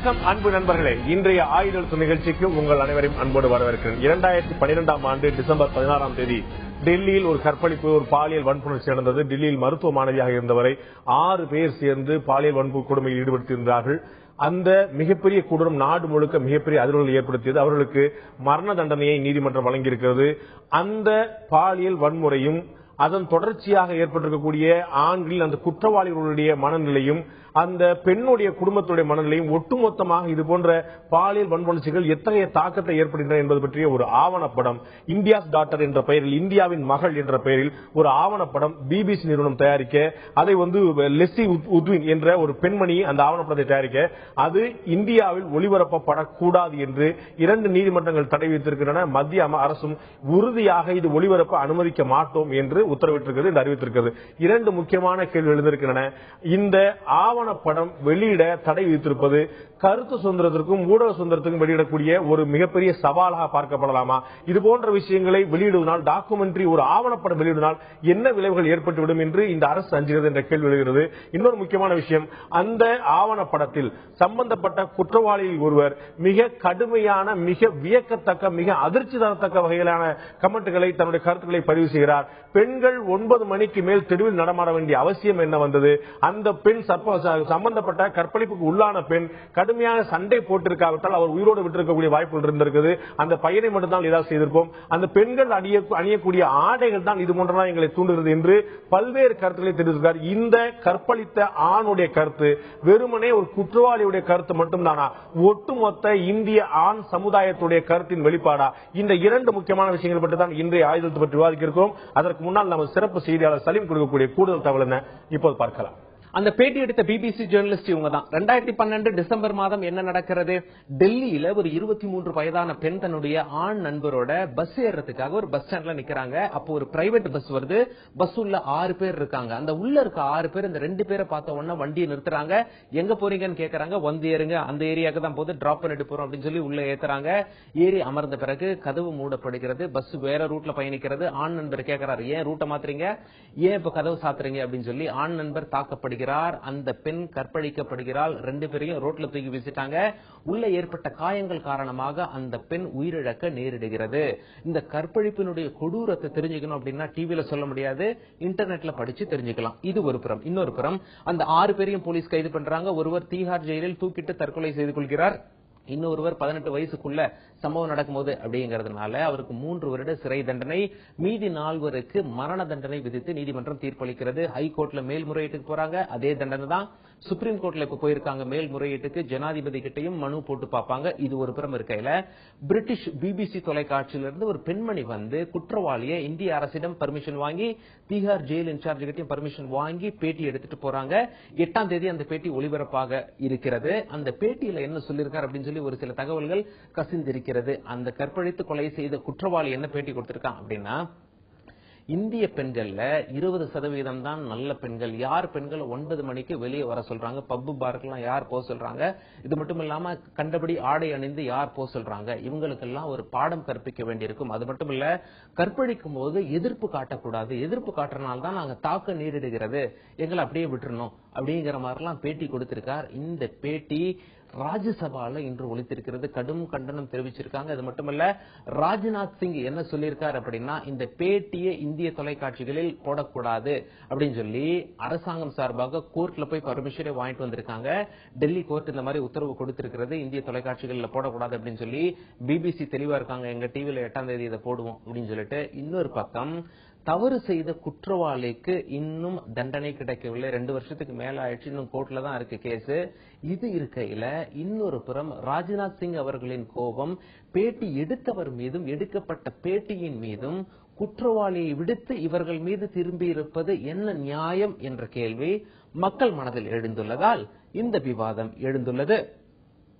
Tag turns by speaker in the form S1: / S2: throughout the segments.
S1: வணக்கம் அன்பு நண்பர்களே, இன்றைய ஆயுத நிகழ்ச்சிக்கு உங்கள் அனைவரையும் அன்போடு வரவேற்கிறேன். 2012ஆம் ஆண்டு டிசம்பர் 16ஆம் தேதி டெல்லியில் ஒரு கற்பழிப்பு, ஒரு பாலியல் வன்புணர்ச்சி நடந்தது. டெல்லியில் மருத்துவ மாணவியாக இருந்தவரை 6 பேர் சேர்ந்து பாலியல் வன்பு கொடுமையில் ஈடுபடுத்தியிருந்தார்கள். அந்த மிகப்பெரிய கொடூரம் நாடு முழுக்க மிகப்பெரிய அதிர்வுகளை ஏற்படுத்தியது. அவர்களுக்கு மரண தண்டனையை நீதிமன்றம் வழங்கியிருக்கிறது. அந்த பாலியல் வன்முறையும் அதன் தொடர்ச்சியாக ஏற்பட்டிருக்கக்கூடிய ஆண்களில் அந்த குற்றவாளிகளுடைய மனநிலையும் அந்த பெண்ணுடைய குடும்பத்துடைய மனநிலையும் ஒட்டுமொத்தமாக இது போன்ற பாலியல் வன்புணர்ச்சிகள் எத்தகைய தாக்கத்தை ஏற்படுகின்றன என்பது பற்றிய ஒரு ஆவணப்படம், இந்தியாஸ் டாட்டர் என்ற பெயரில், இந்தியாவின் மகள் என்ற பெயரில் ஒரு ஆவணப்படம் பிபிசி நிறுவனம் தயாரிக்க, அதை லெஸ்லி உத்வின் என்ற ஒரு பெண்மணி அந்த ஆவணப்படத்தை தயாரிக்க, அது இந்தியாவில் ஒளிபரப்பப்படக்கூடாது என்று 2 நீதிமன்றங்கள் தடை விதித்திருக்கின்றன. மத்திய அரசும் உறுதியாக இது ஒளிபரப்ப அனுமதிக்க மாட்டோம் என்று உத்தரவிட்டிருக்கிறது, என்று அறிவித்திருக்கிறது. 2 முக்கியமான கேள்விகள் எழுந்திருக்கின்றன. இந்த ஆவணப்படம் வெளியிட தடை விதித்திருப்பது கருத்து சுதந்திரத்திற்கும் ஊடக சுதந்திரத்திற்கும் வெளியிடக்கூடிய ஒரு மிகப்பெரிய சவாலாக பார்க்கப்படலாமா? இது போன்ற விஷயங்களை வெளியிடுவதால், டாக்குமெண்ட்ரி ஒரு ஆவணப்படம் வெளியிடுவதால் என்ன விளைவுகள் ஏற்பட்டுவிடும் என்று இந்த அரசு அஞ்சுகிறது என்ற கேள்வி எழுகிறது. இன்னொரு முக்கியமான விஷயம், அந்த ஆவணப்படத்தில் சம்பந்தப்பட்ட குற்றவாளியில் ஒருவர் மிக கடுமையான, மிக வியக்கத்தக்க, மிக அதிர்ச்சி தரத்தக்க வகையிலான கமெண்ட்களை, தன்னுடைய கருத்துக்களை பதிவு செய்கிறார். பெண்கள் 9 மணிக்கு மேல் தெருவில் நடமாட வேண்டிய அவசியம் என்ன வந்தது? அந்த பெண் சம்பந்தப்பட்ட கற்பழிப்புக்கு உள்ளான பெண் கடுமையான சண்டை போட்டிருக்காவிட்டால் அவர் உயிரோடு விட்டிருக்கக்கூடிய வாய்ப்புகள் இருந்திருக்கிறது. அந்த பையனை மட்டும்தான் ஏதாவது செய்திருப்போம். அந்த பெண்கள் அணியக்கூடிய ஆடைகள் தான் இது போன்றதான் எங்களை தூண்டுகிறது என்று பல்வேறு கருத்துக்களை தெரிவித்திருக்கிறார். இந்த கற்பழித்த ஆணுடைய கருத்து வெறுமனே ஒரு குற்றவாளியுடைய கருத்து மட்டும்தானா? ஒட்டுமொத்த இந்திய ஆண் சமுதாயத்துடைய கருத்தின் வெளிப்பாடா? இந்த 2 முக்கியமான விஷயங்கள் பற்றி தான் இன்றைய ஆயுதத்தை பற்றி விவாதிக்க இருக்கிறோம். அதற்கு முன்னால் நம்ம சிறப்பு செய்தியாளர் சலீம் கொடுக்கக்கூடிய கூடுதல் தகவல் என்ன இப்போது பார்க்கலாம்.
S2: அந்த பேட்டி எடுத்த பிபிசி ஜேர்னலிஸ்ட் இவங்க தான். 2012 டிசம்பர் மாதம் என்ன நடக்கிறது? டெல்லியில ஒரு 23 வயதான பெண் தன்னுடைய ஆண் நண்பரோட பஸ் ஏறதுக்காக ஒரு பஸ் ஸ்டாண்ட்ல நிக்கிறாங்க. அப்போ ஒரு பிரைவேட் பஸ் வருது. பஸ் உள்ள 6 பேர் இருக்காங்க. அந்த உள்ள இருக்க 6 பேர் இந்த 2 பேரை பார்த்த உடனே வண்டியை நிறுத்துறாங்க. எங்க போறீங்கன்னு கேக்குறாங்க. வந்து ஏறுங்க, அந்த ஏரியாவுக்கு தான் போது, டிராப் பண்ணிட்டு போறோம் அப்படின்னு சொல்லி உள்ள ஏத்துறாங்க. ஏறி அமர்ந்த பிறகு கதவு மூடப்படுகிறது. பஸ் வேற ரூட்ல பயணிக்கிறது. ஆண் நண்பர் கேட்கிறாரு, ஏன் ரூட்டை மாத்துறீங்க, ஏன் இப்ப கதவு சாத்துறீங்க அப்படின்னு சொல்லி. ஆண் நண்பர் தாக்கப்படுகிறார். அந்த பெண் கற்பழிக்கப்படுகிறாள். 2 பேரையும் ரோட்ல தூக்கி வீசிட்டாங்க. உள்ள ஏற்பட்ட காயங்கள் காரணமாக அந்த பெண் உயிரிழக்க நேரிடுகிறது. இந்த கற்பழிப்பினுடைய கொடூரத்தை தெரிஞ்சுக்கணும் அப்படின்னா டிவில சொல்ல முடியாது, இன்டர்நெட்ல படிச்சு தெரிஞ்சுக்கலாம். இது ஒரு புறம். இன்னொரு புறம், அந்த 6 பேரையும் போலீஸ் கைது பண்றாங்க. ஒருவர் தீஹார் ஜெயிலில் தூக்கிட்டு தற்கொலை செய்து கொள்கிறார். இன்னொருவர் 18 வயசுக்குள்ள சம்பவம் நடக்கும்போது அப்படிங்கறதுனால அவருக்கு 3 வருட சிறை தண்டனை, மீதி 4 மரண தண்டனை விதித்து நீதிமன்றம் தீர்ப்பளிக்கிறது. ஹைகோர்ட்ல மேல்முறையீட்டுக்கு போறாங்க, அதே தண்டனை தான். சுப்ரீம் கோர்ட்ல இப்ப போயிருக்காங்க மேல்முறையீட்டுக்கு. ஜனாதிபதி கிட்டையும் மனு போட்டு பார்ப்பாங்க. இது ஒரு புறம் இருக்கையில, பிரிட்டிஷ் பிபிசி தொலைக்காட்சியிலிருந்து ஒரு பெண்மணி குற்றவாளியை இந்திய அரசிடம் பர்மிஷன் வாங்கி, தீஹார் ஜெயில் இன்சார்ஜ் கிட்டையும் பர்மிஷன் வாங்கி பேட்டி எடுத்துட்டு போறாங்க. 8ஆம் தேதி அந்த பேட்டி ஒளிபரப்பாக இருக்கிறது. அந்த பேட்டியில என்ன சொல்லியிருக்காரு அப்படின்னு சொல்லி ஒரு சில தகவல்கள் கசிந்திருக்கிறது. அந்த கற்பழித்து கொலை செய்த குற்றவாளி என்ன பேட்டி கொடுத்திருக்கான் அப்படின்னா, இந்திய பெண்கள்ல 20% தான் நல்ல பெண்கள். யார் பெண்கள் 9 மணிக்கு வெளியே வர சொல்றாங்க, பப்பு பார்க்கெல்லாம் யார் போக சொல்றாங்க, இது மட்டும் இல்லாம கண்டபடி ஆடை அணிந்து யார் போக சொல்றாங்க, இவங்களுக்கெல்லாம் ஒரு பாடம் கற்பிக்க வேண்டியிருக்கும். அது மட்டும் இல்ல, கற்பழிக்கும் போது எதிர்ப்பு காட்டக்கூடாது, எதிர்ப்பு காட்டுறதுனால தான் நாங்க தாக்க நேரிடுகிறது, எங்களை அப்படியே விட்டுறணும் அப்படிங்கிற மாதிரிலாம் பேட்டி கொடுத்திருக்கார். இந்த பேட்டி ராஜ்யசபால இன்று ஒலித்திருக்கிறது. கடும் கண்டனம் தெரிவிச்சிருக்காங்க. அது மட்டுமல்ல, ராஜ்நாத் சிங் என்ன சொல்லியிருக்கார் அப்படின்னா, இந்த பேட்டியை இந்திய தொலைக்காட்சிகளில் போடக்கூடாது அப்படின்னு சொல்லி அரசாங்கம் சார்பாக கோர்ட்ல போய் பர்மிஷனை வாங்கிட்டு வந்திருக்காங்க. டெல்லி கோர்ட் இந்த மாதிரி உத்தரவு கொடுத்திருக்கிறது, இந்திய தொலைக்காட்சிகளில் போடக்கூடாது அப்படின்னு சொல்லி. பிபிசி தெளிவா இருக்காங்க, எங்க டிவில 8ஆம் தேதி இதை போடுவோம் அப்படின்னு சொல்லிட்டு. இன்னொரு பக்கம், தவறு செய்த குற்றவாளிக்கு இன்னும் தண்டனை கிடைக்கவில்லை. 2 வருஷத்துக்கு மேல ஆயிடுச்சு, இன்னும் கோர்ட்ல தான் இருக்கு கேஸ். இது இருக்கையில இன்னொரு புறம் ராஜ்நாத் சிங் அவர்களின் கோபம் பேட்டி எடுத்தவர் மீதும் எடுக்கப்பட்ட பேட்டியின் மீதும் குற்றவாளியை விடுத்து இவர்கள் மீது திரும்பி இருப்பது என்ன நியாயம் என்ற கேள்வி மக்கள் மனதில் எழுந்துள்ளதால் இந்த விவாதம் எழுந்துள்ளது.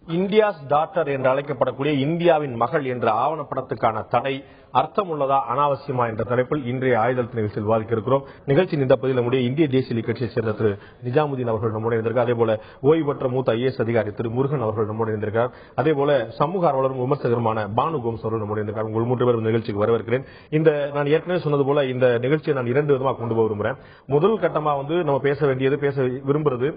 S1: இந்தியாஸ் டாட்டர் என்று அழைக்கப்படக்கூடிய இந்தியாவின் மகள் என்ற ஆவணப்படத்துக்கான தடை அர்த்தமுள்ளதா அனாவசியமா என்ற தலைப்பில் இன்றைய ஆயுதத்தின் நிகழ்ச்சியில் விவாதிக்க இருக்கிறோம். நிகழ்ச்சியின் இந்த பகுதியில் நம்முடைய இந்திய தேசிய கட்சியைச் சேர்ந்த திரு நிஜாமுதீன் அவர்கள் நம்முடைய இருந்திருக்கார். அதே போல ஓய்வு பெற்ற மூத்த ஐஏஎஸ் அதிகாரி திரு முருகன் அவர்கள் நம்முடைய இருந்திருக்கார். அதே போல சமூக ஆர்வலரும் விமர்சகருமான பானு கோம்ஸ் அவர்கள் நம்முடைய இருந்திருக்கார். உங்கள் 3 பேர் நிகழ்ச்சிக்கு வரவேற்கிறேன். நான் ஏற்கனவே சொன்னது போல இந்த நிகழ்ச்சியை நான் 2 விதமாக கொண்டு போக விரும்புகிறேன். முதல் கட்டமா நம்ம பேச விரும்புறது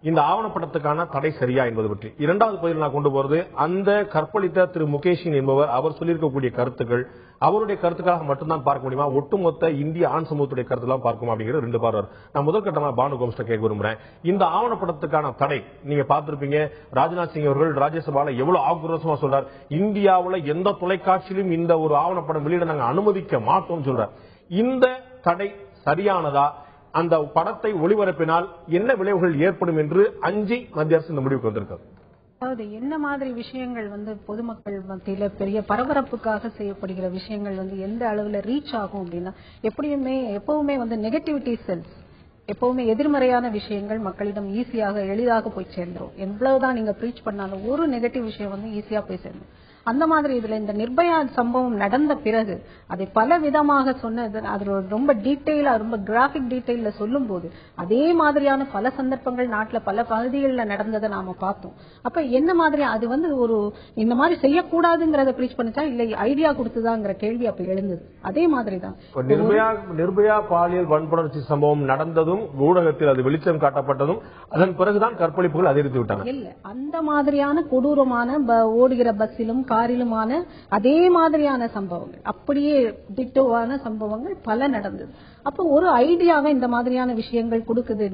S1: இந்த ஆவணப்படத்துக்கான தடை சரியா என்பது பற்றி. இரண்டாவது பகுதியில் நான் கொண்டு போறது அந்த கற்பழித்த திரு முகேஷின் என்பவர் அவர் சொல்லியிருக்கக்கூடிய கருத்துக்கள் அவருடைய கருத்துக்காக மட்டும்தான் பார்க்க முடியுமா, ஒட்டுமொத்த இந்திய ஆண் சமூகத்துடைய கருத்துலாம் பார்க்குமா அப்படிங்கிற ரெண்டு பார்வை. நான் முதல் கட்டமா பானு கோம்ஸ்ட கேட்க விரும்புறேன். இந்த ஆவணப்படத்துக்கான தடை நீங்க பார்த்திருப்பீங்க, ராஜ்நாத் சிங் அவர்கள் ராஜ்யசபால எவ்வளவு ஆக்ரோஷமா சொல்றார், இந்தியாவுல எந்த தொலைக்காட்சியிலும் இந்த ஒரு ஆவணப்படம் வெளியிட நாங்க அனுமதிக்க மாட்டோம் சொல்றார். இந்த தடை சரியானதா, அந்த படத்தை ஒளிபரப்பினால் என்ன விளைவுகள் ஏற்படும் என்று அஞ்சி மத்திய அரசு இந்த முடிவுக்கு வந்திருக்காரு.
S3: அதாவது என்ன மாதிரி விஷயங்கள் பொதுமக்கள் மத்தியில பெரிய பரபரப்புக்காக செய்யப்படுகிற விஷயங்கள் எந்த அளவுல ரீச் ஆகும் அப்படின்னா, எப்பவுமே நெகட்டிவிட்டி செல்ஸ், எப்பவுமே எதிர்மறையான விஷயங்கள் மக்களிடம் ஈஸியாக எளிதாக போய் சேர்ந்துரும். எவ்வளவுதான் நீங்க ப்ரீச் பண்ணாலும் ஒரு நெகட்டிவ் விஷயம் ஈஸியா போய் சேர்ந்துரும். அந்த மாதிரி இதுல இந்த நிர்பயா சம்பவம் நடந்த பிறகு அதை பல விதமாக சொன்னது, அது ரொம்ப டீட்டெயிலா ரொம்ப கிராபிக் டீட்டெயில சொல்லும் போது அதே மாதிரியான பல சந்தர்ப்பங்கள் நாட்டுல பல பகுதிகளில் நடந்ததை நாம பார்த்தோம். அப்ப என்ன மாதிரி அது ஒரு இந்த மாதிரி செய்யக்கூடாதுங்கிறத ப்ரீச் பண்ணிச்சா இல்ல ஐடியா கொடுத்துதாங்கிற கேள்வி அப்ப எழுந்தது. அதே மாதிரிதான்
S1: நிர்பயா பாலியல் வன்புணர்ச்சி சம்பவம் நடந்ததும் ஊடகத்தில் அது வெளிச்சம் காட்டப்பட்டதும் அதன் பிறகுதான் கற்பழிப்புகள் அதிகரித்து விட்டன.
S3: இல்ல அந்த மாதிரியான கொடூரமான ஓடுகிற பஸ்ஸிலும் காரிலுமான அதே மாதிரியான சம்பவங்கள், அப்படியே டிட்டோவான சம்பவங்கள் பல நடந்தது. அப்ப ஒரு ஐடியாவை இந்த மாதிரியான விஷயங்கள் கொடுக்குது.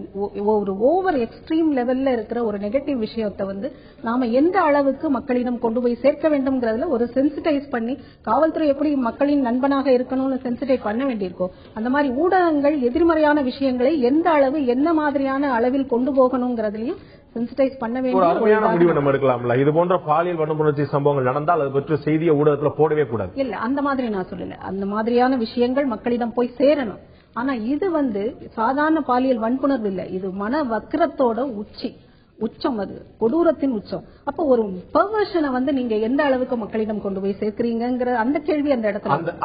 S3: ஒரு ஓவர் எக்ஸ்ட்ரீம் லெவல்ல இருக்கிற ஒரு நெகட்டிவ் விஷயத்தை நாம எந்த அளவுக்கு மக்களிடம் கொண்டு போய் சேர்க்க வேண்டும்ங்கிறதுல ஒரு சென்சிடைஸ் பண்ணி, காவல்துறை எப்படி மக்களின் நண்பனாக இருக்கணும்னு சென்சிடைஸ் பண்ண வேண்டியிருக்கோ அந்த மாதிரி ஊடகங்கள் எதிர்மறையான விஷயங்களை எந்த அளவு என்ன மாதிரியான அளவில் கொண்டு போகணுங்கிறதுலயும் சென்சிடைஸ் பண்ண வேண்டிய
S1: ஒரு அருமையான முடிவு நம்ம எடுக்கலாம்ல. இது போன்ற பாலியல் வன்புணர்ச்சி சம்பவங்கள் நடந்தால் அது பற்றி செய்தியை ஊடகத்துல போடவே கூடாது.
S3: இல்ல அந்த மாதிரி நான் சொல்லல, அந்த மாதிரியான விஷயங்கள் மக்களிடம் போய் சேரணும். ஆனா இது சாதாரண பாலியல் வன்புணர்வு இல்ல, இது மன வக்கிரத்தோட உச்சம், அது கொடூரத்தின் உச்சம். அப்ப ஒரு பெர்வர்ஷனை நீங்க எந்த அளவுக்கு மக்களிடம் கொண்டு போய் சேர்க்கிறீங்கிற அந்த கேள்வி அந்த இடத்துல.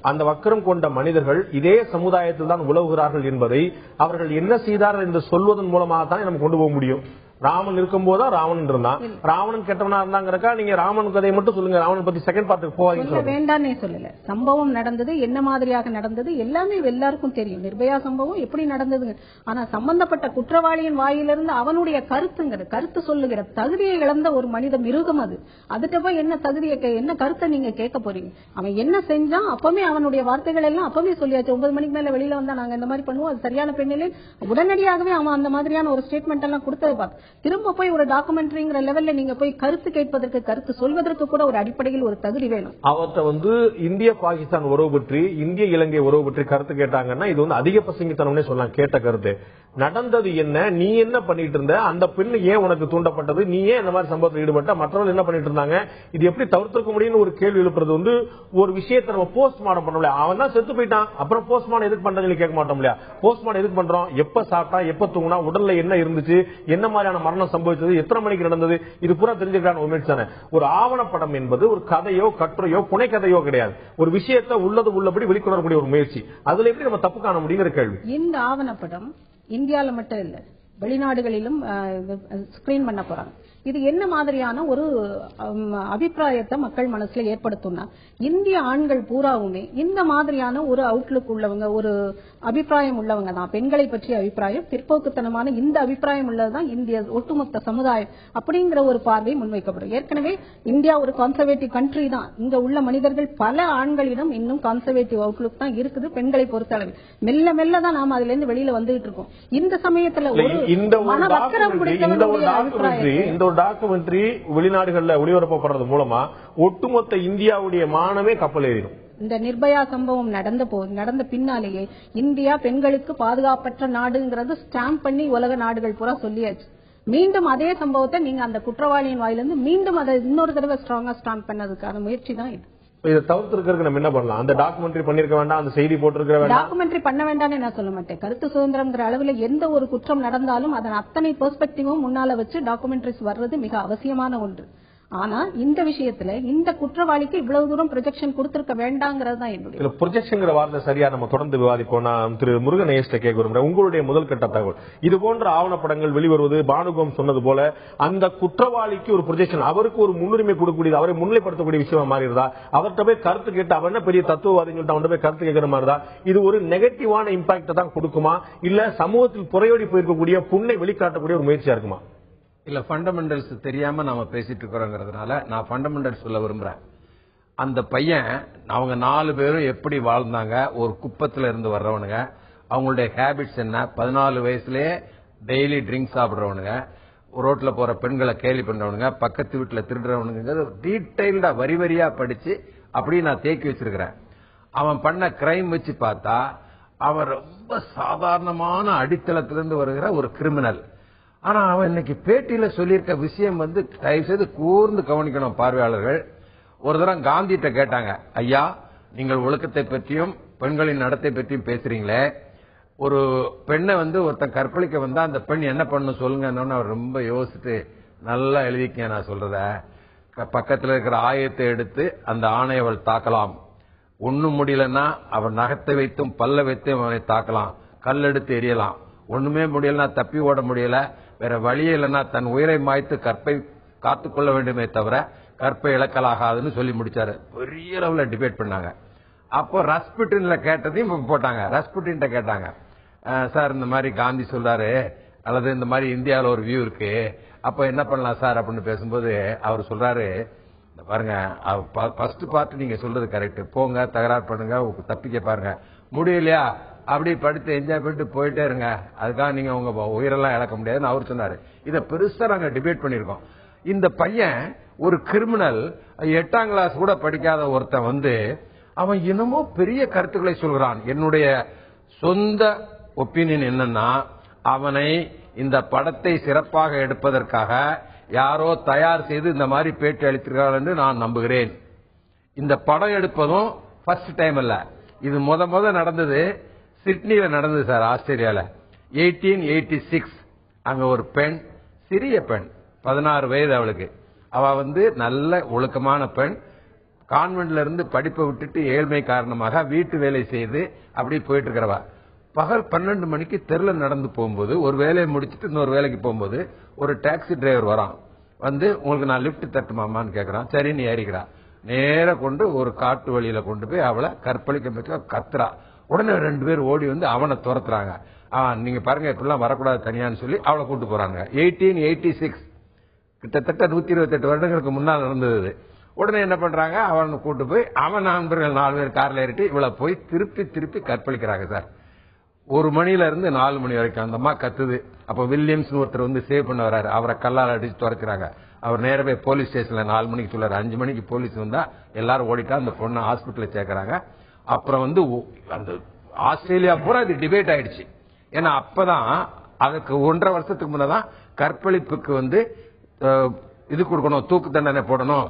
S1: அந்த வக்கரம் கொண்ட மனிதர்கள் இதே சமுதாயத்தில் தான் உலவுகிறார்கள் என்பதை அவர்கள் என்ன செய்தார்கள் என்று சொல்வதன் மூலமாக தான் நம்ம கொண்டு போக முடியும். ராமன் இருக்கும் போதா ராவணன் இருந்தான், ராவணன் கெட்டவனா இருந்தாங்கறக்கா நீங்க ராமன் கதையை மட்டும் சொல்லுங்க, ராவணன் பத்தி செகண்ட் பார்ட்டுக்கு போவாங்க
S3: வேண்டானே சொல்லல. சம்பவம் நடந்தது, என்ன மாதிரியாக நடந்தது எல்லாமே எல்லாருக்கும் தெரியும். நிர்பயா சம்பவம் எப்படி நடந்தது, ஆனா சம்பந்தப்பட்ட குற்றவாளியின் வாயிலிருந்து அவனுடைய கருத்து சொல்லுகிற தகுதியை இழந்த ஒரு மனித மிருகம் அது. அதுக்கு போய் என்ன தகுதியை என்ன கருத்தை நீங்க கேட்க போறீங்க? அவன் என்ன செஞ்சான் அப்பவே அவனுடைய வார்த்தைகள் எல்லாம் அப்பவே சொல்லியாச்சு. 9 மணிக்கு மேல வெளியில வந்தா நாங்க இந்த மாதிரி பண்ணுவோம், அது சரியான பெண்ணிலே உடனடியாகவே அவன் அந்த மாதிரியான ஒரு ஸ்டேட்மெண்ட் எல்லாம் கொடுத்தது பார்த்து திரும்ப போய் ஒரு டாக்குமெண்ட்ரிங்கிற லெவல்ல நீங்க போய் கருத்து கேட்பதற்கு, கருத்து சொல்வதற்கு கூட ஒரு அடிப்படையில் ஒரு தகுதி வேணும்.
S1: அவர்கிட்ட இந்திய பாகிஸ்தான் உறவு பற்றி, இந்திய இலங்கை உறவு பற்றி கருத்து கேட்டாங்கன்னா இது அதிக பசங்கித்தனம்னே சொல்லலாம். கேட்ட கருத்து நடந்தது என்ன, நீ என்ன பண்ணிட்டு இருந்த, அந்த பெண்ணு ஏன் உனக்கு தூண்டப்பட்டது, நீ ஏன் இந்த மாதிரி சம்பவத்தில் ஈடுபட்ட, மற்றவர்கள் என்ன பண்ணிட்டு இருந்தாங்க, இது எப்படி தவிர்த்திருக்க முடியும்னு ஒரு கேள்வி எழுப்புறது ஒரு விஷயத்தை நம்ம போஸ்ட்மார்டம் பண்ண முடியாது. அவன் தான் செத்து போயிட்டான், அப்புறம் போஸ்ட்மார்டம் எதுக்கு பண்றதுன்னு கேட்க மாட்டோம் இல்லையா? போஸ்ட்மார்டம் எதுக்கு பண்றோம், எப்ப சாப்பிட்டா, எப்ப தூங்கினா, உடல்ல என்ன இருந்துச்சு, என்ன மாதிரியான மரணம் சம்பவிச்சது, எத்தனை மணிக்கு நடந்தது, இது பூரா தெரிஞ்சுக்கிறான உமேஷ் தானே. ஒரு ஆவணப்படம் என்பது ஒரு கதையோ கட்டுரையோ புனைக்கதையோ கிடையாது. ஒரு விஷயத்தை உள்ளது உள்ளபடி வெளிக்கொணரக்கூடிய ஒரு முயற்சி. அதுல எப்படி நம்ம தப்பு காண முடியுங்கிற கேள்வி.
S3: இந்த ஆவணப்படம் இந்தியால மட்டும் இல்ல, வெளிநாடுகளிலும் ஸ்கிரீன் பண்ண போறாங்க. இது என்ன மாதிரியான ஒரு அபிப்பிராயத்தை மக்கள் மனசுல ஏற்படுத்தும்னா, இந்திய ஆண்கள் பூராவுமே இந்த மாதிரியான ஒரு அவுட்லுக் உள்ளவங்க, ஒரு அபிப்பிராயம் உள்ளவங்க தான். பெண்களை பற்றிய அபிப்பிராயம், பிற்போக்குத்தனமான இந்த அபிப்பிராயம் உள்ளதுதான் இந்திய ஒட்டுமொத்த சமுதாயம் அப்படிங்கிற ஒரு பார்வை முன்வைக்கப்படும். ஏற்கனவே இந்தியா ஒரு கன்சர்வேட்டிவ் கண்ட்ரி தான். இங்க உள்ள மனிதர்கள் பல ஆண்களிடம் இன்னும் கன்சர்வேட்டிவ் அவுட்லுக் தான் இருக்குது பெண்களை பொறுத்தளவு. மெல்ல மெல்ல தான் நாம அதுல இருந்து வெளியில வந்துட்டு இருக்கோம். இந்த சமயத்துல ஒரு மனவக்கரம் பிடித்தவர்களுடைய
S1: டாக்குமெண்ட்ரி வெளிநாடுகள்ல ஒளிபரப்பப்படுறது மூலமா ஒட்டுமொத்த இந்தியாவுடைய மானமே கப்பல் ஏறிடும்.
S3: இந்த நிர்பயா சம்பவம் நடந்த பின்னாலேயே இந்தியா பெண்களுக்கு பாதுகாப்பற்ற நாடுங்கிறது ஸ்டாம்ப் பண்ணி உலக நாடுகள் பூரா சொல்லியாச்சு. மீண்டும் அதே சம்பவத்தை நீங்க அந்த குற்றவாளியின் வாயிலிருந்து மீண்டும் அதை இன்னொரு தடவை ஸ்ட்ராங்கா ஸ்டாம்ப் பண்ணதுக்கான முயற்சி தான் இது.
S1: இதை தவிர்த்திருக்கிறதுக்கு நம்ம என்ன பண்ணலாம்? அந்த டாக்குமெண்ட்ரி பண்ணிருக்க வேண்டாம், அந்த செய்தி போட்டிருக்க வேண்டாம்.
S3: டாக்குமெண்ட்ரி பண்ண வேண்டாம்னு நான் சொல்ல மாட்டேன். கருத்து சுதந்திரம்ங்கிற அளவுல எந்த ஒரு குற்றம் நடந்தாலும் அதன் அத்தனை பெர்ஸ்பெக்டிவும் முன்னால வச்சு டாக்குமெண்ட்ரிஸ் வர்றது மிக அவசியமான ஒன்று. ஆனா இந்த விஷயத்துல இந்த குற்றவாளிக்கு இவ்வளவு தூரம் ப்ரொஜெக்ஷன் கொடுத்திருக்க வேண்டாங்கிறது தான் என்னுடைய
S1: ப்ரொஜெக்ஷன் வார்த்தை சரியா நம்ம தொடர்ந்து விவாதிப்போம். நான் திரு முருகன் கேட்க விரும்புறேன், உங்களுடைய முதல் கட்ட தகவல் இது போன்ற ஆவணப்படங்கள் வெளிவருவது பானுகம் சொன்னது போல அந்த குற்றவாளிக்கு ஒரு ப்ரொஜெக்ஷன், அவருக்கு ஒரு முன்னுரிமை கொடுக்கக்கூடியது, அவரை முன்னிலைப்படுத்தக்கூடிய விஷயமா மாறிடுதா? அவர்கிட்ட போய் கருத்து கேட்டு அவர் என்ன பெரிய தத்துவவாதிகள் அவன் போய் கருத்து கேட்கிற மாதிரிதான் இது ஒரு நெகட்டிவான இம்பாக்ட் தான் கொடுக்குமா, இல்ல சமூகத்தில் புறையோடி போயிருக்கக்கூடிய புண்ணை வெளிக்காட்டக்கூடிய ஒரு முயற்சியா இருக்குமா?
S4: இல்ல ஃபண்டமெண்டல்ஸ் தெரியாம நாம பேசிட்டு இருக்கிறோங்கிறதுனால நான் ஃபண்டமெண்டல்ஸ் சொல்ல விரும்புறேன். அந்த பையன் அவங்க 4 பேரும் எப்படி வாழ்ந்தாங்க, ஒரு குப்பத்துல இருந்து வர்றவனுங்க, அவங்களுடைய ஹேபிட்ஸ் என்ன, 14 வயசுலயே டெய்லி ட்ரிங்க் சாப்பிடுறவனுங்க, ரோட்ல போற பெண்களை கேலி பண்றவனுங்க, பக்கத்து வீட்டுல திருடுறவனுங்க, டீடைல்டா வரி வரியா படிச்சு அப்படி நான் தேக்கி வச்சிருக்கிறேன். அவன் பண்ண கிரைம் வச்சு பார்த்தா அவன் ரொம்ப சாதாரணமான அடித்தளத்திலிருந்து வருகிற ஒரு கிரிமினல். ஆனா அவன் இன்னைக்கு பேட்டியில சொல்லியிருக்க விஷயம் தயவு செய்து கூர்ந்து கவனிக்கணும் பார்வையாளர்கள். ஒரு தரம் காந்திட்ட கேட்டாங்க, ஐயா நீங்கள் ஒழுக்கத்தை பற்றியும் பெண்களின் நடத்தை பற்றியும் பேசுறீங்களே, ஒரு பெண்ணை ஒருத்தன் கற்பழிக்க வந்தா அந்த பெண் என்ன பண்ணணும் சொல்லுங்க. அவர் ரொம்ப யோசிச்சுட்டு, நல்லா எழுதிக்க நான் சொல்றத, பக்கத்தில் இருக்கிற ஆயத்தை எடுத்து அந்த ஆணை அவள் தாக்கலாம், ஒண்ணும் முடியலன்னா அவன் நகத்தை வைத்தும் பல்ல வைத்தும் அவனை தாக்கலாம், கல் எடுத்து எரியலாம், ஒண்ணுமே முடியலன்னா தப்பி ஓட முடியல, வேற வழியே இல்லைன்னா தன் உயிரை மாய்த்து கற்பை காத்துக்கொள்ள வேண்டுமே தவிர கற்பை இழக்கலாகாதுன்னு சொல்லி முடிச்சாரு. பெரிய அளவுல டிபேட் பண்ணாங்க. அப்போ ரஸ்புட்டின்ல கேட்டதையும் போட்டாங்க. ரஸ்புட்டின் கேட்டாங்க, சார் இந்த மாதிரி காந்தி சொல்றாரு, அல்லது இந்த மாதிரி இந்தியாவில் ஒரு வியூ இருக்கு, அப்ப என்ன பண்ணலாம் சார் அப்படின்னு பேசும்போது அவர் சொல்றாரு, பாருங்க ஃபர்ஸ்ட் பார்ட் நீங்க சொல்றது கரெக்ட், போங்க தகராறு பண்ணுங்க தப்பிக்க பாருங்க, முடியலையா அப்படி படுத்து என்ஜாய் பண்ணிட்டு போயிட்டே இருங்க, அதுக்காக நீங்க உங்க உயிரெல்லாம் இழக்க முடியாதுன்னு அவர் சொன்னாரு. இதை பெருசா நாங்க டிபேட் பண்ணிருக்கோம். இந்த பையன் ஒரு கிரிமினல், 8ஆம் கிளாஸ் கூட படிக்காத ஒருத்தன் அவன் இன்னமும் பெரிய கருத்துக்களை சொல்கிறான். என்னுடைய சொந்த ஒப்பீனியன் என்னன்னா, அவனை இந்த படத்தை சிறப்பாக எடுப்பதற்காக யாரோ தயார் செய்து இந்த மாதிரி பேட்டி அளித்திருக்கிறார்கள் என்று நான் நம்புகிறேன். இந்த படம் எடுப்பதும் ஃபர்ஸ்ட் டைம் இல்ல, இது முத நடந்தது சிட்னில நடந்தது சார், ஆஸ்திரேலியால 1886. அங்க ஒரு பெண், சிறிய பெண், 16 வயது அவளுக்கு, அவ நல்ல ஒழுக்கமான பெண், கான்வென்ட்ல இருந்து படிப்பை விட்டுட்டு ஏழ்மை காரணமாக வீட்டு வேலை செய்து அப்படி போயிட்டு இருக்கிறவா. பகல் 12 மணிக்கு தெருல நடந்து போகும்போது, ஒரு வேலையை முடிச்சுட்டு இன்னொரு வேலைக்கு போகும்போது ஒரு டாக்ஸி டிரைவர் வரான். உங்களுக்கு நான் லிப்ட் தட்டுமாமான்னு கேட்கறான். சரி நீ ஏறிக்கிறா, நேர கொண்டு ஒரு காட்டு வழியில கொண்டு போய் அவளை கற்பழிக்க பற்றி கத்துறா. உடனே 2 பேர் ஓடி அவனை துரத்துறாங்க. நீங்க பாருங்க இப்படிலாம் வரக்கூடாது தனியான்னு சொல்லி அவளை கூட்டு போறாங்க. 1886, கிட்டத்தட்ட 128 வருடங்களுக்கு முன்னால் நடந்தது. உடனே என்ன பண்றாங்க, அவனை கூட்டு போய் அவன் நண்பர்கள் 4 பேர் கார்ல ஏறிட்டு இவளை போய் திருப்பி கற்பழிக்கிறாங்க சார். 1 மணில இருந்து 4 மணி வரைக்கும் அந்த அம்மா கத்துது. அப்ப வில்லியம்ஸ் ஒருத்தர் சேவ் பண்ண வர்றாரு, அவரை கல்லால் அடிச்சு துரத்துறாங்க. அவர் நேரவே போலீஸ் ஸ்டேஷன்ல 4 மணிக்கு சொல்றாரு. 5 மணிக்கு போலீஸ் வந்தா எல்லாரும் ஓடிட்டா அந்த பொண்ணை ஹாஸ்பிட்டல சேர்க்கறாங்க. அப்புறம் அந்த ஆஸ்திரேலியா பூரா இது டிபேட் ஆயிடுச்சு. ஏன்னா அப்பதான் அதுக்கு 1.5 வருஷத்துக்கு முன்னதான் கற்பழிப்புக்கு இது கொடுக்கணும், தூக்கு தண்டனை போடணும்,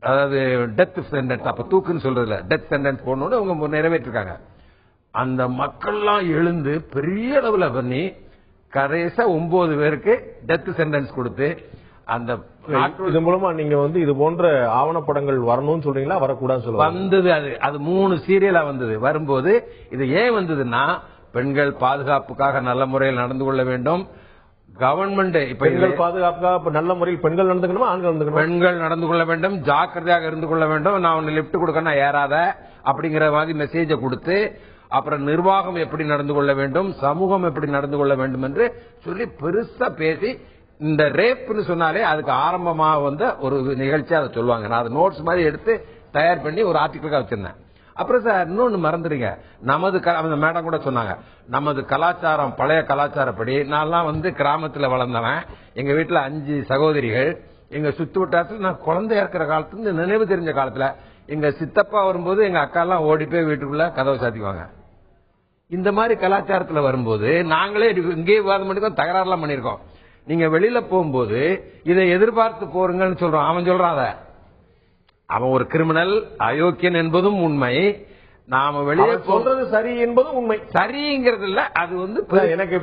S4: அதாவது டெத் சென்டென்ஸ், அப்ப தூக்குன்னு சொல்றதுல டெத் சென்டென்ஸ் போடணும்னு அவங்க நிறைவேற்றிருக்காங்க. அந்த மக்கள்லாம் எழுந்து பெரிய அளவுல பண்ணி கடைசியா 9 பேருக்கு டெத் சென்டென்ஸ் கொடுத்து அந்த
S1: இது மூலமா நீங்க இது போன்ற ஆவணப்படங்கள் வரணும்னு சொல்றீங்களா, வரக்கூடாதுன்னு சொல்லுங்க.
S4: வந்தது அது 3 சீரியலா வந்தது. வரும்போது இது ஏன் வந்ததுன்னா, பெண்கள் பாதுகாப்புக்காக நல்ல முறையில் நடந்து கொள்ள வேண்டும். கவர்மெண்ட்
S1: பெண்கள் பாதுகாப்புக்காக நல்ல முறையில் பெண்கள் நடந்துக்கணுமா, ஆண்கள் நடந்துக்கணும்?
S4: பெண்கள் நடந்து கொள்ள வேண்டும், ஜாக்கிரதையாக இருந்து கொள்ள வேண்டும். நான் உன்னை லிப்ட் கொடுக்கணும் ஏறாத அப்படிங்கிற மாதிரி மெசேஜை கொடுத்து, அப்புறம் நிர்வாகம் எப்படி நடந்து கொள்ள வேண்டும், சமூகம் எப்படி நடந்து கொள்ள வேண்டும் என்று சொல்லி பெருசா பேசி, இந்த ரேப்னு சொன்னாலே அதுக்கு ஆரம்பமா ஒரு நிகழ்ச்சி அதை சொல்லுவாங்க. நான் அதை நோட்ஸ் மாதிரி எடுத்து தயார் பண்ணி ஒரு ஆர்டிகிளுக்காக வச்சிருந்தேன். அப்புறம் சார் இன்னொன்னு மறந்துடுங்க, அந்த மேடம் கூட சொன்னாங்க, நமது கலாச்சாரம் பழைய கலாச்சாரப்படி, நான்லாம் கிராமத்துல வளர்ந்தவன், எங்க வீட்டுல 5 சகோதரிகள், எங்க சுத்து வட்டாரத்துல நான் குழந்தையா இருக்கிற காலத்துல நினைவு தெரிஞ்ச காலத்துல எங்க சித்தப்பா வரும்போது எங்க அக்கா எல்லாம் ஓடி போய் வீட்டுக்குள்ள கதவை சாத்திக்குவாங்க. இந்த மாதிரி கலாச்சாரத்துல வரும்போது நாங்களே இங்கே விவாதம் பண்ணிக்கோ, தகராறுலாம் பண்ணிருக்கோம். நீங்க வெளியில போகும்போது இதை எதிர்பார்த்து போறீங்கன்னு சொல்றான். அவன் சொல்றான், அவன் ஒரு கிரிமினல், அயோக்கியன் என்பதும் உண்மை. நாம வெளியே
S1: சொல்றது சரி என்பது உண்மை.
S4: சரிங்கிறது இல்ல, அது வந்து
S1: எனக்கு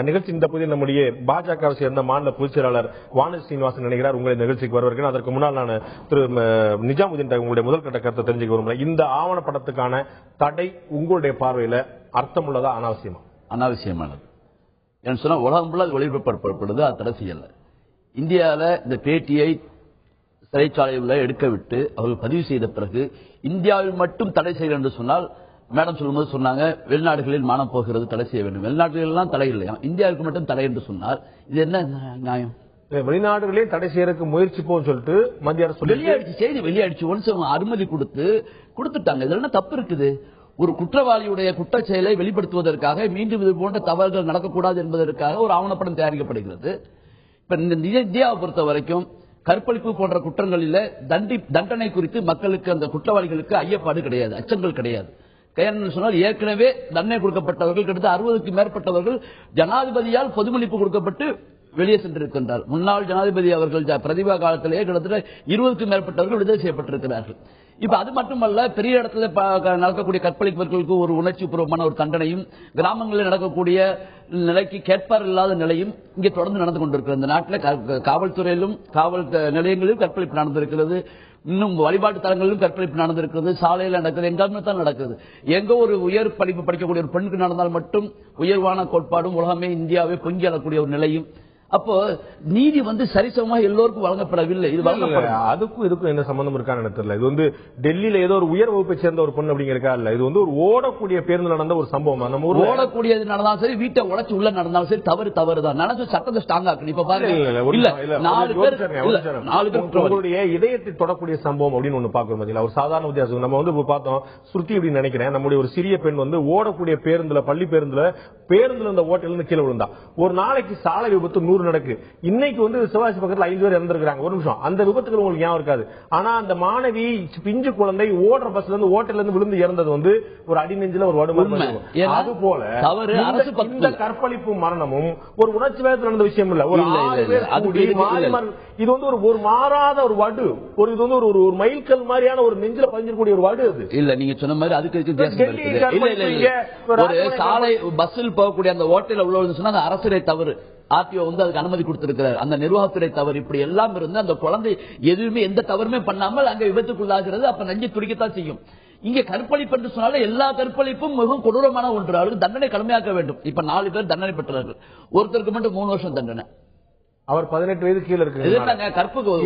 S1: நிகழ்ச்சி இந்த பகுதியில் நம்முடைய பாஜகவை சேர்ந்த மாநில பொதுச் செயலாளர் வானதி சீனிவாசன் நினைக்கிறார். உங்களை நிகழ்ச்சிக்கு வருவதற்கு அதற்கு முன்னால் நான் திரு நிஜாமுதீன் உங்களுடைய முதல் கட்ட கருத்தை தெரிஞ்சுக்க விரும்புகிறேன். இந்த ஆவணப்படத்துக்கான தடை உங்களுடைய பார்வையில அர்த்தமுள்ளதா அனாவசியமா?
S5: அனாவசியமானது. ஏன்னு சொன்னா உலகம் ஃபுல்லா ஒளிபரப்பப்படுது, அது தடை செய்யல. இந்தியாவில் இந்த பேட்டியை சிறைச்சாலையில் எடுக்க விட்டு அவர்கள் பதிவு செய்த பிறகு இந்தியாவில் மட்டும் தடை செய்ய என்று சொன்னால், மேடம் சொல்லும்போது சொன்னாங்க வெளிநாடுகளில் மானம் போகிறது, தடை செய்ய வேண்டும். வெளிநாடுகளெல்லாம் தடை இல்லையா, இந்தியாவுக்கு மட்டும் தடை என்று சொன்னால் இது என்ன நியாயம்?
S1: வெளிநாடுகளே தடை செய்யறதுக்கு முயற்சிப்போம் சொல்லிட்டு மத்திய அரசு
S5: வெளியாடிச்சு, செய்தி வெளியாடிச்சு. ஒன்ஸ் அனுமதி கொடுத்துட்டாங்க. இதெல்லாம் தப்பு இருக்குது. ஒரு குற்றவாளியுடைய குற்ற செயலை வெளிப்படுத்துவதற்காக, மீண்டும் இது போன்ற தவறுகள் நடக்கக்கூடாது என்பதற்காக ஒரு ஆவணப்படம் தயாரிக்கப்படுகிறது. இப்ப இந்தியாவை பொறுத்த வரைக்கும் கற்பழிப்பு போன்ற குற்றங்களில் தண்டனை குறித்து மக்களுக்கு, அந்த குற்றவாளிகளுக்கு ஐயப்பாடு கிடையாது, அச்சங்கள் கிடையாது. சொன்னால் ஏற்கனவே தண்டனை கொடுக்கப்பட்டவர்கள் கிட்டத்தட்ட 60க்கும் மேற்பட்டவர்கள் ஜனாதிபதியால் பொதுமன்னிப்பு கொடுக்கப்பட்டு வெளியே சென்றிருக்கின்றார். முன்னாள் ஜனாதிபதி அவர்கள் பிரதிபா காலத்திலேயே கிட்டத்தட்ட 20க்கும் மேற்பட்டவர்கள் விடுதலை செய்யப்பட்டிருக்கிறார்கள். இப்ப அது மட்டுமல்ல, பெரிய இடத்துல நடக்கக்கூடிய கற்பழிப்புகளுக்கு ஒரு உணர்ச்சி பூர்வமான ஒரு தண்டனையும், கிராமங்களில் நடக்கக்கூடிய நிலைக்கு கேட்பார் இல்லாத நிலையும் இங்கே தொடர்ந்து நடந்து கொண்டிருக்கிறது. இந்த நாட்டில் காவல்துறையிலும் காவல் நிலையங்களிலும் கற்பழிப்பு நடந்திருக்கிறது, இன்னும் வழிபாட்டு தலங்களிலும் கற்பழிப்பு நடந்திருக்கிறது, சாலையில் நடக்குது, எங்காலுமே தான் நடக்குது. எங்க ஒரு உயர் படிப்பு படிக்கக்கூடிய ஒரு பெண்ணுக்கு நடந்தால் மட்டும் உயர்வான கோட்பாடும் உலகமே இந்தியாவே பொங்கி அழக்கூடிய ஒரு நிலையும். அப்போ நீதி சரிசமமா எல்லோருக்கும் வழங்கப்படவில்லை. இது
S1: அதுக்கும் இதுக்கும் என்ன சம்பந்தம் இருக்கான்னு தெரியல. இது டெல்லியில ஏதோ ஒரு உயர் வகுப்பை சேர்ந்த ஒரு பொண்ணு அப்படிங்கிறக்கா இல்ல, இது ஒரு ஓடக்கூடிய பேருந்து நடந்த ஒரு சம்பவம். நம்ம
S5: ஓடக்கூடியது நடந்தாலும் சரி, வீட்டை உடைச்சு உள்ள நடந்தாலும் சரி, தவறு தான். நடந்து சட்டத்தை ஸ்ட்ராங் ஆக்கணும். இப்ப பாருங்க, 4 பேர்
S1: உங்களுடைய இதயத்தை தொடக்கூடிய சம்பவம் அப்படின்னு ஒண்ணு பாக்குறோம். ஒரு சாதாரண வித்தியாசம் நம்ம பார்த்தோம். ஸ்ருதி அப்படின்னு நினைக்கிறேன், நம்முடைய ஒரு சிறிய பெண் ஓடக்கூடிய பேருந்துல, பள்ளி பேருந்துல இந்த ஓட்டையில இருந்து கீழே விழுந்தா. ஒரு நாளைக்கு சாலை விபத்து 100 நடக்கு. இன்னைக்கு சிவாசி பக்கத்துல 5 பேர் இறந்திருக்காங்க. ஒரு நிமிஷம், அந்த விபத்துக்கு உங்களுக்கு ஞாபகம் இருக்காது. ஆனா அந்த மாணவி, பிஞ்சு குழந்தை ஓடுற பஸ்ல இருந்து ஓட்டையில இருந்து விழுந்து இறந்தது ஒரு அடி நெஞ்சில ஒரு வடுமை. அது போல இந்த கற்பழிப்பு மரணமும் ஒரு உணர்ச்சி வேகத்தில் நடந்த விஷயம் இல்ல. ஒரு 6 பேர் இது ஒரு மாறாத ஒரு வடு, இது ஒரு மைல்கல் மாதிரியான ஒரு நெஞ்சில பதிஞ்சிருக்கூடிய ஒரு வடு. அது
S5: இல்ல, நீங்க சொன்ன மாதிரி அதுக்கு ஒரு சாலை பஸ்ஸில் போகக்கூடிய அந்த ஓட்டையில உள்ள சொன்னா அந்த அரசுரை தவறு, ஆர்டிஓ அதுக்கு அனுமதி கொடுத்திருக்கிறார், அந்த நிர்வாகத்துறை தவறு, இப்படி எல்லாம் இருந்து அந்த குழந்தை எதுவுமே எந்த தவறுமே பண்ணாமல் அங்க விபத்துக்குள்ளாகிறது. அப்ப நெஞ்சு துடிக்கத்தான் செய்யும். இங்க கற்பழிப்பு என்று சொன்னாலும் எல்லா கற்பழிப்பும் மிகவும் கொடூரமான ஒன்று, அவருக்கு தண்டனை கடுமையாக்க வேண்டும். இப்ப 4 பேர் தண்டனை பெற்றார்கள், ஒருத்தருக்கு மட்டும் 3 வருஷம் தண்டனை.
S1: அவர் 18 வயது கீழே இருக்கு.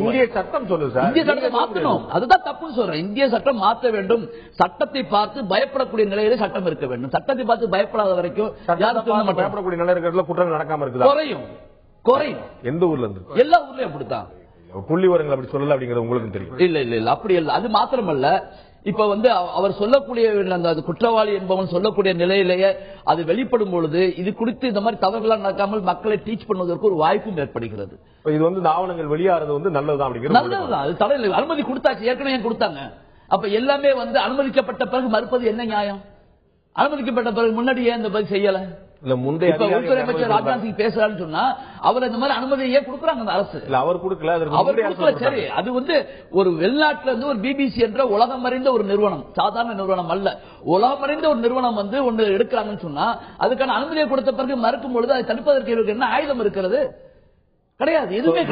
S1: இந்திய சட்டம் சொல்லுது,
S5: இந்திய சட்டத்தை மாற்றணும். அதுதான் தப்பு சொல்றேன். இந்திய சட்டம் மாற்ற வேண்டும். சட்டத்தை பார்த்து பயப்படக்கூடிய நிலையிலே சட்டம் இருக்க வேண்டும். சட்டத்தை பார்த்து பயப்படாத வரைக்கும்
S1: பயப்படக்கூடிய நிலை இருக்கிறதுல குற்றம் நடக்காம இருக்குது.
S5: குறையும். எந்த ஊர்ல இருந்து? எல்லா ஊர்லயும் அப்படித்தான்.
S1: புள்ளி வரங்கள் அப்படி சொல்லல அப்படிங்கிறது உங்களுக்கு தெரியும்.
S5: இல்ல அப்படி இல்ல. அது மாத்திரமல்ல, இப்ப அவர் சொல்லக்கூடிய அந்த குற்றவாளி என்பவன் சொல்லக்கூடிய நிலையிலேயே அது வெளிப்படும் பொழுது இது குறித்து இந்த மாதிரி தவறுகள் நடக்காமல் மக்களை டீச் பண்ணுவதற்கு ஒரு வாய்ப்பும் ஏற்படுகிறது.
S1: இது ஆவணங்கள் வெளியாறது நல்லதுதான் அப்படிங்கிறது.
S5: நல்லதுதான், அது தடை இல்லை. அனுமதி கொடுத்தாச்சு, ஏற்கனவே கொடுத்தாங்க. அப்ப எல்லாமே அனுமதிக்கப்பட்ட பிறகு மறுப்பது என்ன நியாயம்? அனுமதிக்கப்பட்ட பிறகு முன்னாடி ஏன் இந்த பதில் செய்யல? உள்துறை அமைச்சர் ராஜ்நாத் சிங் பேசுறாருன்னு சொன்னா அவர் இந்த மாதிரி அனுமதியே கொடுக்குறாங்க அரசு.
S1: அவர் கொடுக்கல.
S5: சரி, அது ஒரு வெளிநாட்டுல இருந்து ஒரு பிபிசி என்ற உலகம் அறிந்த ஒரு நிறுவனம், சாதாரண நிறுவனம் அல்ல, உலகம் அறிந்த ஒரு நிறுவனம் ஒன்னு எடுக்கிறாங்கன்னு சொன்னா அதுக்கான அனுமதியை கொடுத்த பிறகு மறுக்கும் பொழுது அதை தடுப்பதற்கு என்ன ஆயுதம் இருக்கிறது? கிடையாது. எதுவுமே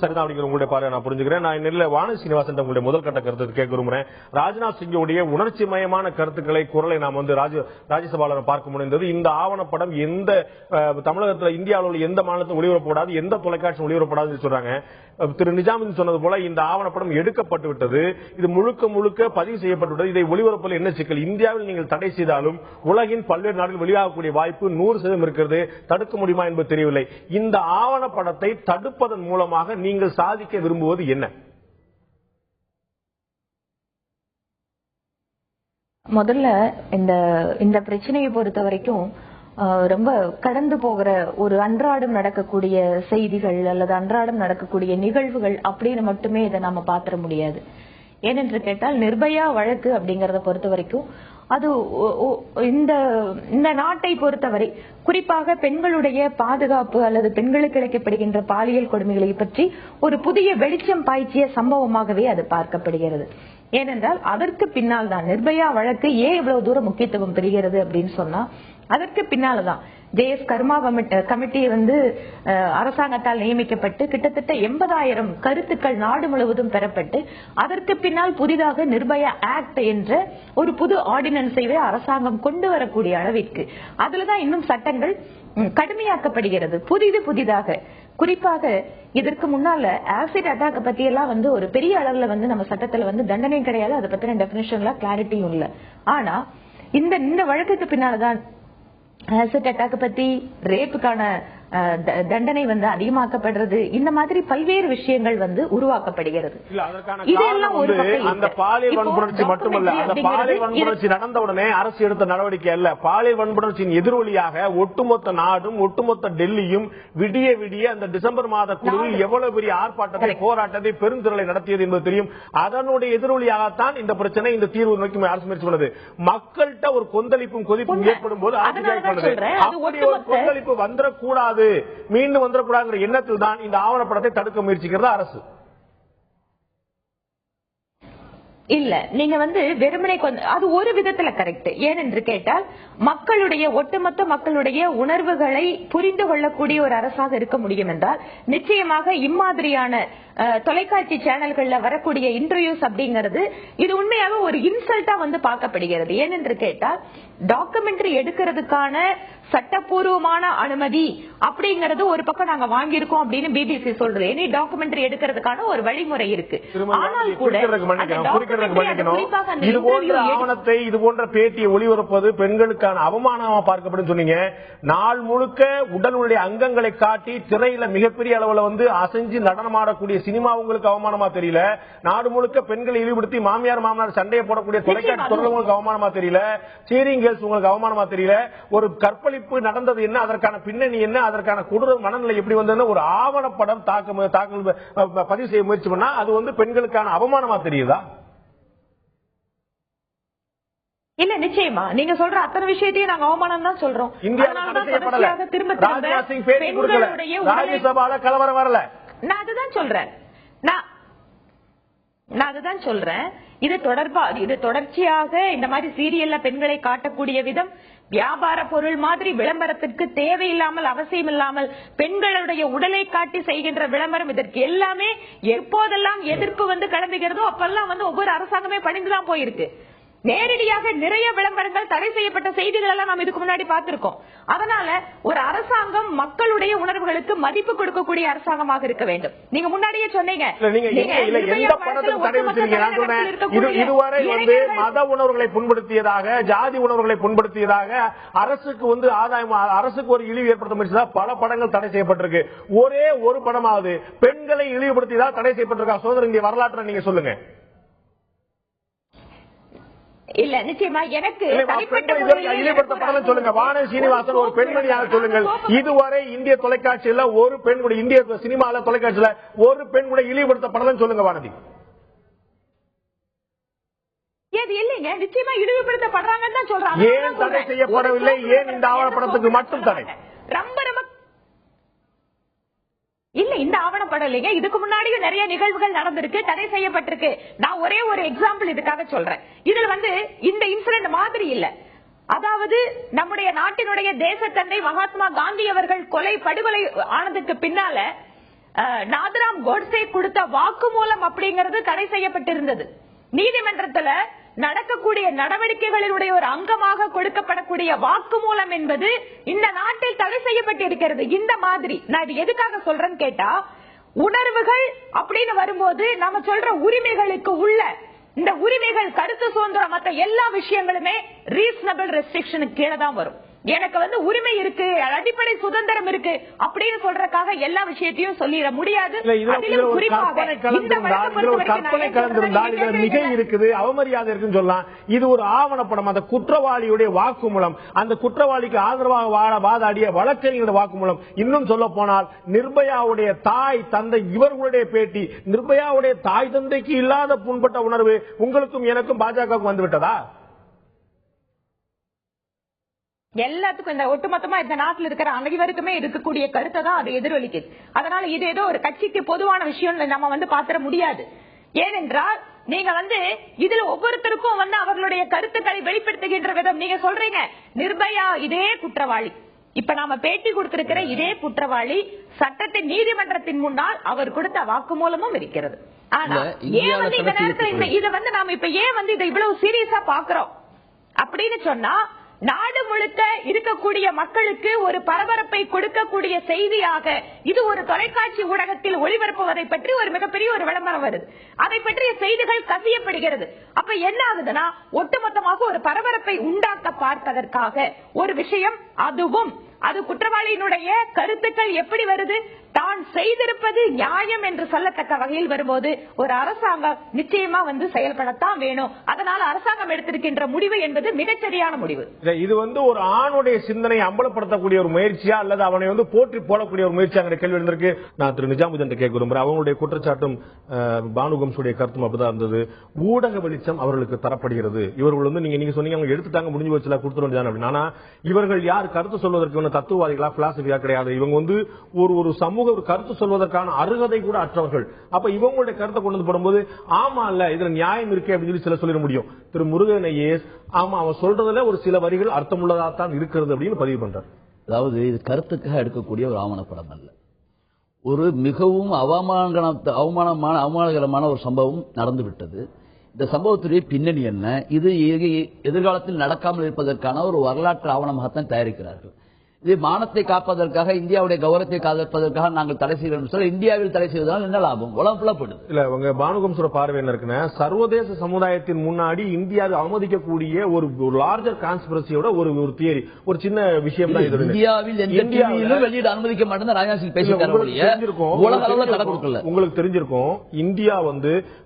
S1: சரிதான் அப்படிங்கிற உங்களுடைய பார்வை நான் புரிஞ்சுக்கிறேன். நான் நெல்லை வானதி சீனிவாசன் உங்களுடைய முதல் கட்ட கருத்து கேட்க விரும்புறேன். ராஜ்நாத் சிங்குடைய உணர்ச்சி மயமான கருத்துக்களை, குரலை நாம் ராஜ்யசபால பார்க்க முடிந்தது. இந்த ஆவணப்படம் எந்த தமிழகத்தில், இந்தியாவில் எந்த மாநிலத்திலும் ஒளிபரப்படாது, எந்த தொலைக்காட்சி ஒளிபரப்படாதுன்னு சொல்றாங்க. திரு நிஜாமுதீன் சொன்னது போல இந்த ஆவணப்படம் எடுக்கப்பட்டு விட்டது, இது முழுக்க பதிவு செய்யப்பட்டுவிட்டது. இதை ஒளிபரப்பில் என்ன சிக்கல்? இந்தியாவில் நீங்கள் தடை செய்தாலும் உலகின் பல்வேறு நாடுகளில் வெளியாகக்கூடிய வாய்ப்பு 100% இருக்கிறது. தடுக்க முடியுமா என்பது தெரியவில்லை. இந்த ஆவணப்படத்தை தடுப்பதன் மூலமாக நீங்கள் சாதிக்க விரும்புவது என்ன?
S6: முதல்ல இந்த பிரச்சனையை பொறுத்த வரைக்கும் ரொம்ப கடந்து போகிற ஒரு அன்றாடம் நடக்கக்கூடிய செய்திகள் அல்லது அன்றாடம் நடக்கக்கூடிய நிகழ்வுகள் அப்படின்னு மட்டுமே இதை நாம பாத்திர முடியாது. ஏனென்று கேட்டால் நிர்பயா வழக்கு அப்படிங்கறத பொறுத்த வரைக்கும் அது இந்த நாட்டை பொறுத்தவரை குறிப்பாக பெண்களுடைய பாதுகாப்பு அல்லது பெண்களுக்கு இழைக்கப்படுகின்ற பாலியல் கொடுமைகளை பற்றி ஒரு புதிய வெளிச்சம் பாய்ச்சிய சம்பவமாகவே அது பார்க்கப்படுகிறது. ஏனென்றால் அதற்கு பின்னால் தான் நிர்பயா வழக்கு ஏன் இவ்வளவு தூரம் முக்கியத்துவம் பெறுகிறது அப்படின்னு சொன்னா அதற்கு பின்னால்தான் JS கர்மா கமிட்டி அரசாங்கத்தால் நியமிக்கப்பட்டு கிட்டத்தட்ட 80,000 கருத்துக்கள் நாடு முழுவதும் பெறப்பட்டு அதற்கு பின்னால் புதிதாக நிர்பயா ஆக்ட் என்ற ஒரு புது ஆர்டினன்ஸை அரசாங்கம் கொண்டு வரக்கூடிய அளவிற்கு அதுலதான் இன்னும் சட்டங்கள் கடுமையாக்கப்படுகிறது புதிதாக. குறிப்பாக இதற்கு முன்னால ஆசிட் அட்டாக் பத்தி எல்லாம் ஒரு பெரிய அளவுல நம்ம சட்டத்துல தண்டனை கிடையாது, அதை பத்தின டெபினிஷன்ல கிளாரிட்டியும் இல்ல. ஆனா இந்த வழக்குக்கு பின்னால்தான் ஆசிட் அட்டாக் பத்தி ரேப்புக்கான தண்டனை அதிகமாக்கப்படுறது, இந்த மாதிரி பல்வேறு விஷயங்கள் உருவாக்கப்படுகிறது.
S1: இதெல்லாம் அந்த பாலியல் வன்புணர்ச்சி மட்டுமல்ல, அந்த பாலியல் வன்புணர்ச்சி நடந்த உடனே அரசு எடுத்த நடவடிக்கை அல்ல. பாலியல் வன்புணர்ச்சியின் எதிரொலியாக ஒட்டுமொத்த நாடும் ஒட்டுமொத்த டெல்லியும் விடிய விடிய அந்த டிசம்பர் மாத குழுவில் எவ்வளவு பெரிய ஆர்ப்பாட்டத்தை போராட்டத்தை பெருந்திரளை நடத்தியது என்பது தெரியும். அதனுடைய எதிரொலியாகத்தான் இந்த பிரச்சனை இந்த தீர்வு நோக்கி அரசு முயற்சி பண்ணது. மக்கள்கிட்ட ஒரு கொந்தளிப்பும் கொதிப்பும் ஏற்படும் போது கொந்தளிப்பு வந்துடக்கூடாது, மீண்டும் வந்துடக்கூடாது எண்ணத்தில் தான் இந்த ஆவணப்படத்தை தடுக்க முயற்சிக்கிறது அரசு.
S6: இல்ல நீங்க வெறுமனை அது ஒரு விதத்துல கரெக்ட். ஏனென்று கேட்டால் ஒட்டுமொத்த மக்களுடைய உணர்வுகளை புரிந்து கொள்ளக்கூடிய ஒரு அரசாக இருக்க முடியும் என்றால் நிச்சயமாக இம்மாதிரியான தொலைக்காட்சி சேனல்கள்ல வரக்கூடிய இன்டர்வியூஸ் அப்படிங்கிறது இது உண்மையாக ஒரு இன்சல்ட்டா பார்க்கப்படுகிறது. ஏனென்று கேட்டால் டாக்குமெண்ட்ரி எடுக்கிறதுக்கான சட்டப்பூர்வமான அனுமதி அப்படிங்கறது ஒரு பக்கம் நாங்க வாங்கியிருக்கோம் அப்படின்னு பிபிசி சொல்றது. இனி டாக்குமெண்ட்ரி எடுக்கிறதுக்கான ஒரு வழிமுறை இருக்கு. ஆனால் கூட
S1: இது போன்ற ஆவணத்தை இது போன்ற பேட்டியை ஒளிபரப்பது பெண்களுக்கான அவமானமா பார்க்கப்படும் சொன்னீங்க. நாள் முழுக்க உடலுடைய அங்கங்களை காட்டி திரையில மிகப்பெரிய அளவுல அசைஞ்சு நடனமாடக்கூடிய சினிமா உங்களுக்கு அவமானமா தெரியல. நாடு முழுக்க பெண்களை இழிவுபடுத்தி மாமியார் சண்டையை போடக்கூடிய தொலைக்காட்சி தொடர்கள் உங்களுக்கு அவமானமா தெரியல. சீரிங் கேர்ள்ஸ் உங்களுக்கு அவமானமா தெரியல. ஒரு கற்பழிப்பு நடந்தது என்ன, அதற்கான பின்னணி என்ன, அதற்கான கொடூர மனநிலை எப்படி வந்தது ஒரு ஆவணப்படம் தாக்கல் பதிவு செய்ய முயற்சி பண்ணா அது பெண்களுக்கான அவமானமா தெரியுதா?
S6: இல்ல நிச்சயமா நீங்க சொல்ற அத்தனை விஷயத்தையும் நாங்க அவமானம் தான் சொல்றோம்.
S1: ராஜ்யசபால கலவரம் வரல.
S6: நான் அதுதான் சொல்றேன். இது தொடர்ச்சியாக இந்த மாதிரி சீரியல்ல பெண்களை காட்டக்கூடிய விதம் வியாபார பொருள் மாதிரி விளம்பரத்திற்கு தேவையில்லாமல் அவசியம் இல்லாமல் பெண்களுடைய உடலை காட்டி செய்கின்ற விளம்பரம், இதற்கு எல்லாமே எப்போதெல்லாம் எதிர்ப்பு கிளம்புகிறதோ அப்பெல்லாம் ஒவ்வொரு அரசாங்கமே பணிந்துதான் போயிருக்கு. நேரடியாக நிறைய விளம்பரங்கள் தடை செய்யப்பட்ட செய்திகள் எல்லாம் நாம் இதுக்கு முன்னாடி பார்த்திருக்கோம். அதனால ஒரு அரசாங்கம் மக்களுடைய உணர்வுகளுக்கு மதிப்பு கொடுக்கக்கூடிய அரசாங்கமாக இருக்க வேண்டும். நீங்க முன்னாடியே சொன்னீங்க
S1: இதுவரை மத உணர்வுகளை புண்படுத்தியதாக, ஜாதி உணர்வுகளை புண்படுத்தியதாக அரசுக்கு ஆதாயம், அரசுக்கு ஒரு இழிவு ஏற்படுத்த முயற்சியா பல படங்கள் தடை செய்யப்பட்டிருக்கு. ஒரே ஒரு படமாவது பெண்களை இழிவுபடுத்தியதாக தடை செய்யப்பட்டிருக்கா? சுதந்திர இந்திய வரலாற்றை நீங்க சொல்லுங்க.
S6: இல்ல நிச்சயமா எனக்கு
S1: சொல்லுங்க. வாணி சீனிவாசன் ஒரு பெண்மணியாக சொல்லுங்கள். இதுவரை இந்திய தொலைக்காட்சியில ஒரு பெண் கூட, இந்திய சினிமால தொலைக்காட்சியில ஒரு பெண் கூட இழிவுபடுத்தப்படலன்னு சொல்லுங்க வானதி.
S6: இல்லைங்க, நிச்சயமா இழிவுபடுத்தப்படுறாங்கன்னு தான் சொல்றாங்க.
S1: ஏன் தடை செய்யப்படவில்லை? ஏன் இந்த ஆவணப்படத்துக்கு மட்டும் தடை?
S6: இல்ல இந்த ஆவணப்படம் இல்லைங்க, இதுக்கு முன்னாடியும் நிறைய நிகழ்வுகள் நடந்திருக்கு, தடை செய்யப்பட்டிருக்கு. நான் ஒரே ஒரு எக்ஸாம்பிள் இதுக்காக சொல்றேன். இதுல இந்த இன்சிடென்ட் மாதிரி இல்ல. அதாவது நம்முடைய நாட்டினுடைய தேசத்தந்தை மகாத்மா காந்தி அவர்கள் படுகொலை ஆனதுக்கு பின்னால நாதராம் கோட்சே கொடுத்த வாக்குமூலம் அப்படிங்கிறது தடை செய்யப்பட்டிருந்தது. நீதிமன்றத்துல நடக்கக்கூடிய நடவடிக்கைகளினுடைய ஒரு அங்கமாக கொடுக்கப்படக்கூடிய வாக்குமூலம் என்பது இந்த நாட்டில் தடை செய்யப்பட்டிருக்கிறது. இந்த மாதிரி நான் இது எதுக்காக சொல்றேன்னு கேட்டா, உணர்வுகள் அப்படின்னு வரும்போது நம்ம சொல்ற உரிமைகளுக்கு உள்ள இந்த உரிமைகள், கருத்து சுதந்திரம், மற்ற எல்லா விஷயங்களுமே ரீசனபிள் ரெஸ்ட்ரிக்ஷனுக்கு கீழே தான் வரும். எனக்கு உரிமை இருக்கு, அடிப்படை சுதந்திரம் இருக்கு அப்படின்னு சொல்றதுக்காக எல்லா விஷயத்தையும் சொல்லிட முடியாது.
S1: கற்பனை கலந்திருந்தால் மிகை இருக்குது, அவமரியாதை இருக்குன்னு சொல்லலாம். இது ஒரு ஆவணப்படம், அந்த குற்றவாளியுடைய வாக்குமூலம், அந்த குற்றவாளிக்கு ஆதரவாக வாதாடிய வழக்கறிஞருடைய வாக்குமூலம். இன்னும் சொல்ல போனால் நிர்பயாவுடைய தாய் தந்தை இவர்களுடைய பேட்டி. நிர்பயாவுடைய தாய் தந்தைக்கு இல்லாத புண்பட்ட உணர்வு உங்களுக்கும் எனக்கும் பாஜகவுக்கு வந்துவிட்டதா?
S6: எல்லாத்துக்கும் இந்த ஒட்டுமொத்தமா இந்த நாட்டில் இருக்கிற அனைவருக்குமே இருக்கக்கூடிய கருத்தை தான் அது எதிரொலிக்குது. அதனால இது ஏதோ ஒரு கட்சிக்கு பொதுவான விஷயம் நம்ம பாத்திர முடியாது. ஏனென்றால்
S7: நீங்க இதுல ஒவ்வொருத்தருக்கும் அவர்களுடைய கருத்துக்களை வெளிப்படுத்துகின்ற விதம் நீங்க சொல்றீங்க. நிர்பயா இதே குற்றவாளி, இப்ப நாம பேட்டி கொடுத்திருக்கிற இதே குற்றவாளி சட்டத்தின் நீதிமன்றத்தின் முன்னால் அவர் கொடுத்த வாக்குமூலமும் இருக்கிறது. ஆனா ஏன் இந்த நேரத்தில் இதை நாம இப்ப ஏன் இதை இவ்வளவு சீரியஸா பாக்குறோம் அப்படின்னு சொன்னா, நாடு முழுக்க இருக்கக்கூடிய மக்களுக்கு ஒரு பரபரப்பை கொடுக்கக்கூடிய செய்தியாக இது ஒரு தொலைக்காட்சி ஊடகத்தில் ஒளிபரப்புவதை பற்றி ஒரு மிகப்பெரிய ஒரு விளம்பரம் வருது. அதை பற்றிய செய்திகள் கசியப்படுகிறது. அப்ப என்ன ஆகுதுன்னா, ஒட்டுமொத்தமாக ஒரு பரபரப்பை உண்டாக்க பார்ப்பதற்காக ஒரு விஷயம், அதுவும் அது குற்றவாளியினுடைய கருத்துக்கள் எப்படி வருது, தான் செய்திருப்பது நியாயம் என்று சொல்லத்தக்க வகையில் வரும்போது ஒரு அரசாங்கம் நிச்சயமா செயல்படத்தான் வேணும். அதனால அரசாங்கம் எடுத்திருக்கின்ற முடிவு என்பது மிகச்சரியான முடிவு.
S1: இது ஒரு ஆணுடைய சிந்தனை அம்பலப்படுத்தக்கூடிய ஒரு முயற்சியா அல்லது அவனை போற்றி போடக்கூடிய ஒரு முயற்சியா கேள்வி இருந்திருக்கு. நான் திரு நிஜாமுதீன் கேட்க விரும்புறேன். அவங்களுடைய குற்றச்சாட்டும் பானுகம்சுடைய கருத்தும் அப்படிதான் இருந்தது. ஊடக வெளிச்சம் அவர்களுக்கு தரப்படுகிறது. இவர்கள் நீங்க சொன்னீங்க அவங்க எடுத்துட்டாங்க, முடிஞ்சு வச்சுல கொடுத்துருவாங்க அப்படின்னு. ஆனா இவர்கள் யார் கருத்து சொல்வதற்கு தத்துவவாதிகளா பிலாசபியா கிடையாது. இவங்க ஒரு சமூக ஒரு கருத்து சொல்வதற்கான அருகதை கூட அற்றவர்கள். அப்ப இவங்களுடைய கருத்தை கொண்டு போடும்போது ஆமா இல்ல இதுல நியாயம் இருக்கு அப்படின்னு சில சொல்லிட முடியும். திரு முருகன் ஆமா அவன் சொல்றதுல ஒரு சில வரிகள் அர்த்தமுள்ளதாத்தான் இருக்கிறது அப்படின்னு பதிவு பண்றார்.
S5: அதாவது இது கருத்துக்காக எடுக்கக்கூடிய ஒரு ஆவணப்படம் அல்ல, ஒரு மிகவும் அவமானகரமான ஒரு சம்பவம் நடந்துவிட்டது. இந்த சம்பவத்துடைய பின்னணி என்ன, இது எதிர்காலத்தில் நடக்காமல் இருப்பதற்கான ஒரு வரலாற்று ஆவணமாகத்தான் தயாரிக்கிறார்கள். இது மானத்தை காப்பதற்காக, இந்தியாவுடைய கௌரவத்தை காப்பதற்காக நாங்கள் தடை செய்கிறோம் சொல்ல, இந்தியாவில் தடை செய்வதால் என்ன லாபம்? உலகப்படுது
S1: இல்ல. உங்க பானுகம்சுர பார்வை என்ன இருக்குன்னா, சர்வதேச சமுதாயத்தின் முன்னாடி இந்தியாவை அவமதிக்கக்கூடிய ஒரு லார்ஜர் கான்ஸ்பிரசியோட ஒரு தியரி, ஒரு சின்ன விஷயம் தான்.
S5: இந்தியாவில் எந்த டிவியிலும் வெளியிட அனுமதிக்க மாட்டேன் ராஜாசிங் பேசியிருக்கோம்.
S1: உங்களுக்கு தெரிஞ்சிருக்கும், இந்தியா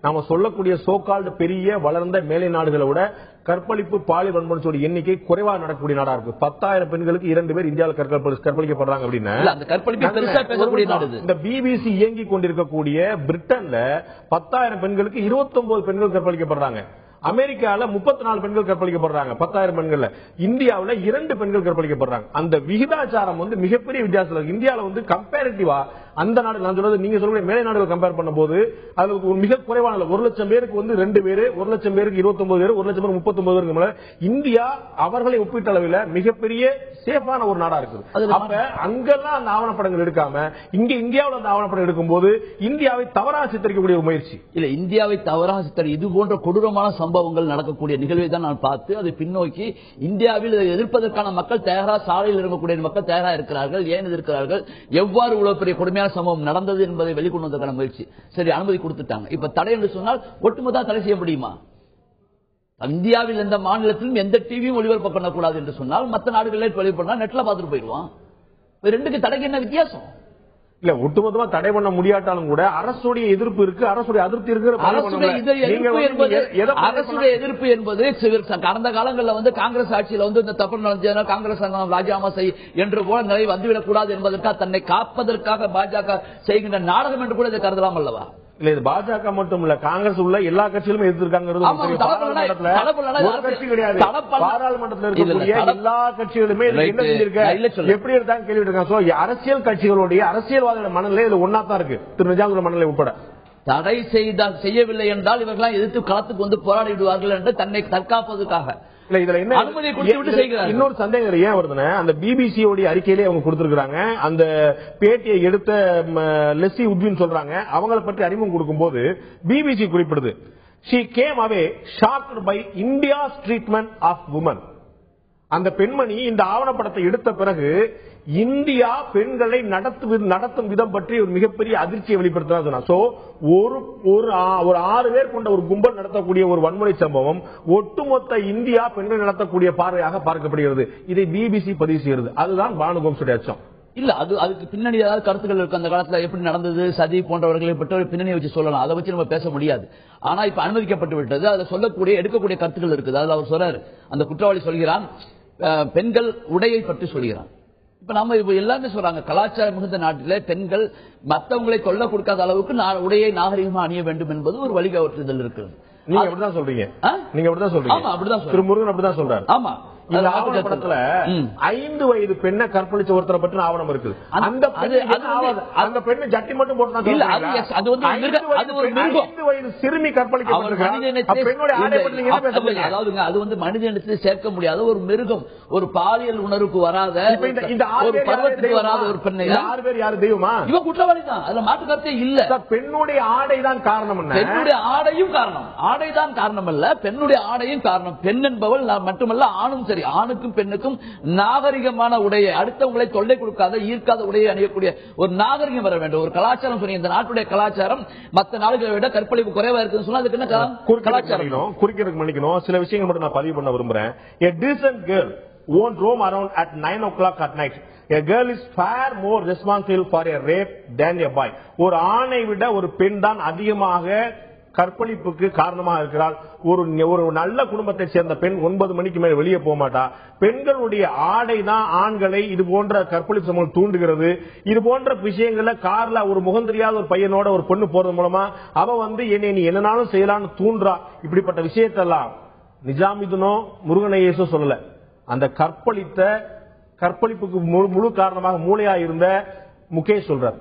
S1: நாம சொல்லக்கூடிய சோகால்டு பெரிய வளர்ந்த மேலை நாடுகளை விட கற்பழிப்பு பாலியல் வன்முறை எண்ணிக்கை குறைவாக நடக்கக்கூடிய நாடா இருக்கு. 10,000 பெண்களுக்கு 2 பேர் இந்தியாவில் கற்பழிக்கப்படுறாங்க அப்படின்னா, இந்த பிபிசி இயங்கி கொண்டிருக்கக்கூடிய பிரிட்டன்ல 10,000 பெண்களுக்கு 29 பெண்கள் கற்பழிக்கப்படுறாங்க. அமெரிக்கால 34 பெண்கள் கற்பழிக்கப்படுறாங்க 10,000 பெண்கள். இந்தியாவில் 2 பெண்கள் கற்பழிக்கப்படுறாங்க. அந்த விகிதாச்சாரம் மிகப்பெரிய வித்தியாசம் இருக்கு. இந்தியாவில் கம்பேரிட்டிவா அந்த நாடு, நான் சொல்றது நீங்க சொல்ற மேலை நாடுகள் கம்பேர் பண்ணும்போது அது ஒரு மிக குறைவான 1,00,000 பேருக்கு 2 பேரு, 1,00,000 பேருக்கு 29 பேர், 1,00,000 பேருக்கு 39 பேருக்கு. இந்தியா அவர்களை ஒப்பீட்டு அளவில் மிகப்பெரிய சேஃபான ஒரு நாடா இருக்குது. அப்ப அங்கெல்லாம் அந்த ஆவணப்படங்கள் எடுக்காம இங்க இந்தியாவில் அந்த ஆவணப்படம் எடுக்கும் போது இந்தியாவை தவறாக சித்தரிக்கக்கூடிய ஒரு முயற்சி
S5: இல்ல. இந்தியாவை தவறாக சித்தரி இது போன்ற கொடூரமான சம்பவங்கள் நடக்கக்கூடிய நிகழ்வை தான் நான் பார்த்து அதை பின்னோக்கி இந்தியாவில் எதிர்ப்பதற்கான மக்கள் தயாரா, சாலையில் இருக்கக்கூடிய மக்கள் தயாரா இருக்கிறார்கள். ஏன் எதிர்க்கிறார்கள், எவ்வாறு இவ்வளவு பெரிய கொடுமையான சம்பவம் நடந்தது என்பதை வெளிக்கொண்டு வந்ததற்கான முயற்சி. சரி, அனுமதி கொடுத்துட்டாங்க. இப்ப தடை என்று சொன்னால் ஒட்டுமொத்த தடை செய்ய முடியுமா? இந்தியாவில் எந்த மாநிலத்திலும் எந்த டிவியும் ஒளிபரப்பு பண்ணக்கூடாது என்று சொன்னால் மற்ற நாடுகளில் ஒளிபரப்பு நெட்ல பார்த்துட்டு போயிடுவான். ரெண்டுக்கு தடைக்கு என்ன வித்தியாசம்?
S1: இல்ல, ஒட்டுமொத்தமா தடை பண்ண முடியாட்டாலும் கூட அரசுடைய எதிர்ப்பு இருக்கு, அரசுடைய அதிருப்தி இருக்கு.
S5: அரசுடைய எதிர்ப்பு என்பது கடந்த காலங்களில் காங்கிரஸ் ஆட்சியில் இந்த தப்பு நடந்ததுன்னா காங்கிரஸ் ராஜினாமா செய் என்று போல நிலை வந்துவிடக் கூடாது என்பதற்காக தன்னை காப்பதற்காக பாஜக செய்கின்ற நாடகம் என்று கூட இதை கருதலாம் அல்லவா?
S1: இல்ல, இது பாஜக மட்டும் இல்ல, காங்கிரஸ் உள்ள எல்லா கட்சிகளும் எதிர்த்திருக்காங்க. பாராளுமன்றத்தில் இருக்கக்கூடிய எல்லா கட்சிகளுமே எப்படி இருந்தாங்க கேள்வி இருக்காங்க. அரசியல் கட்சிகளுடைய அரசியல்வாதிகள் மனநிலை இதுல ஒன்னாத்தான் இருக்கு, திரு நிஜாமுதீன் மனநிலை உட்பட.
S5: தடை செய்யவில்லை என்றால் இவர்களாம் எதிர்த்து களத்துக்கு போராடிவிடுவார்கள் என்று தன்னை தற்காப்பதற்காக
S1: இன்னொரு சந்தேகம் ஏன் வருதுன்னா, அந்த பிபிசியோட அறிக்கையிலே அவங்க கொடுத்திருக்காங்க. அந்த பேட்டியை எடுத்த லெஸ்லி உட்வின் சொல்றாங்க, அவங்களை பற்றி அறிமுகம் கொடுக்கும் போது BBC குறிப்பிடுது, she came away shocked by India's treatment of women. அந்த பெண்மணி இந்த ஆவணப்படத்தை எடுத்த பிறகு இந்தியா பெண்களை நடத்தும் விதம் பற்றி ஒரு மிகப்பெரிய அதிர்ச்சியை வெளிப்படுத்தினார். சோ ஒரு 6 பேர் கொண்ட ஒரு கும்பல் நடத்தக்கூடிய ஒரு வன்முறை சம்பவம் ஒட்டுமொத்த இந்தியா பெண்களை நடத்தக்கூடிய பார்வையாக பார்க்கப்படுகிறது. இதை பிபிசி பதிவு செய்கிறது. அதுதான் பானுகம்சுடைய அச்சம்.
S5: இல்ல, அதுக்கு பின்னாடி ஏதாவது கருத்துக்கள் இருக்கு. அந்த காலத்துல எப்படி நடந்தது, சதி போன்றவர்களை பற்றி பின்னணியை வச்சு சொல்லலாம். அதை வச்சு நம்ம பேச முடியாது. ஆனா இப்ப அனுமதிக்கப்பட்டு விட்டது. அதை சொல்லக்கூடிய எடுக்கக்கூடிய கருத்துக்கள் இருக்குது. அதுல அவர் சொல்றாரு, அந்த குற்றவாளி சொல்கிறான், பெண்கள் உடையை பற்றி சொல்கிறான். இப்ப நம்ம எல்லாருமே சொல்றாங்க, கலாச்சாரம் மிகுந்த நாட்டிலே பெண்கள் மற்றவங்களை தொல்லை கொடுக்காத அளவுக்கு உடையை நாகரிகமா அணிய வேண்டும் என்பது ஒரு வழிகாட்டுதல் இருக்கிறது.
S1: நீங்க அப்படிதான் சொல்றீங்க. நீங்க அப்படிதான் சொல்றீங்க.
S5: ஆமா, அப்படிதான்
S1: திரு முருகன் அப்படிதான் சொல்றாரு.
S5: ஆமா,
S1: இந்த ஆவணப்படத்துல 5 வயது பெண்ணை கற்பழிச்ச ஒருத்தரை பற்றி ஆவணம் இருக்குது. அந்த பெண்ணு ஜட்டி மட்டும் போட்டு 5 வயது சிறுமி
S5: கற்பழிக்கப்பட்டிருக்கிறாங்க. அது வந்து மனித இனத்தை சேர்க்க முடியாத ஒரு மிருகம், ஒரு பாலியல் உணர்வுக்கு வராத, ஒரு பருவத்துக்கு வராத ஒரு பெண்ணை
S1: 6 பேர் யாரு தெய்வமா?
S5: இவன் குற்றவாளி தான், அதுல மாற்று கருத்தே இல்ல.
S1: பெண்ணுடைய ஆடைதான் காரணம்.
S5: பெண்ணுடைய ஆடையும் காரணம், ஆடைதான் காரணம் அல்ல, பெண்ணுடைய ஆடையும் காரணம். பெண் என்பவள் மட்டுமல்ல, ஆணும் சரி, ஆணுக்கும் பெண்ணுக்கும் நாகரிகமான உடைய, அடுத்தவங்களை தொல்லை கொடுக்காத ஈர்க்காத உடையை அணியக்கூடிய ஒரு நாகரிகம் வர வேண்டும், ஒரு கலாச்சாரம். சொன்னீங்க இந்த நாட்டுடைய கலாச்சாரம் மற்ற நாடுகளை விட கற்பழிப்பு குறைவா இருக்குன்னு சொன்னா அதுக்கு என்ன கலாச்சாரம்?
S1: குறிக்கிறதுக்கு மன்னிக்கணும், சில விஷயங்கள் மட்டும் நான் பதிவு பண்ண விரும்புறேன். A decent girl won't roam around at 9 o'clock at night. A girl is far more responsible for a rape than a boy. ஒரு ஆணை விட ஒரு பெண் தான் அதிகமாக கற்பழிப்புக்கு காரணமாக இருக்கிறாள். ஒரு நல்ல குடும்பத்தை சேர்ந்த பெண் 9 மணிக்கு மேல வெளியே போக மாட்டா. பெண்களுடைய ஆடை தான் ஆண்களை இது போன்ற கற்பழிப்பு சம்பவம் தூண்டுகிறது. இது போன்ற விஷயங்கள்ல கார்ல ஒரு முகம் தெரியாத ஒரு பையனோட ஒரு பொண்ணு போறது மூலமா அவ வந்து என்னை நீ என்னனாலும் செய்யலான்னு தூண்டுறா. இப்படிப்பட்ட விஷயத்தெல்லாம் நிஜாமுதீனோ முருகனையேசோ சொல்லல. அந்த கற்பழிப்புக்கு முழு காரணமாக மூளையா இருந்த முகேஷ் சொல்றார்.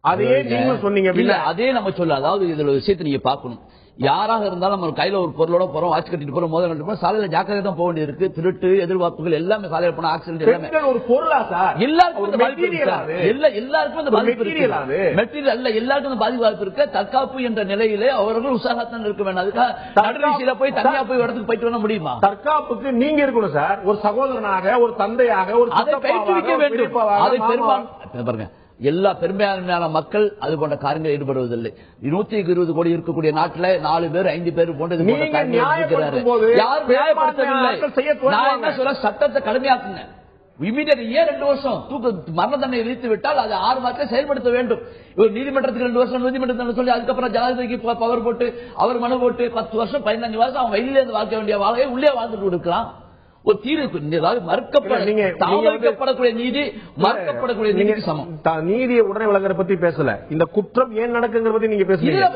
S1: அதே நீங்க சொன்னீங்க.
S5: அதே நம்ம சொல்ல, அதாவது இதுல விஷயத்தை நீங்க பாக்கணும். யாராக இருந்தாலும் நம்ம கையில ஒரு பொருளோட போறோம், வாட்ச் கட்டிட்டு போறோம், மோதிரம் கட்டிட்டு போறோம், சாலையில ஜாக்கிரதை தான் போக வேண்டியது இருக்கு. திருட்டு எதிர்பார்ப்புகள் எல்லாமே சாலையில போன ஆக்சிடென்ட் எல்லாமே ஒரு பொருளா சார், எல்லாருக்கும் அந்த பாதிப்பு இருக்கு. எல்லாருக்கும் அந்த பாதிப்பு இருக்கு. மெட்டீரியல் அல்ல, எல்லாருக்கும் அந்த பாதிப்பு இருக்கு. தற்காப்பு என்ற நிலையிலே அவர்கள் உற்சாகத்தான் இருக்க வேண்டும். அதுக்காக நடுவீசியில போய் தனியா போய் இடத்துக்கு போயிட்டு வர முடியுமா?
S1: தற்காப்புக்கு நீங்க இருக்கணும் சார், ஒரு சகோதரனாக, ஒரு தந்தையாக, ஒரு
S5: அதை பயிற்றுவிக்க வேண்டும். அதை பெரும்பாலும் பாருங்க, எல்லா பெரும்பான்மையான மக்கள் அது போன்ற காரியங்கள் ஈடுபடுவதில்லை. 120 கோடி இருக்கக்கூடிய நாட்டில் 4 பேர் 5 பேர் போன்ற யார் நியாயப்படுத்தவில்லை. நான் என்ன சொல்ல, சட்டத்தை கடுமையாக்குங்க. இமீடியட் 2 வருஷம் மரண தண்டனை விதித்து விட்டால் அது 6 மாதத்தில் செயல்படுத்த வேண்டும். ஒரு நீதிமன்றத்துக்கு 2 வருஷம், நீதிமன்றத்தில் சொல்லி அதுக்கப்புறம் ஜனாதிபதிக்கு பவர் போட்டு அவர் மனு போட்டு 10 வருஷம் 15 வருஷம் அவன் வெளியில இருந்து வாழ்க்க வேண்டிய வாழ்க்கையை உள்ளே வாழ்ந்துட்டு இருக்கலாம். ஒரு தீர்வு மறுக்கப்படக்கூடிய நீதி மறுக்கப்படக்கூடிய நீதிக்கு சமம்.
S1: நீதியை உடனே வழங்குற பத்தி பேசல, இந்த குற்றம் ஏன் நடக்குங்கிற பத்தி நீங்க பேசல.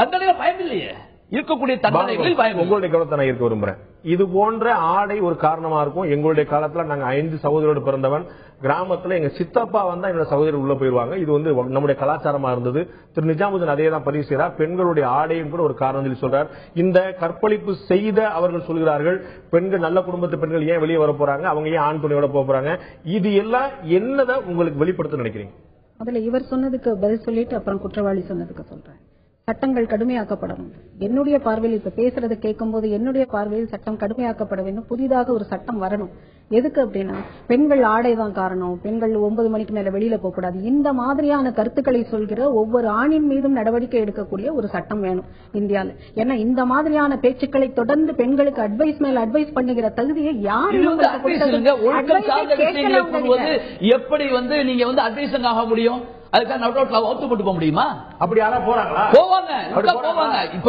S5: தண்டனையில பயம் இல்லையே, இருக்கக்கூடிய தண்டனைகளில் பயம்.
S1: உங்களுடைய கவனத்தை நான் இருக்க விரும்புறேன். இது போன்ற ஆடை ஒரு காரணமா இருக்கும். எங்களுடைய காலத்துல நாங்க 5 சகோதரோடு பிறந்தவன். கிராமத்துல எங்க சித்தப்பா வந்தா என்னோட சகோதரர் உள்ள போயிருவாங்க. இது வந்து நம்முடைய கலாச்சாரமா இருந்தது. திரு நிஜாமுதீன் அதே தான் பதிவு செய்கிறார். பெண்களுடைய ஆடையும் கூட ஒரு காரணம் சொல்றார். இந்த கற்பழிப்பு செய்த அவர்கள் சொல்கிறார்கள், பெண்கள் நல்ல குடும்பத்து பெண்கள் ஏன் வெளியே வர போறாங்க, அவங்க ஏன் ஆண் துணையோட போக போறாங்க. இது எல்லாம் என்னதான் உங்களுக்கு வெளிப்படுத்த நினைக்கிறீங்க?
S3: அதுல இவர் சொன்னதுக்கு பதில் சொல்லிட்டு அப்புறம் குற்றவாளி சொன்னதுக்கு சொல்றேன். சட்டங்கள் கடுமையாக்கப்படணும். என்னுடைய பார்வையில் இப்ப பேசுறதை கேட்கும் போது என்னுடைய பார்வையில் சட்டம் கடுமையாக்கப்பட வேண்டும். புதிதாக ஒரு சட்டம் வரணும். எதுக்கு அப்படின்னா, பெண்கள் ஆடைதான் காரணம், பெண்கள் 9 மணிக்கு மேல வெளியில போக கூடாது, இந்த மாதிரியான கருத்துக்களை சொல்கிற ஒவ்வொரு ஆணின் மீதும் நடவடிக்கை எடுக்கக்கூடிய ஒரு சட்டம் வேணும் இந்தியாவில். ஏன்னா இந்த மாதிரியான பேச்சுக்களை தொடர்ந்து பெண்களுக்கு அட்வைஸ் மேல அட்வைஸ் பண்ணுகிற தகுதியை யாரும்
S5: எப்படி வந்து நீங்க வந்து அட்வைஸ் ஆக முடியும்? அதுக்காக ஒத்து போட்டு போக முடியுமா?
S1: அப்படி யாரா போறாங்களா?
S5: போவாங்க. இப்ப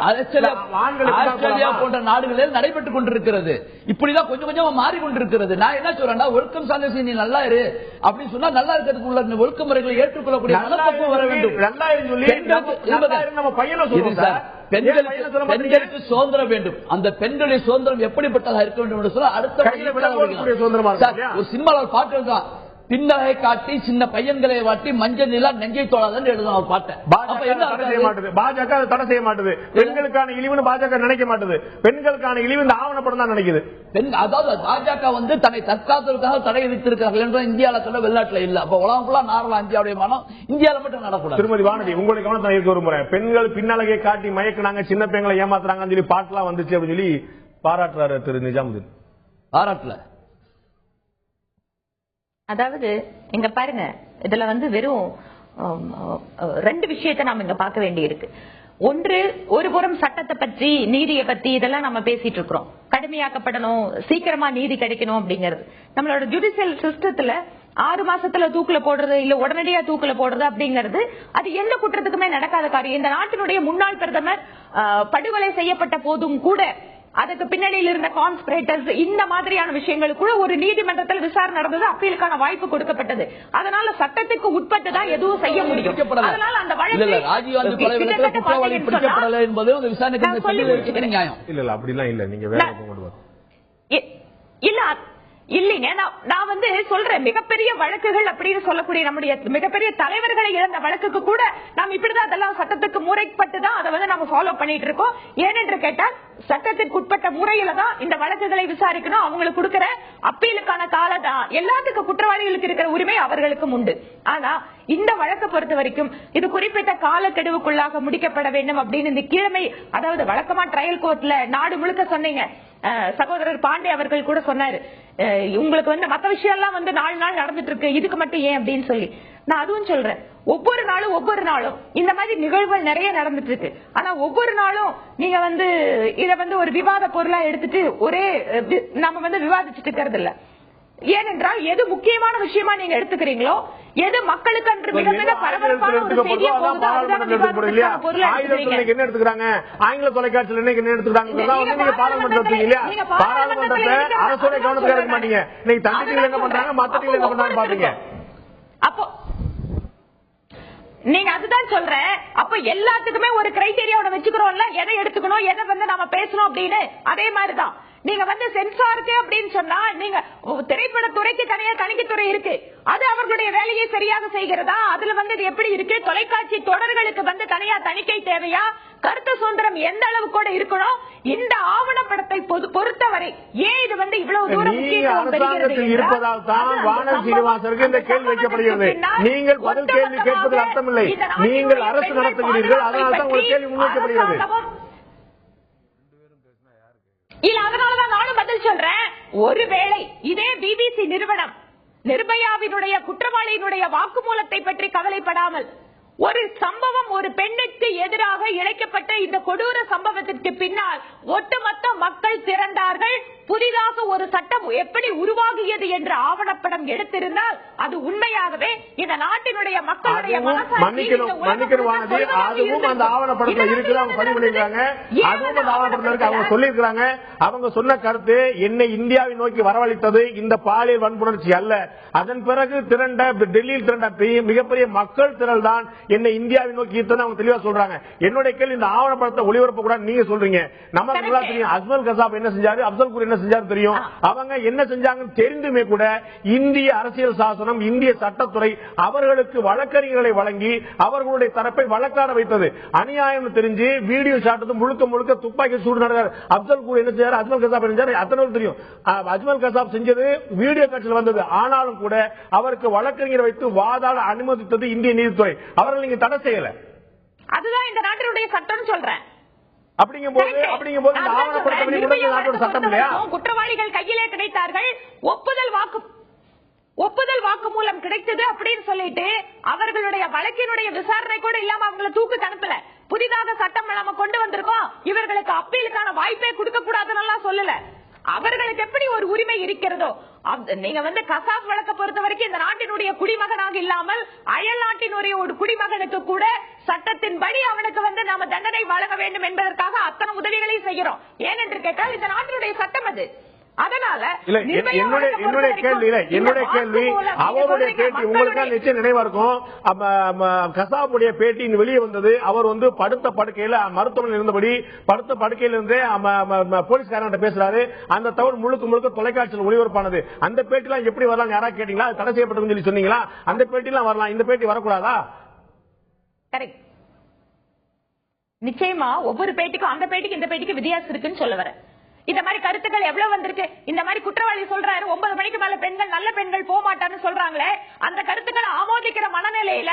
S5: ஆஸ்திரேலியா போன்ற நாடுகளில் நடைபெற்றுக் கொண்டிருக்கிறது. இப்படிதான் கொஞ்சம் கொஞ்சமா மாறிக்கொண்டிருக்கிறது. நான் என்ன சொல்றேன், ஒழுக்கம் சார்ந்த நீ நல்லா இரு அப்படின்னு சொன்னா நல்லா இருக்கிறதுக்கு உள்ள ஒழுக்க முறைகளை ஏற்றுக்கொள்ளக்கூடிய மனப்பக்குவம் வர வேண்டும். பெண்களுக்கு சுதந்திரம் வேண்டும். அந்த பெண்களுடைய சுதந்திரம் எப்படிப்பட்டதாக இருக்க வேண்டும் என்று சொல்ல அடுத்த ஒரு சினிமாவில் பாட்டு இருக்கான், பின்னகை காட்டி சின்ன பையன்களை வாட்டி மஞ்சள் நிலா நெஞ்சை தோழாதான் எழுதும் பாட்டை.
S1: பாஜக தடை செய்ய மாட்டது. பெண்களுக்கான இழிவுன்னு பாஜக நினைக்க மாட்டது. பெண்களுக்கான இழிவு இந்த ஆவணப்படம் தான் நினைக்குது.
S5: அதாவது பாஜக வந்து தன்னை தற்காத்துவதற்காக தடை விதித்திருக்கிறார்கள் என்ற இந்தியாவில் சொல்ல வெளிநாட்டுல இல்ல. அப்ப உலகம் ஃபுல்லா நார்மலா இந்தியாவுடைய மனம் இந்தியாவில் மட்டும் நடக்கூடாது.
S1: திருமதி வானதி, உங்களுக்கு கவனத்தை இருக்க விரும்புறேன். பெண்கள் பின்னலகை காட்டி மயக்குனாங்க, சின்ன பெண்களை ஏமாத்துறாங்கன்னு சொல்லி பாட்டுலாம் வந்துச்சு அப்படின்னு சொல்லி பாராட்டுறாரு திரு நிஜாமுதீன்.
S5: பாராட்டல.
S7: அதாவது இங்க பாருங்க, இதுல வந்து வெறும் 2 விஷயத்தை நாம இங்க பார்க்க வேண்டி இருக்கு. ஒன்று, ஒரு புறம் சட்டத்தை பற்றி, நீதியை பத்தி இதெல்லாம் நம்ம பேசிட்டு இருக்கிறோம். கடுமையாக்கப்படணும், சீக்கிரமா நீதி கிடைக்கணும் அப்படிங்கிறது. நம்மளோட ஜுடிஷியல் சிஸ்டத்துல 6 மாசத்துல தூக்குல போடுறது இல்ல உடனடியா தூக்குல போடுறது அப்படிங்கிறது அது எந்த குற்றத்துக்குமே நடக்காத காரியம். இந்த நாட்டினுடைய முன்னாள் பிரதமர் படுகொலை செய்யப்பட்ட போதும் கூட அதுக்கு பின்னணியில் இருந்த கான்ஸ்பிரேட்டர்ஸ் இந்த மாதிரியான விஷயங்களுக்கு கூட ஒரு நீதிமன்றத்தில் விசாரணை நடந்தது, அப்பீலுக்கான வாய்ப்பு கொடுக்கப்பட்டது. அதனால சட்டத்துக்கு உட்பட்டு தான் எதுவும் செய்ய முடியும். அதனால அந்த வழக்கு
S1: இல்ல அப்படிலாம் இல்ல. நீங்க வேற
S7: இல்ல இல்லீங்க, நான் வந்து சொல்றேன், மிகப்பெரிய வழக்குகள் அப்படின்னு சொல்லக்கூடிய நம்முடைய மிகப்பெரிய தலைவர்களை இழந்த வழக்குக்கு கூட நாம் இப்படிதான் அதெல்லாம் சட்டத்துக்கு முறைப்பட்டுதான் அதை வந்து நம்ம ஃபாலோ பண்ணிட்டு இருக்கோம். ஏனென்று கேட்டால் சட்டத்திற்கு உட்பட்ட முறையில தான் இந்த வழக்குகளை விசாரிக்கணும். அவங்களுக்கு கொடுக்கிற அப்பீலுக்கான காலம் தான் எல்லாத்துக்கும் குற்றவாளிகளுக்கு இருக்கிற உரிமை அவர்களுக்கும் உண்டு. ஆனா இந்த வழக்கை பொறுத்த வரைக்கும் இது குறிப்பிட்ட காலக்கெடுவுக்குள்ளாக முடிக்கப்பட வேண்டும் அப்படின்னு இந்த கிழமை, அதாவது வழக்கமா ட்ரையல் கோர்ட்ல நாடு முழுக்க சொன்னீங்க. சகோதரர் பாண்டே அவர்கள் கூட சொன்னாரு, உங்களுக்கு வந்து மத்த விஷயம் எல்லாம் வந்து 4 நாள் நடந்துட்டு இருக்கு, இதுக்கு மட்டும் ஏன் அப்படின்னு சொல்லி. நான் அதுவும் சொல்றேன், ஒவ்வொரு நாளும் இந்த மாதிரி நிகழ்வுகள் நிறைய நடந்துட்டு இருக்கு. ஆனா ஒவ்வொரு நாளும் நீங்க வந்து இத வந்து ஒரு விவாத பொருளா எடுத்துட்டு ஒரே நம்ம வந்து விவாதிச்சுட்டு இருக்கிறது இல்ல. ஏனென்றால் எது முக்கியமான விஷயமா நீங்க எடுத்துக்கிறீங்களோ, எது மக்களுக்கு அன்று மிக மிக பரபரப்பான ஒரு செய்தியா போகுதோ
S1: என்ன எடுத்துக்கிறாங்க, ஆங்கில தொலைக்காட்சியில் என்ன எடுத்துக்கிறாங்க, பாராளுமன்றத்தில் இல்லையா, பாராளுமன்றத்தை அரசோட கவனத்தில் இருக்க மாட்டீங்க. இன்னைக்கு தண்ணிகள் என்ன பண்றாங்க, மத்த டிவில என்ன பண்றாங்க பாத்தீங்க.
S7: அப்போ நீங்க அதுதான் சொல்றேன், அப்ப எல்லாத்துக்குமே ஒரு கிரைட்டீரியாவோட வச்சுக்கிறோம்ல, எதை எடுத்துக்கணும், எதை வந்து நம்ம பேசணும் அப்படின்னு. அதே மாதிரிதான் நீங்க வந்து சென்சாருக்கு அப்படின்னு சொன்னா, நீங்க திரைப்படத்துறைக்கு தனியா தணிக்கைத்துறை இருக்கு, அது அவர்களுடைய வேலையை சரியாக செய்கிறதா? அதுல வந்து இது எப்படி இருக்கு? தொலைக்காட்சி தொடர்களுக்கு வந்து தனியா தணிக்கை தேவையா? கருத்து சுதந்திரம் எந்த அளவு கூட இருக்கணும்? இந்த ஆவணப்படத்தை பொறுத்தவரை ஏன் இது வந்து இவ்வளவு தூரம்
S1: அரசாங்கத்தில் இருப்பதால் தான் வானதி சீனிவாசனுக்கு இந்த கேள்வி வைக்கப்படுகிறது. நீங்கள் பதில் கேள்வி கேட்பதில் அர்த்தமில்லை, நீங்கள் அரசு நடத்துகிறீர்கள், அதனால் தான் ஒரு கேள்வி முன்வைக்கப்படுகிறது.
S7: இல்ல, அதனாலதான் நானும் பதில் சொல்றேன். ஒருவேளை இதே பிபிசி நிறுவனம் நிர்பயாவினுடைய குற்றவாளியினுடைய வாக்குமூலத்தை பற்றி கவலைப்படாமல் ஒரு சம்பவம், ஒரு பெண்ணுக்கு எதிராக இழைக்கப்பட்ட இந்த கொடூர சம்பவத்திற்கு பின்னால் ஒட்டுமொத்த மக்கள் திரண்டார்கள், புதிதாக ஒரு சட்டம் எப்படி உருவாகியது என்ற ஆவணப்படம் எடுத்திருந்தால் அது உண்மையாகவே இந்த நாட்டினுடைய மக்களுடைய
S1: அவங்க சொன்ன கருத்து என்னை இந்தியாவை நோக்கி வரவழைத்தது இந்த பாலியல் வன்புணர்ச்சி அல்ல. அதன் பிறகு டெல்லியில் திரண்ட மிகப்பெரிய மக்கள் திரள் தான் என்னை இந்தியாவை நோக்கி அவங்க தெளிவா சொல்றாங்க. என்னுடைய கேள்வி, இந்த ஆவணப்படத்தை ஒளிபரப்ப கூட நீங்க சொல்றீங்க, நமக்கு தெரியும் அஜ்மல் கசாப் என்ன செஞ்சாரு, அப்சல் குர் என்ன செஞ்சாரு தெரியும். அவங்க என்ன செஞ்சாங்கன்னு தெரிந்துமே கூட இந்திய அரசியல் சாசனம், இந்திய சட்டத்துறை அவர்களுக்கு வழக்கறிஞர்களை வழங்கி அவர்களுடைய தரப்பை வழக்காட வைத்தது. அநியாயம் தெரிஞ்சு வீடியோ ஷாட் முழுக்க முழுக்க துப்பாக்கி சூடு நடந்தார். அப்சல் குர் என்ன செஞ்சாரு, அஜ்மல் கசாப் என்ன செஞ்சாரு அத்தனை தெரியும். அஜ்மல் கசாப் செஞ்சது வீடியோ காட்சியில் வந்தது. ஆனாலும் கூட அவருக்கு வழக்கறிஞர் வைத்து வாதாட அனுமதித்தது இந்திய நீதித்துறை. அவர்கள் நீங்க தடை செய்யல.
S7: அதுதான் இந்த நாட்டினுடைய சட்டம் சொல்றேன். குற்றவாளிகள் கையிலே கிடைத்தார்கள், ஒப்புதல் வாக்குமூலம் கிடைத்தது அப்படின்னு சொல்லிட்டு அவர்களுடைய வழக்கினுடைய விசாரணை கூட இல்லாம அவங்களை தூக்கு அனுப்பல. புதிதாக சட்டம் நம்ம கொண்டு வந்திருக்கோம், இவர்களுக்கு அப்பீலுக்கான வாய்ப்பே கொடுக்க கூடாதுன்னு சொல்லல. அவர்களுக்கு எப்படி ஒரு உரிமை இருக்கிறதோ, நீங்க வந்து கசாப் வழக்க பொறுத்த வரைக்கும் இந்த நாட்டினுடைய குடிமகனாக இல்லாமல் அயல் நாட்டினுடைய ஒரு குடிமகனுக்கு கூட சட்டத்தின்படி அவனுக்கு வந்து நாம தண்டனை வழங்க வேண்டும் என்பதற்காக அத்தனை உதவிகளையும் செய்கிறோம். ஏனென்று கேட்டால் இந்த நாட்டினுடைய சட்டம் அது. அதனால
S1: என்னுடைய கேள்வி அவருடைய பேட்டி உங்களுக்கு நிச்சயம் நினைவா இருக்கும். கசாப்புடைய பேட்டி வெளியே வந்தது. அவர் வந்து படுத்த படுக்கையில மருத்துவமனையில் இருந்தபடி படுத்த படுக்கையில இருந்தே போலீஸ்காரன் பேசுறாரு. அந்த தவறு முழுக்க முழுக்க தொலைக்காட்சியில் ஒளிபரப்பானது. அந்த பேட்டி எல்லாம் எப்படி வரலாம் யாராவது கேட்டீங்களா? தடை செய்யப்பட்டதுன்னு சொல்லி சொன்னீங்களா? அந்த பேட்டி எல்லாம் வரலாம், இந்த பேட்டி வரக்கூடாதா?
S7: நிச்சயமா ஒவ்வொரு பேட்டிக்கும் அந்த பேட்டிக்கு இந்த பேட்டிக்கு வித்தியாசம் இருக்குன்னு சொல்ல வரேன். இந்த மாதிரி கருத்துக்கள் எவ்வளவு வந்திருக்கு. இந்த மாதிரி குற்றவாளி சொல்றாரு 9 மணிக்கு மேல பெண்கள் நல்ல பெண்கள் போக மாட்டான்னு சொல்றாங்களே, அந்த கருத்துக்களை ஆமோதிக்கிற மனநிலையில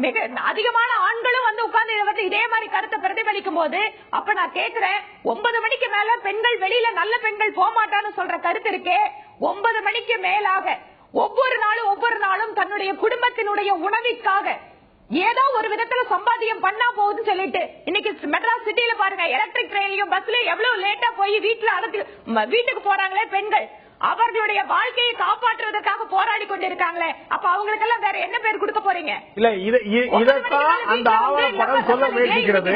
S7: மிக அதிகமான ஆண்களும் வந்து உட்கார்ந்து இதே மாதிரி கருத்தை பிரதிபலிக்கும் போது, அப்ப நான் கேட்கிறேன், 9 மணிக்கு மேல பெண்கள் வெளியில நல்ல பெண்கள் போக மாட்டான்னு சொல்ற கருத்து இருக்கே, 9 மணிக்கு மேலாக ஒவ்வொரு நாளும் தன்னுடைய குடும்பத்தினுடைய உணவிற்காக ஏதோ ஒரு விதத்துல சம்பாத்தியம் பண்ணா போகுதுன்னு சொல்லிட்டு இன்னைக்கு மெட்ராஸ் சிட்டியில பாருங்க, எலக்ட்ரிக் ட்ரெயின்லயும் பஸ்லயும் எவ்வளவு லேட்டா போய் வீட்டுக்கு போறாங்களே பெண்கள், அவர்களுடைய வாழ்க்கையை காப்பாற்றுவதற்காக போராடி கொண்டிருக்காங்களே, அப்ப அவங்களுக்கு எல்லாம் வேற என்ன பேர் கொடுக்க போறீங்க?
S1: இல்ல இதைத்தான் அந்த ஆவணப்படம் சொல்ல முயற்சிக்கிறது.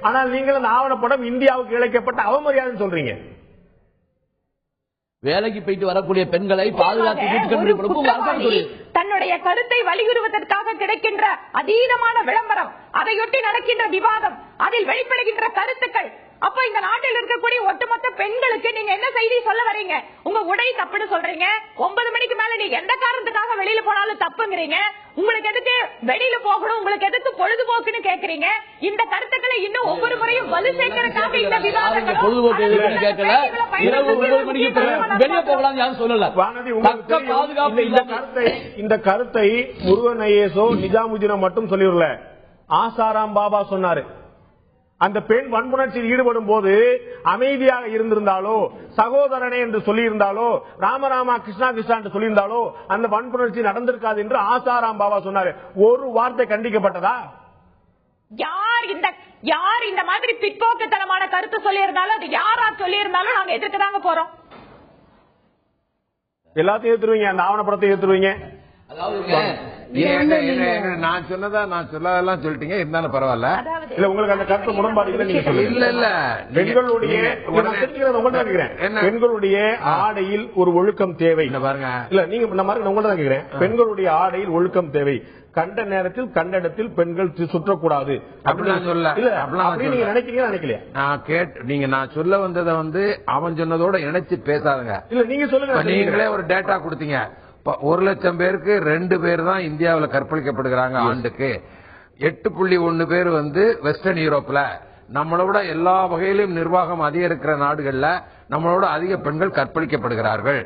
S1: ஆனால் நீங்கள் அந்த ஆவணப்படம் இந்தியாவுக்கு இழைக்கப்பட்ட அவமரியாதைன்னு சொல்றீங்க.
S5: வேலைக்கு போயிட்டு வரக்கூடிய பெண்களை பாதுகாத்து
S7: தன்னுடைய கருத்தை வலியுறுத்துவதற்காக கிடைக்கின்ற அதீதமான விளம்பரம், அதையொட்டி நடக்கின்ற விவாதம், அதில் வெளிப்படுகின்ற கருத்துக்கள், அப்ப இந்த நாட்டில் இருக்கக்கூடிய ஒட்டுமொத்த பெண்களுக்கு நீங்க என்ன செய்தி சொல்ல வரீங்க? உங்க உடை தப்புன்னு சொல்றீங்க, 9 மணிக்கு மேல நீ எந்த காரணத்துக்காக வெளியில போனாலும் தப்புங்கிறீங்க, உங்களுக்கு எதுக்கு வெளியில போகணும், உங்களுக்கு எதுக்கு பொழுதுபோக்குன்னு கேக்குறீங்க. இந்த கருத்துக்களை இன்னும் ஒவ்வொரு முறையும் வலு சேர்க்கிறதுக்காக இந்த விவாதங்கள்
S5: பொழுதுபோக்கு எதுன்னு கேட்கல. இரவு 9 மணிக்கு வெளியே போகலாம் யாரும் சொல்லல.
S1: இந்த கருத்தை முருகன் ஐஏஎஸோ நிஜாமுதீனோ மட்டும் சொல்லிடல, ஆசாராம் பாபா சொன்னாரு. அந்த பெண் வன்புணர்ச்சியில் ஈடுபடும் போது அமைதியாக இருந்திருந்தாலோ, சகோதரனே என்று சொல்லியிருந்தாலோ, ராமராமா கிருஷ்ணா கிருஷ்ணா என்று சொல்லியிருந்தாலோ அந்த வன்புணர்ச்சி நடந்திருக்காது என்று ஆசாராம் பாபா சொன்னாரு. ஒரு வார்த்தை கண்டிக்கப்பட்டதா?
S7: யார் இந்த மாதிரி பிற்போக்குத்தனமான கருத்து சொல்லியிருந்தாலும், அது யாரா சொல்லியிருந்தாலும் நாங்க எதிர்க்கதாங்க போறோம்.
S1: எல்லாத்தையும் ஏத்துருவீங்க, அந்த ஆவணப்படத்தை ஏத்துருவீங்க.
S4: நான் சொன்னதா நான் சொல்லலாம் சொல்லிட்டீங்க, இருந்தாலும் பரவாயில்ல.
S1: இல்ல உங்களுக்கு அந்த கருத்து முரண்பாடு இல்ல. இல்ல பெண்களுடைய பெண்களுடைய ஆடையில் ஒரு ஒழுக்கம் தேவை
S4: பாருங்க.
S1: இல்ல நீங்க உங்கள்ட்ட தான் கேக்குறேன். பெண்களுடைய ஆடையில் ஒழுக்கம் தேவை. கண்ட நேரத்தில் கண்ட இடத்தில் பெண்கள் சுற்றக்கூடாது
S4: அப்படின்னு சொல்ல.
S1: நீங்க நினைக்கிறீங்க நினைக்கலையா?
S4: நான் கேட்டு நான் சொல்ல வந்ததை அவன் சொன்னதோட இணைச்சு பேசாதுங்க.
S1: இல்ல நீங்க சொல்லுங்க.
S4: நீங்களே ஒரு டேட்டா கொடுத்தீங்க. 1,00,000 பேருக்கு 2 பேர் தான் இந்தியாவில் கற்பழிக்கப்படுகிறாங்க ஆண்டுக்கு. 8.1 பேர் வெஸ்டர்ன் யூரோப்ல. நம்மளோட எல்லா வகையிலும் நிர்வாகம் அதிகம் இருக்கிற நாடுகள்ல நம்மளோட அதிக பெண்கள் கற்பழிக்கப்படுகிறார்கள்.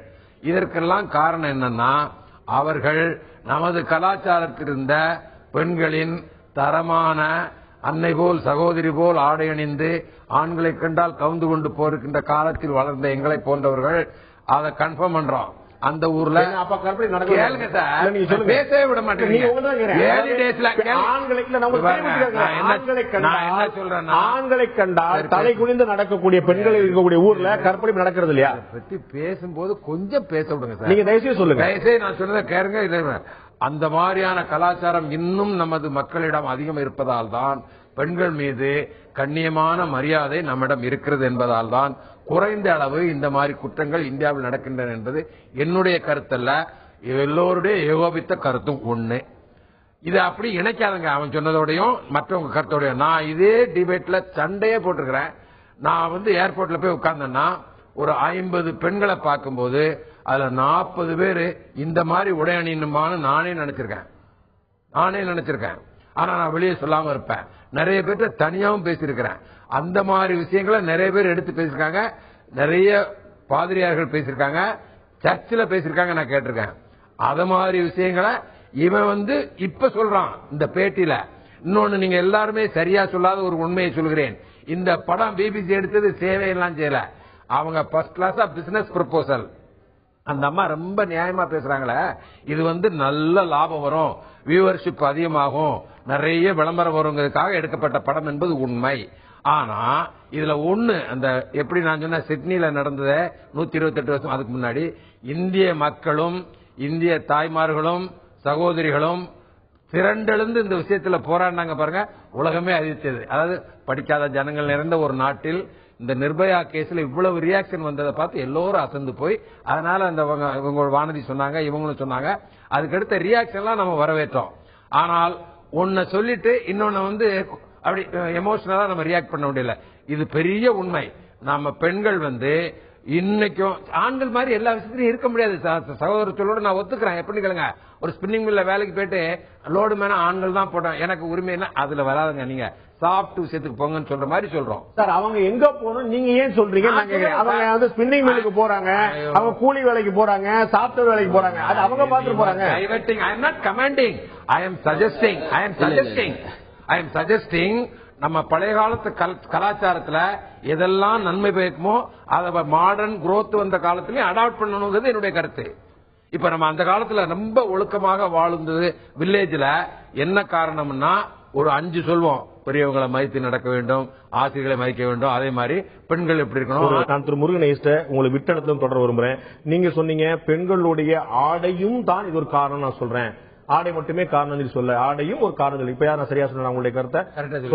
S4: இதற்கெல்லாம் காரணம் என்னன்னா, அவர்கள் நமது கலாச்சாரத்தில் இருந்த பெண்களின் தரமான அன்னை போல் சகோதரி போல் ஆடை அணிந்து ஆண்களை கண்டால் கவுந்து கொண்டு போயிருக்கின்ற காலத்தில் வளர்ந்த எங்களை போன்றவர்கள் அதை கன்ஃபார்ம் பண்றோம். அந்த ஊர்ல கேளுங்க சார், பேசவே விட மாட்டேங்க.
S1: ஆண்களை கண்டால் தலை குனிந்து நடக்கக்கூடிய பெண்கள் இருக்கக்கூடிய ஊர்ல கற்பழிப்பு நடக்கிறது இல்லையா?
S4: பத்தி பேசும்போது கொஞ்சம் பேச விடுங்க சார்.
S1: நீங்க தயவுசெய்து சொல்லுங்க.
S4: தயவுசெய்து நான் சொன்னதை கேளுங்க. அந்த மாதிரியான கலாச்சாரம் இன்னும் நமது மக்களிடம் அதிகம் இருப்பதால் தான் பெண்கள் மீது கண்ணியமான மரியாதை நம்மிடம் இருக்கிறது என்பதால் தான் குறைந்த அளவு இந்த மாதிரி குற்றங்கள் இந்தியாவில் நடக்கின்றன என்பது என்னுடைய கருத்தல்ல, எல்லோருடைய ஏகோபித்த கருத்தும் ஒண்ணு. இதை அப்படி இணைக்காதுங்க. அவன் சொன்னதோடையும் மற்றவங்க கருத்தோடையும். நான் இதே டிபேட்ல சண்டையே போட்டிருக்கிறேன். நான் ஏர்போர்ட்ல போய் உட்கார்ந்தேன்னா ஒரு 50 பெண்களை பார்க்கும்போது அதுல 40 பேரு இந்த மாதிரி உடை அணியணுமான்னு நானே நினைச்சிருக்கேன். ஆனா நான் வெளியே சொல்லாம இருப்பேன். நிறைய பேர்ட்ட தனியாவும் பேசியிருக்கிறேன். அந்த மாதிரி விஷயங்களை நிறைய பேர் எடுத்து பேசிருக்காங்க. நிறைய பாதிரியார்கள் பேசியிருக்காங்க, சர்ச்சில் பேசியிருக்காங்க, நான் கேட்டிருக்கேன். அத மாதிரி விஷயங்களை இவன் இப்ப சொல்றான் இந்த பேட்டியில. இன்னொன்னு நீங்க எல்லாருமே சரியா சொல்லாத ஒரு உண்மையை சொல்கிறேன். இந்த படம் பிபிசி எடுத்தது சேவையெல்லாம் செய்யல. அவங்க ஃபர்ஸ்ட் கிளாஸா பிசினஸ் ப்ரொபோசல். அந்த அம்மா ரொம்ப நியாயமா பேசுறாங்களே, இது நல்ல லாபம் வரும், வியூவர்ஷிப் அதிகமாகும், நிறைய விளம்பரம் வருங்கிறதுக்காக எடுக்கப்பட்ட படம் என்பது உண்மை. ஆனா இதுல ஒண்ணு, அந்த எப்படி நான் சொன்ன சிட்னில நடந்தது 128 வருஷம் அதுக்கு முன்னாடி இந்திய மக்களும் இந்திய தாய்மார்களும் சகோதரிகளும் திரண்டெழுந்து இந்த விஷயத்துல போராடினாங்க பாருங்க. உலகமே அதிர்ச்சது. அதாவது படிக்காத ஜனங்கள் நிறைந்த ஒரு நாட்டில் இந்த நிர்பயா கேஸ்ல இவ்வளவு ரியாக்ஷன் வந்ததை பார்த்து எல்லோரும் அசந்து போய், அதனால அந்த இவங்க வானதி சொன்னாங்க, இவங்களும் சொன்னாங்க. அதுக்கடுத்த ரியாக்ஷன்லாம் நம்ம வரவேற்றோம். ஆனால் ஒன்ன சொல்லிட்டு இன்னொன்னு அப்படி எமோஷனலா நம்ம ரியாக்ட் பண்ண முடியல. இது பெரிய உண்மை. நம்ம பெண்கள் இன்னைக்கும் ஆண்கள் மாதிரி எல்லா விஷயத்திலும் இருக்க முடியாது. சகோதரத்தோட நான் ஒத்துக்கிறேன். எப்படி கேளுங்க, ஒரு ஸ்பின்னிங் மில்ல வேலைக்கு போயிட்டு லோடு மேன ஆண்கள் தான் போட்டோம், எனக்கு உரிமை என்ன, அதுல வராதுங்க. நீங்க சாப்பிட்டு விஷயத்துக்கு போங்கன்னு சொல்ற மாதிரி சொல்றோம்
S1: சார். அவங்க எங்க போகணும் நீங்க ஏன் சொல்றீங்க? அவங்க ஸ்பின்னிங் மில்லுக்கு போறாங்க, அவங்க கூலி வேலைக்கு போறாங்க, சாப்ட்வேர் வேலைக்கு போறாங்க, அது அவங்க பார்த்துட்டு போறாங்க.
S4: I am not commanding, I am suggesting நம்ம பழைய காலத்து கலாச்சாரத்துல எதெல்லாம் நன்மை பயக்குமோ அதை மாடர்ன் குரோத் வந்த காலத்திலயும் அடாப்ட் பண்ணணுங்கிறது என்னுடைய கருத்து. இப்ப நம்ம அந்த காலத்துல ரொம்ப ஒழுக்கமாக வாழ்ந்தது வில்லேஜ்ல. என்ன காரணம்னா ஒரு 5 சொல்வோம். பெரியவங்களை மதித்து நடக்க வேண்டும், ஆசிரியர்களை மதிக்க வேண்டும், அதே மாதிரி பெண்கள் எப்படி இருக்கணும்.
S1: நான் திரு முருகன் உங்களை விட்டடத்திலும் தொடர விரும்புறேன். நீங்க சொன்னீங்க பெண்களுடைய ஆடையும் தான் இது ஒரு காரணம். நான் சொல்றேன் ஆடை மட்டுமே காரணம் சொல்ல, ஆடையும் ஒரு காரணம். இப்ப யாரும் சரியா சொன்ன உங்களுடைய கருத்தை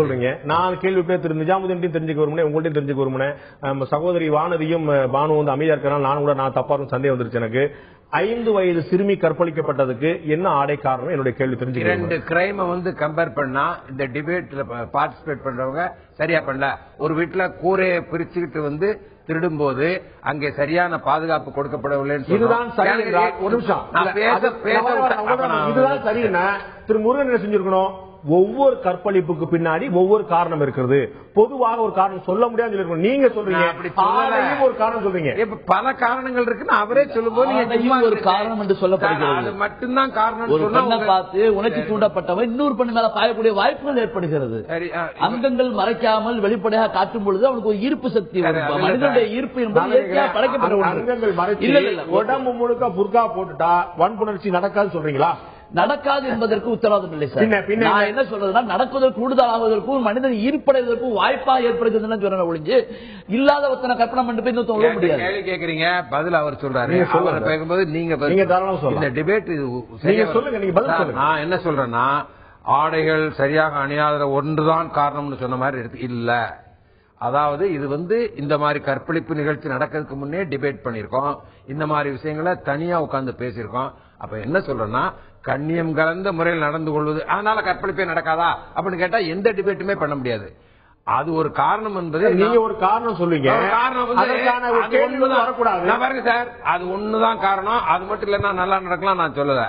S1: சொல்றீங்க. நான் கேள்வி திரு நிஜாமுதீன் தெரிஞ்சுக்க விரும்பினேன், உங்கள்ட்டையும் தெரிஞ்சுக்க விரும்பினேன். சகோதரி வானதியும் பானு அமைதியா இருக்கிறனால நான் தப்பா சந்தேகம் வந்துருச்சு எனக்கு. 5 வயது சிறுமி கற்பழிக்கப்பட்டதுக்கு என்ன ஆடை காரணம்? என்னுடைய கேள்வி தெரிஞ்சுக்கிறேன்.
S4: 2 கிரைமை கம்பேர் பண்ணா இந்த டிபேட்ல பார்ட்டிசிபேட் பண்றவங்க சரியா பண்ணல. ஒரு வீட்டுல கூரையை பிரிச்சுக்கிட்டு திருடும் போது அங்கே சரியான பாதுகாப்பு கொடுக்கப்படவில்லை.
S1: இதுதான் சரி. ஒரு நிமிஷம், இதுதான் சரின்னா திரு முருகன் என்ன செஞ்சிருக்கணும்? ஒவ்வொரு கற்பழிப்புக்கு பின்னாடி ஒவ்வொரு காரணம் இருக்கிறது. பொதுவாக ஒரு காரணம் சொல்ல முடியாது. நீங்க சொல்றீங்க ஒரு காரணம் சொல்றீங்க,
S4: பல காரணங்கள் இருக்குன்னு அவரே சொல்லும்போது
S5: ஒரு காரணம் என்று சொல்லப்படுகிறது.
S4: மட்டும்தான் காரணம்.
S5: ஒரு பெண்ணை பார்த்து உணர்ச்சி தூண்டப்பட்டவன் இன்னொரு பெண் மேல பாயக்கூடிய வாய்ப்புகள் ஏற்படுகிறது. அங்கங்கள் மறைக்காமல் வெளிப்படையாக காட்டும் பொழுது அவனுக்கு ஒரு ஈர்ப்பு சக்தி வரும். மனிதனுடைய ஈர்ப்பு என்பது
S1: படைக்கப்பட்ட உடம்பு முழுக்க புர்கா போட்டுட்டா வன்புணர்ச்சி நடக்காது சொல்றீங்களா?
S5: நடக்காது என்பதற்கு உத்தரவாதம் இல்லை சார். நான் என்ன சொல்றதுன்னா, நடக்குவதற்கு கூடுதலாவதற்கும் மனிதன் ஈர்ப்படைவதற்கும் வாய்ப்பாக ஏற்படுகிறது சொல்ற ஒழிஞ்சு இல்லாத ஒருத்தனை கற்பனை பண்ணி போய் சொல்ல முடியாது.
S4: கேள்வி கேட்கறீங்க, பதில் அவர் சொல்றாரு. பேசும்போது நீங்க இந்த டிபேட் நான் என்ன சொல்றேன்னா, ஆடைகள் சரியாக அணியாத ஒன்றுதான் காரணம்னு சொன்ன மாதிரி இல்ல. அதாவது இது இந்த மாதிரி கற்பழிப்பு நிகழ்ச்சி நடக்கிறதுக்கு முன்னே டிபேட் பண்ணிருக்கோம். இந்த மாதிரி விஷயங்களை தனியா உட்கார்ந்து பேசியிருக்கோம். அப்ப என்ன சொல்றேன்னா, கண்ணியம் கலந்த முறையில் நடந்து கொள்வது அதனால கற்பழிப்பே நடக்காதா அப்படின்னு கேட்டா எந்த டிபேட்டுமே பண்ண முடியாது. அது ஒரு காரணம் என்பது
S1: நீங்க ஒரு காரணம் சொல்லுங்க.
S4: பாருங்க சார், அது ஒண்ணுதான் காரணம். அது மட்டும் இல்லன்னா நல்லா நடக்கலாம் நான் சொல்லல.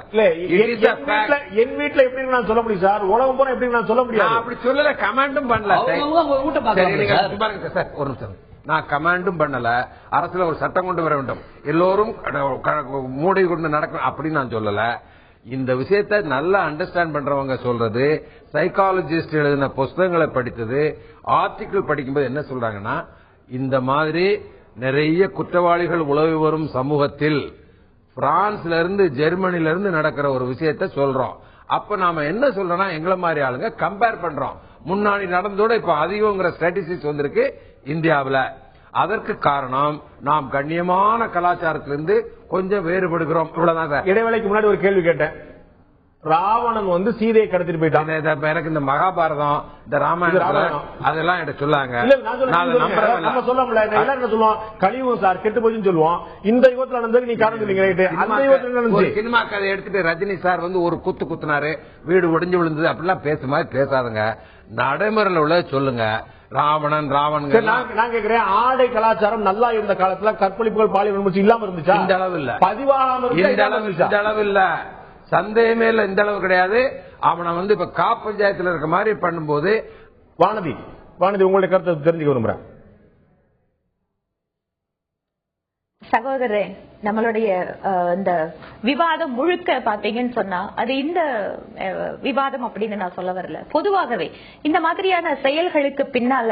S1: என் வீட்டுல எப்படி நான் சொல்ல முடியும் சார்? உலகம் போன எப்படி நான் சொல்ல முடியாது?
S4: அப்படி சொல்லல, கமெண்டும் பண்ணல. பாருங்க சார், ஒரு நிமிஷம், நான் கமாண்டும் பண்ணல. அரசுல ஒரு சட்டம் கொண்டு வர வேண்டும், எல்லோரும் மூடை கொண்டு நடக்கணும் அப்படின்னு நான் சொல்லல. இந்த விஷயத்தை நல்லா அண்டர்ஸ்டாண்ட் பண்றவங்க சொல்றது, சைக்காலஜிஸ்ட் எழுதின புஸ்தகங்களை படித்தது, ஆர்டிகிள் படிக்கும்போது என்ன சொல்றாங்கன்னா, இந்த மாதிரி நிறைய குற்றவாளிகள் உலவி வரும் சமூகத்தில் பிரான்ஸ்ல இருந்து ஜெர்மனில இருந்து நடக்கிற ஒரு விஷயத்தை சொல்றோம். அப்ப நாம என்ன சொல்றோம்னா, எங்களை மாதிரி ஆளுங்க கம்பேர் பண்றோம். முன்னாடி நடந்தோட இப்ப அதிகங்கிற ஸ்டாட்டிஸ்டிக்ஸ் வந்திருக்கு இந்தியாவில். அதற்கு காரணம் நாம் கண்ணியமான கலாச்சாரத்திலிருந்து கொஞ்சம் வேறுபடுகிறோம். இவ்வளவுதான் சார்.
S1: இடைவேளைக்கு முன்னாடி ஒரு கேள்வி கேட்டேன். ராவணன் சீதையை கடத்திட்டு போயிட்டான்.
S4: எனக்கு இந்த மகாபாரதம், இந்த ராமாயணம் அதெல்லாம் என்கிட்ட சொல்லாங்க.
S1: சொல்ல முடியல. என்ன சொல்லுவோம்? கலியுகம் சார் கெட்டு போச்சுன்னு சொல்லுவோம். இந்த யுகத்துல நடந்தது நீ காரணம் சொன்னீங்க.
S4: சினிமா கதை எடுத்துட்டு ரஜினி சார் ஒரு குத்துனாரு, வீடு ஒடிஞ்சு விழுந்தது அப்படிலாம் பேச மாதிரி பேசாதுங்க. நடைமுறையில் உள்ள சொல்லுங்க. ராவணன்
S1: நான் கேக்குறேன், ஆடை கலாச்சாரம் நல்லா இருந்த காலத்துல கற்பழிப்புகள் பாலியல் வன்முறை இல்லாம இருந்துச்சா?
S4: இந்த அளவு இல்ல.
S1: பதிவாகாம
S4: இந்த அளவு இல்ல, சந்தேகமே இல்ல, இந்த அளவு கிடையாது. அவனை இப்ப பஞ்சாயத்துல இருக்க மாதிரி பண்ணும்போது
S1: வானதி உங்களுடைய கருத்தை தெரிஞ்சுக்க விரும்புறேன்.
S6: சகோதரரே, நம்மளுடைய இந்த விவாதம் முழுக்க பாத்தீங்கன்னு சொன்னா அது இந்த விவாதம் அப்படின்னு நான் சொல்ல வரல. பொதுவாகவே இந்த மாதிரியான செயல்களுக்கு பின்னால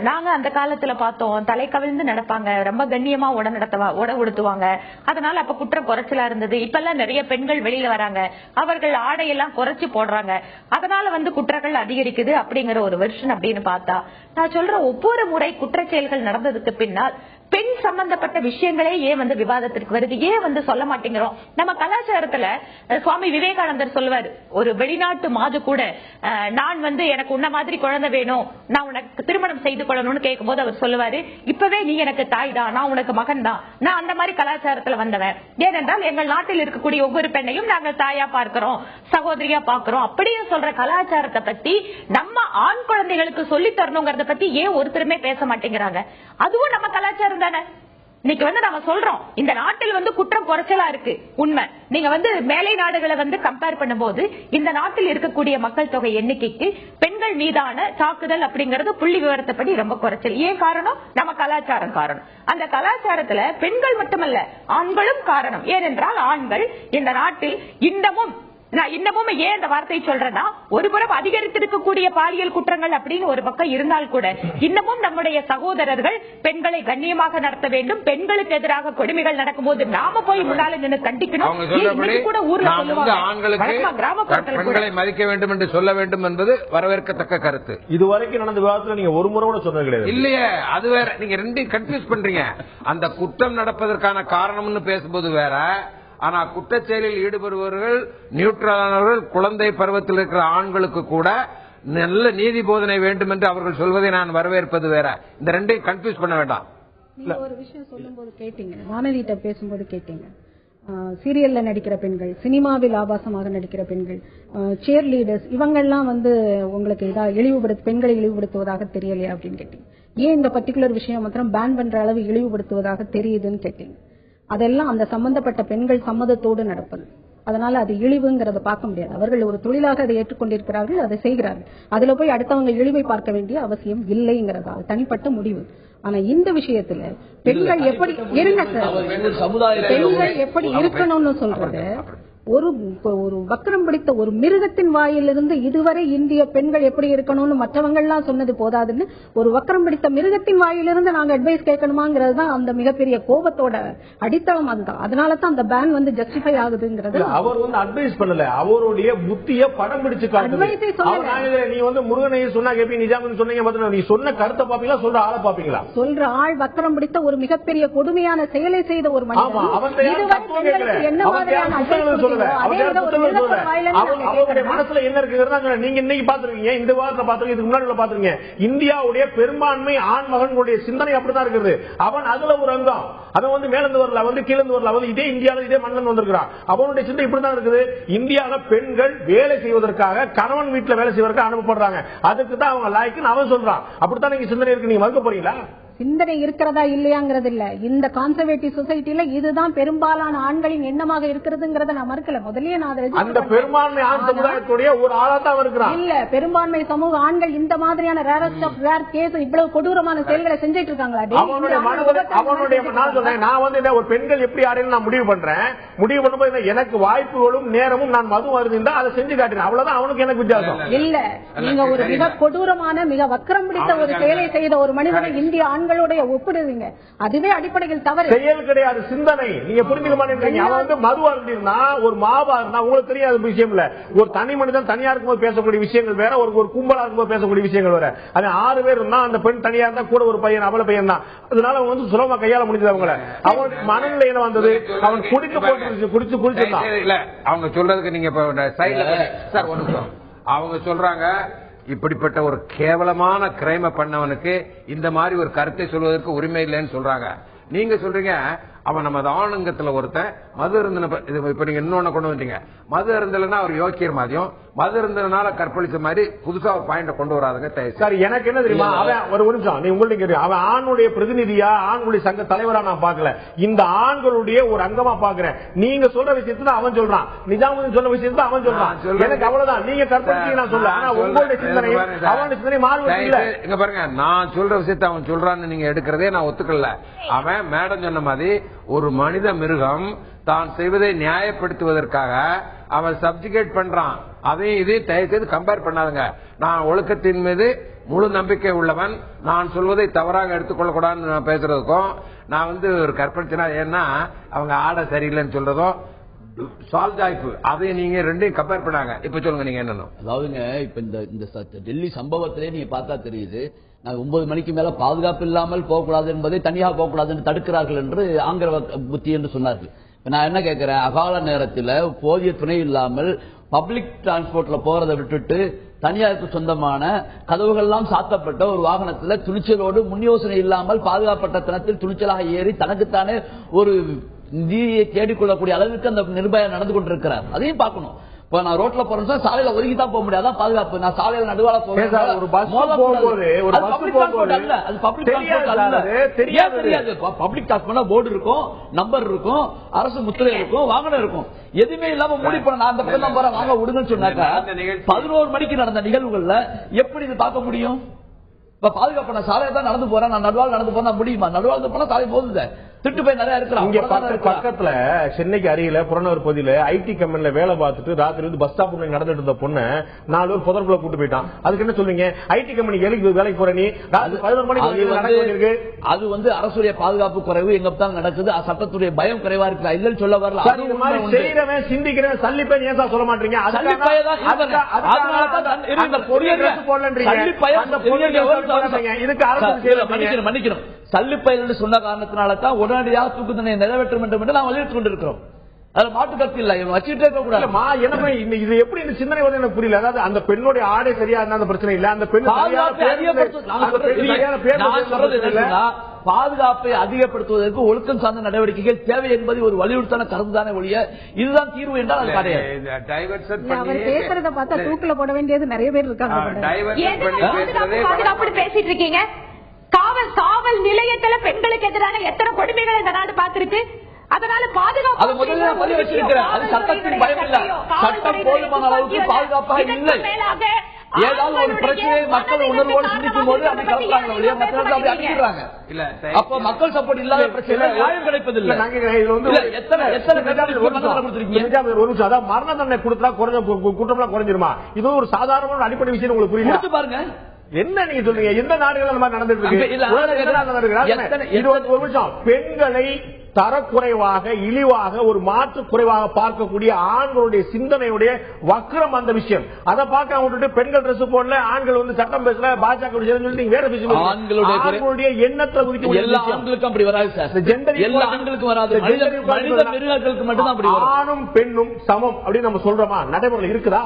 S6: நாங்க அந்த காலத்துல பார்த்தோம், தலை கவிழ்ந்து நடப்பாங்க, ரொம்ப கண்ணியமா உட உடுத்துவாங்க. அதனால அப்ப குற்றம் குறைச்சலா இருந்தது. இப்ப எல்லாம் நிறைய பெண்கள் வெளியில வராங்க, அவர்கள் ஆடையெல்லாம் குறைச்சு போடுறாங்க, அதனால குற்றங்கள் அதிகரிக்குது அப்படிங்கிற ஒரு வெர்ஷன் அப்படின்னு பார்த்தா, நான் சொல்ற ஒவ்வொரு முறை குற்ற செயல்கள் நடந்ததுக்கு பின்னால் பெண் சம்பந்தப்பட்ட விஷயங்களே ஏன் விவாதத்திற்கு வருது, ஏன் சொல்ல மாட்டேங்கிறோம்? நம்ம கலாச்சாரத்துல சுவாமி விவேகானந்தர் சொல்லுவார், ஒரு வெளிநாட்டு மாது கூட நான் எனக்கு உன்ன மாதிரி குழந்தை வேணும், நான் உனக்கு திருமணம் செய்து கொள்ளணும்னு கேட்கும் போது அவர் சொல்லுவாரு, இப்பவே நீ எனக்கு தாய் தான், நான் உனக்கு மகன் தான். நான் அந்த மாதிரி கலாச்சாரத்துல வந்தவன். ஏனென்றால் எங்கள் நாட்டில் இருக்கக்கூடிய ஒவ்வொரு பெண்ணையும் நாங்கள் தாயா பார்க்கிறோம், சகோதரியா பார்க்கிறோம். அப்படியே சொல்ற கலாச்சாரத்தை பத்தி நம்ம ஆண் குழந்தைகளுக்கு சொல்லி தரணுங்கிறத பத்தி ஏன் ஒருத்தருமே பேச மாட்டேங்கிறாங்க? அதுவும் நம்ம கலாச்சாரம் தானே. இன்னைக்கு நம்ம சொல்றோம், இந்த நாட்டில் குற்றம் குறைச்சலா இருக்கு, உண்மை. நீங்க மேலை நாடுகளை கம்பேர் பண்ணும்போது இந்த நாட்டில் இருக்கக்கூடிய மக்கள் தொகை எண்ணிக்கைக்கு பெண்கள் மீதான தாக்குதல் அப்படிங்கறது புள்ளி விவரத்தைப்படி ரொம்ப குறைச்சல். ஏன் காரணம்? நம்ம கலாச்சாரம் காரணம். அந்த கலாச்சாரத்துல பெண்கள் மட்டுமல்ல, ஆண்களும் காரணம். ஏனென்றால் ஆண்கள் இந்த நாட்டில் இன்னமும் ஏன் இந்த வார்த்தை சொல்றேன்னா, ஒரு புறம் அதிகரித்திருக்கக்கூடிய பாலியல் குற்றங்கள் அப்படின்னு ஒரு பக்கம் இருந்தால் கூட இன்னமும் நம்முடைய சகோதரர்கள் பெண்களை கண்ணியமாக நடத்த வேண்டும். பெண்களுக்கு எதிராக கொடுமைகள் நடக்கும் போது நாம போய் முன்னால நின்று கண்டிக்கணும். கூட ஊர்ல
S4: பெண்களை மதிக்க வேண்டும் என்று சொல்ல வேண்டும் என்பது வரவேற்கத்தக்க கருத்து.
S1: இதுவரைக்கும் நடந்த விவாதத்தில் நீங்க ஒரு முறை கூட சொன்னது கிடையாது.
S4: இல்லையே, அது வேற. நீங்க ரெண்டையும் கன்ஃபியூஸ் பண்றீங்க. அந்த குற்றம் நடப்பதற்கான காரணம்னு பேசும்போது வேற, ஆனா குற்றச்செயலில் ஈடுபடுபவர்கள் நியூட்ரலானவர்கள், குழந்தை பருவத்தில் இருக்கிற ஆண்களுக்கு கூட நல்ல நீதி போதனை வேண்டும் என்று அவர்கள் சொல்வதை நான் வரவேற்பது வேற. இந்த ரெண்டையும் கன்ஃபியூஸ் பண்ண வேண்டாம்.
S3: நீங்க ஒரு விஷயம் சொல்லும் போது கேட்டீங்க, வானதிட்ட பேசும்போது கேட்டீங்க, சீரியல்ல நடிக்கிற பெண்கள், சினிமாவில் ஆபாசமாக நடிக்கிற பெண்கள், சேர் லீடர்ஸ், இவங்கெல்லாம் உங்களுக்கு பெண்களை இழிவுபடுத்துவதாக தெரியலையா அப்படின்னு கேட்டீங்க. ஏன் இந்த பர்டிகுலர் விஷயம் மாத்திரம் பேன் பண்ற அளவு இழிவுபடுத்துவதாக தெரியுதுன்னு கேட்டீங்க. அதெல்லாம் அந்த சம்பந்தப்பட்ட பெண்கள் சம்மதத்தோடு நடப்பது. அதனால அது இழிவுங்கிறத பார்க்க முடியாது. அவர்கள் ஒரு தொழிலாக அதை ஏற்றுக்கொண்டிருக்கிறார்கள், அதை செய்கிறார்கள். அதுல போய் அடுத்தவங்க இழிவை பார்க்க வேண்டிய அவசியம் இல்லைங்கிறதா தனிப்பட்ட முடிவு. ஆனா இந்த விஷயத்துல பெண்கள் எப்படி பெண்கள் எப்படி இருக்கணும்னு சொல்றது, ஒரு வக்கரம் பிடித்த ஒரு மிருகத்தின் வாயிலிருந்து இதுவரை இந்திய பெண்கள் எப்படி இருக்கணும்னு மற்றவங்க எல்லாம் சொன்னது போதாதுன்னு ஒரு வக்கரம் பிடித்த மிருகத்தின் வாயிலிருந்து நாங்க அட்வைஸ் கேட்கணுமாங்கிறது தான் அந்த மிகப்பெரிய கோபத்தோட அடித்தளம். அதுதான், அதனாலதான் அந்த பேன் ஜஸ்டிஃபை ஆகுதுங்கிறது.
S1: அவர் அட்வைஸ் பண்ணல, அவருடைய புத்திய படம் பிடிச்சு நீ முருகனை சொன்னா கேப்பி, நிஜாம் சொன்னீங்க, நீ சொன்ன கருத்தை பாப்பீங்களா, சொல்ற ஆளை பாப்பீங்களா?
S3: சொல்ற ஆள் வக்கரம் பிடித்த ஒரு மிகப்பெரிய கொடுமையான செயலை செய்த ஒரு மனிதன் என்ன மாதிரியான
S1: அவருடைய மனசுல என்ன இருக்குங்கிறத நீங்க இன்னைக்கு பாத்துருக்கீங்க, இந்த வாரத்துல பாத்துருக்கீங்க, இதுக்கு முன்னாடி பாத்துருக்கீங்க. இந்தியாவுடைய பெரும்பான்மை ஆண் மகன்களுடைய சிந்தனை அப்படித்தான் இருக்குது. அவன் அதுல ஒரு அங்கம். அவன் மேலிருந்து வரல, கீழந்து வரல, இதே இந்தியாவில் இதே மன்னன் வந்திருக்கிறான். அவனுடைய சிந்தனை இப்படிதான் இருக்குது. இந்தியாவில் பெண்கள் வேலை செய்வதற்காக கணவன் வீட்டுல வேலை செய்வதற்கு அனுப்பப்படுறாங்க. அதுக்கு தான் அவங்க லாய்க்குன்னு அவன் சொல்றான். அப்படித்தான் நீங்க சிந்தனை இருக்கு. நீங்க மறுக்க போறீங்களா?
S3: சிந்தனை இருக்கிறதா இல்லையாங்கிறது இல்ல. இந்த கான்சர்வேட்டிவ் சொசைட்டில இதுதான் பெரும்பாலான ஆண்களின் எண்ணமாக இருக்கிறதுங்கிறத நான் மறுக்கல. முதல்லயே நான்
S1: அந்த பெரும்பான்மை ஆண் சமுதாயத்துடைய ஒரு ஆளாத்தான் இருக்கிறான்.
S3: இல்ல, பெரும்பான்மை சமூக ஆண்கள் இந்த மாதிரியான ரேரஸ்ட் ஆஃப் ரேர் கேஸ் இவ்வளவு கொடூரமான செயல்களை செஞ்சிட்டு இருக்காங்களா?
S1: நான் ஒரு பெண்கள் எப்படி ஆடுன்னு நான் முடிவு பண்றேன். முடிவு பண்ணும்போது எனக்கு வாய்ப்புகளும் நேரமும் நான் மது அறிந்தா அதை செஞ்சு காட்டுறேன். அவ்வளவுதான் அவனுக்கு எனக்கு வித்தியாசம்.
S3: இல்ல, நீங்க ஒரு மிக கொடூரமான மிக வக்கரம் பிடித்த ஒரு செயலை செய்த ஒரு மனிதனை இந்திய ஆண்களுடைய ஒப்பிடுவீங்க. அதுவே அடிப்படையில் தவறு.
S1: செயல் கிடையாது, சிந்தனை. நீங்க புரிஞ்சுக்க மாட்டேங்கிறீங்க. அவன் மது அருந்திருந்தா ஒரு மாபா இருந்தா உங்களுக்கு தெரியாத விஷயம் இல்ல. ஒரு தனி மனிதன் தனியா இருக்கும்போது பேசக்கூடிய விஷயங்கள் வேற, ஒரு கும்பலா இருக்கும்போது பேசக்கூடிய விஷயங்கள் வேற. அது 6 பேர் இருந்தா அந்த பெண் தனியா இருந்தா கூட ஒரு பையன் அவள பையன் தான். அதனால அவன் சுலபமா கையாள முடிஞ்சது. அவங்கள அவன் மனநிலை என்ன வந்தது, அவன் குடிக்க போட்டு குடிச்சிருந்தான்.
S4: இல்ல அவங்க சொல்றதுக்கு நீங்க சார் அவங்க சொல்றாங்க, இப்படிப்பட்ட ஒரு கேவலமான கிரைம பண்ணவனுக்கு இந்த மாதிரி ஒரு கருத்தை சொல்வதற்கு உரிமை இல்லைன்னு சொல்றாங்க. நீங்க சொல்றீங்க அவன் நம்ம ஆணுங்கத்துல ஒருத்தன் மது இருந்த, இப்ப நீங்க இன்னொன்னு கொண்டு வந்தீங்க, மது இருந்தலன்னா அவர் யோக்கியர் மாதிரியும், மது இருந்ததுனால கற்பழிச்ச மாதிரி புதுசா ஒரு பாயிண்ட கொண்டு வராதுங்க.
S1: சார் எனக்கு என்ன தெரியுமா, அவன் ஒரு நிமிஷம் நீ உங்களுக்கு அவன் ஆணுடைய பிரதிநிதியா ஆண்களுடைய சங்க தலைவரா நான் பாக்கல, இந்த ஆண்களுடைய ஒரு அங்கமா பாக்குறேன். நீங்க சொல்ற விஷயத்துல அவன் சொல்றான், நிஜாமுதீன் சொன்ன விஷயத்துல அவன் சொல்றான். எனக்கு அவ்வளவுதான். நீங்க கற்பழிச்சீங்க நான் சொல்ல, ஆனா உங்களுடைய சிந்தனை அவனுடைய சிந்தனை மாறுவது.
S4: இங்க பாருங்க, நான் சொல்ற விஷயத்த அவன் சொல்றான்னு நீங்க எடுக்கிறதே நான் ஒத்துக்கல. அவன் மேடம் சொன்ன மாதிரி ஒரு மனித மிருகம் தான் செய்வதை நியாயப்படுத்துவதற்காக அவன் சப்ஜுகேட் பண்றான். அதையும் இதையும் தயவுசெய்து கம்பேர் பண்ணாதுங்க. நான் ஒழுக்கத்தின் மீது முழு நம்பிக்கை உள்ளவன், நான் சொல்வதை தவறாக எடுத்துக்கொள்ள கூடாதுன்னு நான் பேசுறதுக்கும், நான் ஒரு கற்பழிச்சனா ஏன்னா அவங்க ஆட சரியில்லைன்னு சொல்றதும் சால்ஜாய்ப்பு, அதை நீங்க ரெண்டையும் கம்பேர் பண்ணாங்க. இப்ப சொல்லுங்க நீங்க என்னன்னு.
S5: அதாவதுங்க, இப்ப இந்த டெல்லி சம்பவத்திலே நீங்க பார்த்தா தெரியுது, 9 மணிக்கு மேல பாதுகாப்பு இல்லாமல் போகக்கூடாது என்பதை தனியாக போகக்கூடாது என்று தடுக்கிறார்கள் என்று ஆங்கில புத்தி என்று சொன்னார்கள். நான் என்ன கேட்கிறேன், அகால நேரத்தில் போதிய துணை இல்லாமல் பப்ளிக் டிரான்ஸ்போர்ட்ல போறதை விட்டுட்டு தனியாருக்கு சொந்தமான கதவுகள்லாம் சாத்தப்பட்ட ஒரு வாகனத்தில் துணிச்சலோடு முன் யோசனை இல்லாமல் பாதுகாப்பட்ட தனத்தில் துணிச்சலாக ஏறி தனக்குத்தானே ஒரு நிதியை தேடிக்கொள்ளக்கூடிய அளவுக்கு அந்த நிர்பயா நடந்து கொண்டிருக்கிறார். அதையும் பார்க்கணும். நான் ரோட்ல போறேன், சாலையில ஒதுக்கி தான் போக முடியாது, பாதுகாப்பு. நான் சாலையில நடுவால போவேன்.
S1: ஒரு பஸ் போகும்போது
S5: பப்ளிக் டிரான்ஸ்போர்ட் அல்ல, அது பப்ளிக் டிரான்ஸ்போர்ட் அல்ல. தெரியாது. பப்ளிக் டிரான்ஸ்போர்ட் போர்டு இருக்கும், நம்பர் இருக்கும், அரசு முத்திரை இருக்கும், வாகனம் இருக்கும். எதுவுமே இல்லாம மூடி போன நான் அந்த பக்கம் தான் போறேன், வாங்க விடுங்கன்னு சொன்னாக்கா 11 மணிக்கு நடந்த நிகழ்வுகள்ல எப்படி இது பார்க்க முடியும்? இப்ப பாதுகாப்பு நான் சாலையை தான் நடந்து போறேன், நான் நடுவாள் நடந்து போனா முடியுமா? நடுவாள் போனா சாலை போகுது, திட்டு போய் நிறைய இருக்கிறாங்க.
S1: பக்கத்துல சென்னைக்கு அருகில புறநகர் பகுதியில ஐடி கம்பெனில வேலை பார்த்துட்டு ராத்திரி பஸ் ஸ்டாப் நடந்துட்டு இருந்த பொண்ணு 4 பேர் புதற்குள்ள கூட்டு போயிட்டான். அதுக்கு என்ன சொல்லுவீங்க? ஐடி கம்பெனி வேலைக்கு போற நீ 11 மணிக்கு
S5: அது அரசுடைய பாதுகாப்பு குறைவு எங்க தான் நடக்குது, சட்டத்துடைய பயம் குறைவா இருக்கு, இல்லன்னு சொல்ல வரல.
S1: இந்த மாதிரி செய்யறவன் சிந்திக்கிறவன் சல்லிப்பேன் ஏன் சொல்ல மாட்டீங்க?
S5: மன்னிக்கணும், சல்லிப்பயல் சொன்ன காரணத்தினால தான் உடனடியாக தூக்கு தண்டனை நிறைவேற்ற வேண்டும் என்று நாம் வலியுறுத்திக் கொண்டிருக்கிறோம். அதுல மாற்று கருத்து இல்ல, வச்சுட்டே இருக்க கூடாது.
S1: இது எப்படி இந்த சிந்தனை வந்து எனக்கு புரியல. அதாவது அந்த பெண்ணுடைய ஆடை சரியா இருந்தா அந்த பிரச்சனை இல்ல, அந்த பெண்
S5: பாதுகாப்பை அதிகப்படுத்துவதற்கு ஒழுக்கம் சார்ந்த நடவடிக்கைகள் தேவை என்பதை ஒரு வலியுறுத்தான கருத்துதானே ஒழிய இதுதான் தீர்வு என்றால் அது கிடையாது.
S3: அவர் பேசுறத பார்த்தா தூக்கில போட வேண்டியது நிறைய பேர் இருக்காங்க.
S7: பாதுகாப்பு பேசிட்டு இருக்கீங்க. காவல் நிலையத்துல பெண்களுக்கு எதிரான எத்தனை கொடுமைகள் இந்த நாடு பார்த்திருக்கு. அதனால பாதுகாப்பு
S5: அது முதல்ல பதிவு வச்சிருக்கிறேன். அது சட்டத்தின் பயம் இல்ல, சட்டம் போதுமான அளவுக்கு பாதுகாப்பாக இல்லை. ஏதாவது ஒரு பிரச்சனையை மக்கள் உணர்வோடு சிந்திக்கும் போது அப்படி கலப்பாங்க, மற்றவர்கள் அப்படி அடிக்கிறாங்க. அப்ப மக்கள் சப்போர்ட் இல்லாத பிரச்சனை நியாயம் கிடைப்பதில்லை.
S1: மரண தண்டனை கொடுத்தா குற்றம் குறைஞ்சிருமா? இது ஒரு சாதாரண அடிப்படை விஷயம் உங்களுக்கு புரியுது பாருங்க. என்ன நீங்க சொல்றீங்க? எந்த நாடுகள் அந்த மாதிரி நடந்துட்டு இருக்கு? ஒரு நிமிஷம். பெண்களை தரக்குறைவாக இழிவாக ஒரு மாற்று குறைவாக பார்க்கக்கூடிய ஆண்களுடைய சிந்தனையுடைய வக்ரம் அந்த விஷயம். அதை பார்க்க விட்டுட்டு பெண்கள் ட்ரெஸ் போடல, ஆண்கள் வந்து சட்டம் பேசல, பாஜக வேற விஷயம். ஆண்களுடைய எண்ணத்தை
S5: எல்லா ஆண்களுக்கும் அப்படி வராது சார். எல்லா ஆண்களுக்கும் வராது. மனித மிருகங்களுக்கு மட்டும்தான் அப்படி வரும்.
S1: ஆணும் பெண்ணும் சமம் அப்படின்னு நம்ம சொல்றோமா? நடைமுறையில் இருக்குதா?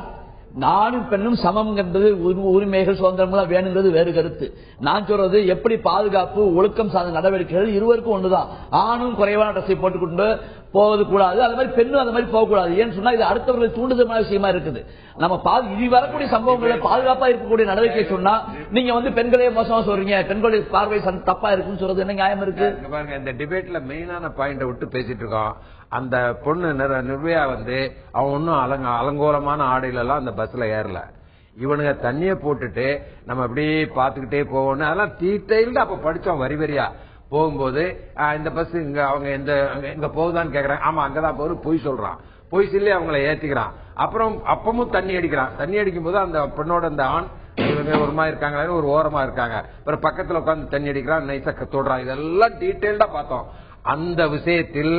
S5: நானும் பெண்ணும் சமம் என்பது உரிமைகள் சுதந்திரங்கள் வேணுங்கிறது வேறு கருத்து. நான் சொல்றது எப்படி பாதுகாப்பு ஒழுக்கம் சார்ந்த நடவடிக்கைகள் இருவருக்கும் ஒன்றுதான். ஆணும் குறைவான ட்ரெஸ்ஸை போட்டுக்கொண்டு போவது கூடாது, அது மாதிரி பெண்ணும் அது மாதிரி போகக்கூடாது. ஏன்னு சொன்னா இது அடுத்தவர்களை தூண்டுதமான விஷயமா இருக்குது. நம்ம இது வரக்கூடிய சம்பவங்களை பாதுகாப்பா இருக்கக்கூடிய நடவடிக்கை சொன்னா நீங்க வந்து பெண்களே மோசமா சொல்றீங்க, பெண்களுடைய பார்வை தப்பா இருக்குன்னு சொல்றது என்ன நியாயம் இருக்கு?
S4: பாருங்க, இந்த டிபேட்ல மெயினான பாயிண்ட விட்டு பேசிட்டு இருக்கோம். அந்த பொண்ணு நிர்பயா வந்து அவன் ஒன்னும் அலங்கோலமான ஆடையில எல்லாம் அந்த பஸ்ல ஏறல. இவனுங்க தண்ணிய போட்டுட்டு நம்ம அப்படியே பாத்துக்கிட்டே போவோம்னு அதெல்லாம் டீடைல்டு அப்ப படிச்சோம். வரி வரியா போகும்போது இந்த பஸ் இங்க அவங்க எங்க போகுதான்னு கேக்குறாங்க. ஆமா அங்கதான் போகுது, பொய் சொல்றான். பொய் சொல்லி அவங்களை ஏத்திக்கிறான். அப்புறம் அப்பமும் தண்ணி அடிக்கிறான். தண்ணி அடிக்கும் போது அந்த பெண்ணோட அந்த ஆண் ஒரு மாதிரி இருக்காங்க, ஒரு ஓரமா இருக்காங்க. அப்புறம் பக்கத்துல உட்காந்து தண்ணி அடிக்கிறான், நைசா தொடுறான். இதெல்லாம் டீடைல்டா பார்த்தோம். அந்த விஷயத்தில்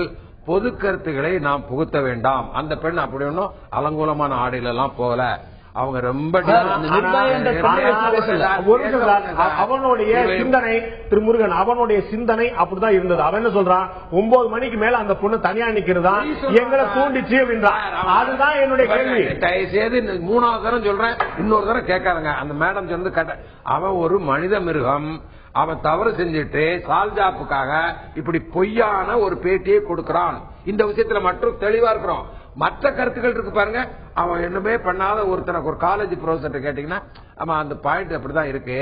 S4: பொது கருத்துக்களை நாம் புகுத்த வேண்டாம். அந்த பெண் அப்படி ஒன்னும் அலங்கோலமான ஆடையில எல்லாம் போகல. அவங்க ரொம்ப
S1: அவனுடைய சிந்தனை திருமுருகன் அவனுடைய சிந்தனை அப்படிதான் இருந்தது. அவன் என்ன சொல்றான்? 9 மணிக்கு மேல அந்த பொண்ணு தனியா நிக்கிறதா எங்களை தூண்டிச்சு அப்படின்றான். அதுதான் என்னுடைய கேள்வி.
S4: தயவுசெய்து 3வது தரம் சொல்றேன், இன்னொரு தரம் கேட்காருங்க. அந்த மேடம் சொன்னது அவன் ஒரு மனித மிருகம். அவன் தவறு செஞ்சுட்டு சால்ஜாப்புக்காக இப்படி பொய்யான ஒரு பேட்டியை கொடுக்கிறான். இந்த விஷயத்துல மட்டும் தெளிவா இருக்கிறோம். மற்ற கருத்துக்கள் இருக்கு பாருங்க. அவன் என்னமே பண்ணாத ஒருத்தனுக்கு ஒரு காலேஜ் ப்ரொஃபசர் கேட்டீங்கன்னா அவன் அந்த பாயிண்ட் அப்படிதான் இருக்கு.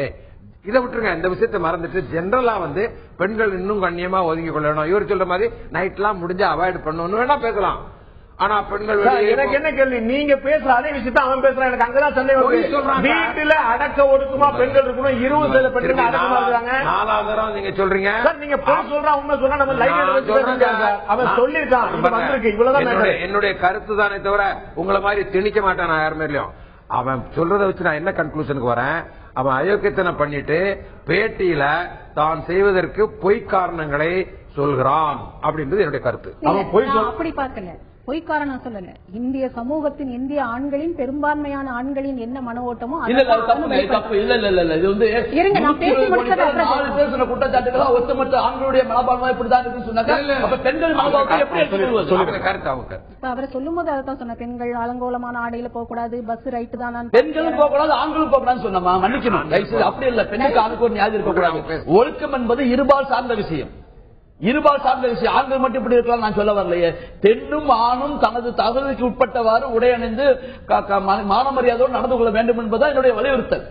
S4: இதை விட்டுருங்க, இந்த விஷயத்தை மறந்துட்டு ஜெனரலா வந்து பெண்கள் இன்னும் கண்ணியமா ஒதுங்கி கொள்ளணும். இவர் சொல்ற மாதிரி நைட் எல்லாம் முடிஞ்சு அவாய்ட் பண்ணணும் வேணா பேசலாம். ஆனா பெண்கள்
S1: எனக்கு என்ன கேள்வி? நீங்க பேசுற அதே விஷயத்த அவன் பேசுறான். எனக்கு அங்கதான் சந்தேகம். வீட்டுல அடக்க ஒடுக்குமா பெண்கள் இருக்கணும், 20% பெண்கள் அடக்கமா இருக்காங்க.
S4: 4வது தரம் நீங்க சொல்றீங்க.
S1: நீங்க போய் சொல்றான், உண்மை சொன்னா நம்ம லைவ் அவன் சொல்லிருக்கான். இவ்வளவுதான்
S4: என்னுடைய கருத்து தானே தவிர உங்களை மாதிரி திணிக்க மாட்டான் நான் யார் மேலயும். அவன் சொல்றதை வச்சு நான் என்ன கன்க்ளூஷனுக்கு வரேன்? அவன் அயோக்கியத்தனை பண்ணிட்டு பேட்டியில தான் செய்வதற்கு பொய் காரணங்களை சொல்கிறான் அப்படின்றது என்னுடைய கருத்து.
S3: அவன் பொய் அப்படி பார்க்கல, பொய் காரணம் சொல்லல. இந்திய சமூகத்தின் இந்திய ஆண்களின் பெரும்பான்மையான ஆண்களின் என்ன மன ஓட்டமோ
S5: குற்றச்சாட்டுகளா ஒட்டுமொத்த ஆண்களுடைய மனப்பான்மை இப்படிதான் இருக்குன்னு சொன்னாங்க. பெண்கள்
S3: அவரை சொல்லும் போது அதான் சொன்ன, பெண்கள் அலங்கோலமான ஆடையில போக கூடாது, பஸ் ரைட்டு தான்,
S5: பெண்களும் போக கூடாது ஆண்களும் போக கூடாதுன்னு சொன்னமா? மன்னிக்கணும், அப்படி இல்ல. பெண்ணுக்கு ஆணுக்கு ஒரு நியாயம் இருக்கக்கூடாது. ஒழுக்கம் என்பது இருபால் சார்ந்த விஷயம். இருபால் சார்ந்த விஷயம். ஆண்கள் மட்டும் இப்படி இருக்கலாம் நான் சொல்ல வரலையே. பெண்ணும் ஆணும் தனது தகுதிக்கு உட்பட்டவாறு உடை அணிந்து மான மரியாதையோடு நடந்து கொள்ள வேண்டும் என்பதுதான் என்னுடைய வலியுறுத்தல்.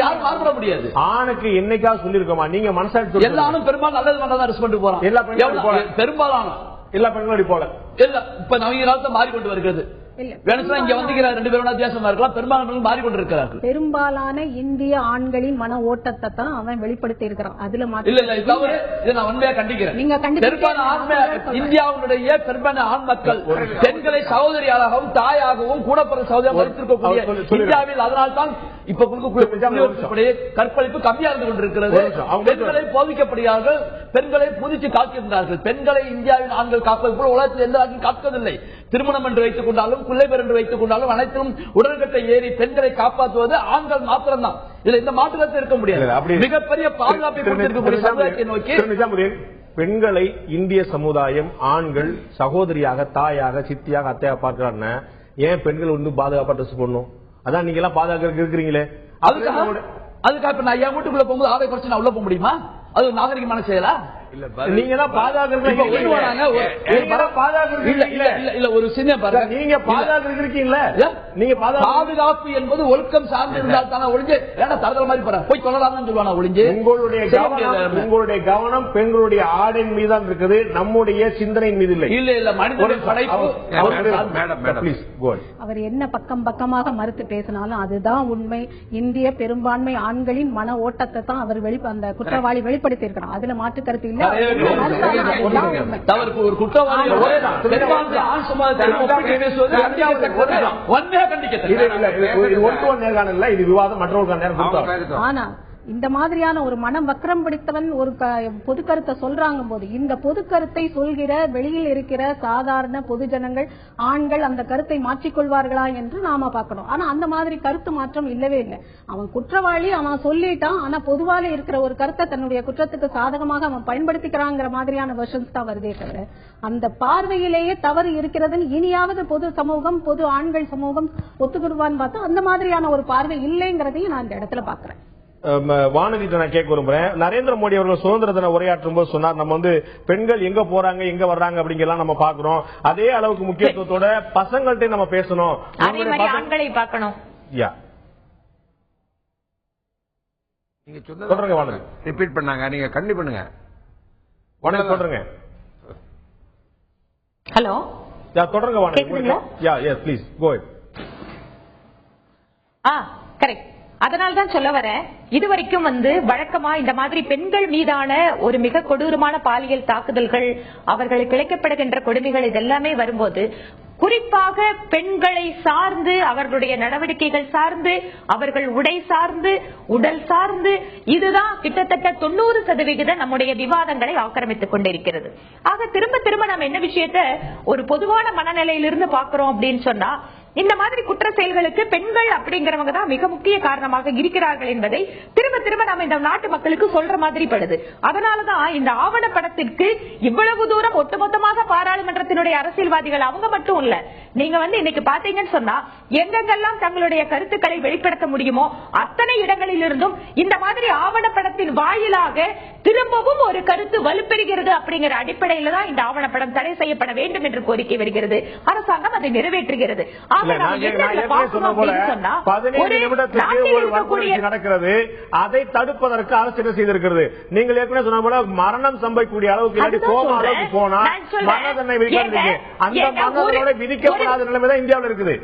S5: யாரும் மாறுபட முடியாது.
S1: ஆணுக்கு என்னைக்காவது சொல்லிருக்கோமா நீங்க மனசாட்சி?
S5: எல்லா ஆணும் பெரும்பாலும் நல்லது பண்ணதான் ரெஸ்ட் பண்ணிட்டு போறான்.
S1: எல்லா பெண்களும்
S5: பெரும்பாலான
S1: எல்லா பெண்களும் போல
S5: இல்ல. இப்ப நவீன காலத்தை மாறிக்கொண்டு வருகிறது. இங்க வந்து 2 பேரும் வித்தியாசமா இருக்கலாம். பெரும்பாலான மாறிக்கொண்டிருக்கிறார்கள்.
S3: பெரும்பாலான இந்திய ஆண்களின் மன ஓட்டத்தை தான் அவன் வெளிப்படுத்தி இருக்கிறான். அதுல
S5: நான் உண்மையா கண்டிக்கிறேன். இந்தியாவுடைய பெரும்பாலான ஆண் மக்கள் பெண்களை சகோதரியாகவும் தாயாகவும் கூட பிறந்த சகோதரியாக வைத்திருக்கக்கூடிய இந்தியாவில் அதனால்தான் இப்ப கொடுக்கக்கூடிய கற்பழிப்பு கம்மியா இருந்து கொண்டிருக்கிறது. பெண்களை போதிக்கப்படுகிறார்கள், பெண்களை புதிச்சு காக்கின்றார்கள். பெண்களை இந்தியாவின் ஆண்கள் காப்பது போல உலகத்தில் எந்த ஆண்களும் காப்பதில்லை. திருமணம் என்று வைத்துக் கொண்டாலும் பிள்ளைபெற என்று வைத்துக் கொண்டாலும் அனைத்தும் உடல்கட்டை ஏறி பெண்களை காப்பாற்றுவது ஆண்கள் மாத்திரம்தான். இதுல இந்த மாற்றத்தை இருக்க முடியாது. மிகப்பெரிய பாதுகாப்பை கொடுத்திருக்கக்கூடிய சமுதாயத்தை நோக்கி
S1: பெண்களை இந்திய சமுதாயம் ஆண்கள் சகோதரியாக தாயாக சித்தியாக அத்தையாக பார்க்கிறாங்க. ஏன் பெண்கள் வந்து பாதுகாப்பா ட்ரெஸ் போடணும்? அதான் நீங்க எல்லாம் பாதுகாக்க இருக்கிறீங்களே.
S5: அதுக்காக நான் என் வீட்டுக்குள்ள போகும்போது ஆடை குறைச்சு நான் உள்ள போக முடியுமா? அது ஒரு நாகரிகமான செயலா?
S1: நீங்க தான் பாதுகாக்கிறீங்க.
S5: ஒரு சின்ன
S1: நீங்க பாதுகாக்கிறீங்களா? நீங்க
S5: பாதுகாப்பு என்பது ஒழுக்கம் சார்ந்து இருந்தால் தானே ஒழிஞ்சு தரதல் மாதிரி போய் சொல்லலாம்னு சொல்லுவானா ஒழிஞ்சு.
S1: உங்களுடைய கவனம் பெண்களுடைய ஆடையின் மீதான் இருக்குது, நம்முடைய சிந்தனையின் மீது இல்லை.
S5: இல்ல மனிதனுடைய படைப்பு.
S3: அவர் என்ன பக்கமாக மறுத்து பேசினாலும் அதுதான் உண்மை. இந்திய பெரும்பான்மை ஆண்களின் மன ஓட்டத்தை தான் அவர் அந்த குற்றவாளி வெளிப்படுத்தி இருக்கிறார். அதுல மாற்று கருத்து இல்ல.
S5: தவறுக்கு ஒரு குற்றவாளி
S1: இது விவாதம் மற்றவர்கள்.
S3: ஆனா இந்த மாதிரியான ஒரு மனம் வக்கரம் பிடித்தவன் ஒரு பொது கருத்தை சொல்றாங்க போது இந்த பொது கருத்தை சொல்கிற வெளியில் இருக்கிற சாதாரண பொதுஜனங்கள் ஆண்கள் அந்த கருத்தை மாற்றிக்கொள்வார்களா என்று நாம பார்க்கணும். ஆனா அந்த மாதிரி கருத்து மாற்றம் இல்லவே இல்லை. அவன் குற்றவாளி, அவன் சொல்லிட்டான். ஆனா பொதுவாக இருக்கிற ஒரு கருத்தை தன்னுடைய குற்றத்துக்கு சாதகமாக அவன் பயன்படுத்திக்கிறாங்கிற மாதிரியான வெர்ஷன்ஸ் தான் வருதே தவிர அந்த பார்வையிலேயே தவறு இருக்கிறதுன்னு இனியாவது பொது சமூகம், பொது ஆண்கள் சமூகம் ஒத்துக்கிடுவான்னு பார்த்தா அந்த மாதிரியான ஒரு பார்வை இல்லைங்கிறதையும் நான் இந்த இடத்துல பாக்குறேன்.
S1: வானதிட்ட நான் கேட்க விரும்புறேன். நரேந்திர மோடி அவர்கள் சுதந்திர தின உரையாற்றும் போது சொன்னார், நம்ம பெண்கள் எங்க போறாங்க எங்க வர்றாங்க அப்படிங்கலாம் நம்ம பாக்குறோம். அதே அளவுக்கு முக்கியத்துவத்தோட பசங்கள்ட்ட நம்ம பேசணும்,
S7: ஆண்களை பார்க்கணும்.
S4: நீங்க சொல்லுங்க வானதி, ரிப்பீட் பண்ணாங்க, நீங்க கண்டிப்பா பண்ணுங்க. வானதி சொல்றீங்க.
S7: ஹலோ,
S1: தொடருங்க Vanathi. Yes please go ahead.
S7: Correct. அதனால்தான் சொல்ல வரேன், இதுவரைக்கும் வழக்கமா இந்த மாதிரி பெண்கள் மீதான ஒரு மிக கொடூரமான பாலியல் தாக்குதல்கள், அவர்களுக்கு இழைக்கப்படுகின்ற கொடுமைகள் இதெல்லாமே வரும்போது குறிப்பாக பெண்களை சார்ந்து, அவர்களுடைய நடவடிக்கைகள் சார்ந்து, அவர்கள் உடை சார்ந்து, உடல் சார்ந்து, இதுதான் கிட்டத்தட்ட 90% நம்முடைய விவாதங்களை ஆக்கிரமித்துக் கொண்டிருக்கிறது. ஆக திரும்ப திரும்ப நம்ம என்ன விஷயத்த ஒரு பொதுவான மனநிலையிலிருந்து பார்க்கிறோம் அப்படின்னு சொன்னா, இந்த மாதிரி குற்ற செயல்களுக்கு பெண்கள் அப்படிங்கிறவங்க தான் மிக முக்கிய காரணமாக இருக்கிறார்கள் என்பதை திரும்ப திரும்ப நம்ம இந்த நாட்டு மக்களுக்கு சொல்ற மாதிரி படுது. அதனாலதான் இந்த ஆவணப்படத்திற்கு இவ்வளவு தூரம் ஒட்டுமொத்தமாக பாராளுமன்றத்தினுடைய அரசியல்வாதிகள் அவங்க மட்டும் இல்ல, நீங்க இன்னைக்கு பாத்தீங்கன்னு சொன்னா எங்கெங்கெல்லாம் தங்களுடைய கருத்துக்களை வெளிப்படுத்த முடியுமோ அத்தனை இடங்களில் இருந்தும் இந்த மாதிரி ஆவணப்படத்தின் வாயிலாக திரும்பவும் ஒரு கருத்து வலுப்பெறுகிறது அப்படிங்கிற அடிப்படையில தான் இந்த ஆவணப்படம் தடை செய்யப்பட வேண்டும் என்று கோரிக்கை வருகிறது. அரசாங்கம் அதை நிறைவேற்றுகிறது.
S1: நடக்கிறது, அதை தடுப்பதற்கு அரசு என்ன செய்திருக்கிறது? நீங்கள் ஏற்கனவே சொன்ன போல மரணம் சம்பவிக்கக்கூடிய அளவுக்கு கோபம் அளவுக்கு போனா மரண தண்டனை விதிக்காதீங்க. அந்த மரண தண்டனை விதிக்கப்படாத நிலைமைதான் இந்தியாவில் இருக்குது.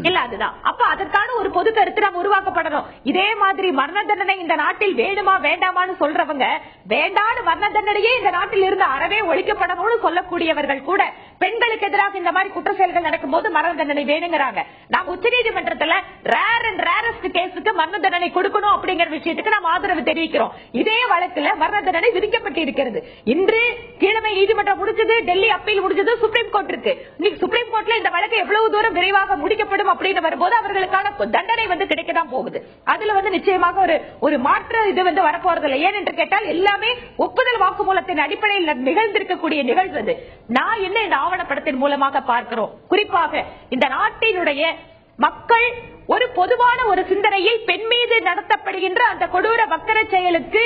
S7: இல்ல அதுதான். அப்ப அதற்கான ஒரு பொது கருத்து நாம் உருவாக்கப்படணும். இதே மாதிரி மரண தண்டனை இந்த நாட்டில் வேணுமா வேண்டாமான்னு சொல்றவங்க, வேண்டான மரண தண்டனையே இந்த நாட்டில் இருந்து அறவே ஒழிக்கப்படணும்னு சொல்லக்கூடியவர்கள் கூட பெண்களுக்கு எதிராக இந்த மாதிரி குற்ற செயல்கள் நடக்கும்போது மரண தண்டனை வேணுங்கிறாங்க. நாங்க உச்சநீதிமன்றத்துல ரேர் அண்ட் ரேரஸ்ட் கேஸுக்கு மரண தண்டனை கொடுக்கணும் அப்படிங்கிற விஷயத்துக்கு நாம் ஆதரவு தெரிவிக்கிறோம். இதே வழக்குல மரண தண்டனை விதிக்கப்பட்டு இருக்கிறது. இன்று கீழமை நீதிமன்றம் முடிஞ்சது, டெல்லி அப்பீல் முடிஞ்சது, சுப்ரீம் கோர்ட் இருக்கு. இன்னைக்கு சுப்ரீம் கோர்ட்ல இந்த வழக்கு எவ்வளவு தூரம் விரைவாக முடிக்கப்படும் அப்படின்னு வரும்போது அவர்களுக்கான தண்டனை கிடைக்கதான் போகுது. அதுல நிச்சயமாக ஒரு மாற்று இது வரப்போறதில்லை. ஏன் என்று கேட்டால் எல்லாமே ஒப்புதல் வாக்குமூலத்தின் அடிப்படையில் நிகழ்ந்திருக்கக்கூடிய நிகழ்வு. நான் என்ன இந்த ஆவணப்படத்தின் மூலமாக பார்க்கிறோம், குறிப்பாக இந்த நாட்டினுடைய மக்கள் ஒரு பொதுவான ஒரு சிந்தனையில் பெண் மீது நடத்தப்படுகின்ற அந்த கொடூர வக்கர செயலுக்கு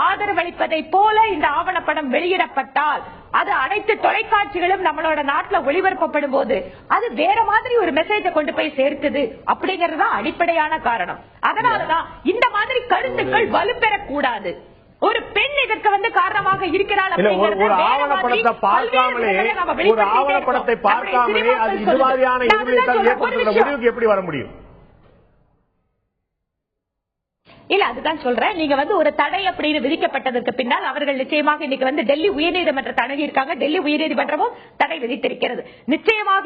S7: ஆதரவளிப்பதை போல இந்த ஆவணப்படம் வெளியிடப்பட்டால் அது அனைத்து தொலைக்காட்சிகளும் நம்மளோட நாட்டுல ஒளிபரப்பப்படும் போது அது வேற மாதிரி ஒரு மெசேஜை கொண்டு போய் சேர்க்குது அப்படிங்கறதுதான் அடிப்படையான காரணம். அதனாலதான் இந்த மாதிரி கருத்துக்கள் வலுப்பெறக்கூடாது. ஒரு பெண் இதற்கு காரணமாக இருக்கிறாள்.
S1: ஒரு ஆவணப்படத்தை பார்க்காமலே அது இது மாதிரியான எதிர்வினைத்தால் ஏற்படுத்துகிற முடிவுக்கு எப்படி வர முடியும்?
S7: இல்ல அதுதான் சொல்றேன். நீங்க ஒரு தடை அப்படின்னு விதிக்கப்பட்டதற்கு பின்னால் அவர்கள் நிச்சயமாக இன்னைக்கு டெல்லி உயர்நீதிமன்றத்தை அணுகி இருக்காங்க. டெல்லி உயர்நீதிமன்றமும் தடை விதித்திருக்கிறது. நிச்சயமாக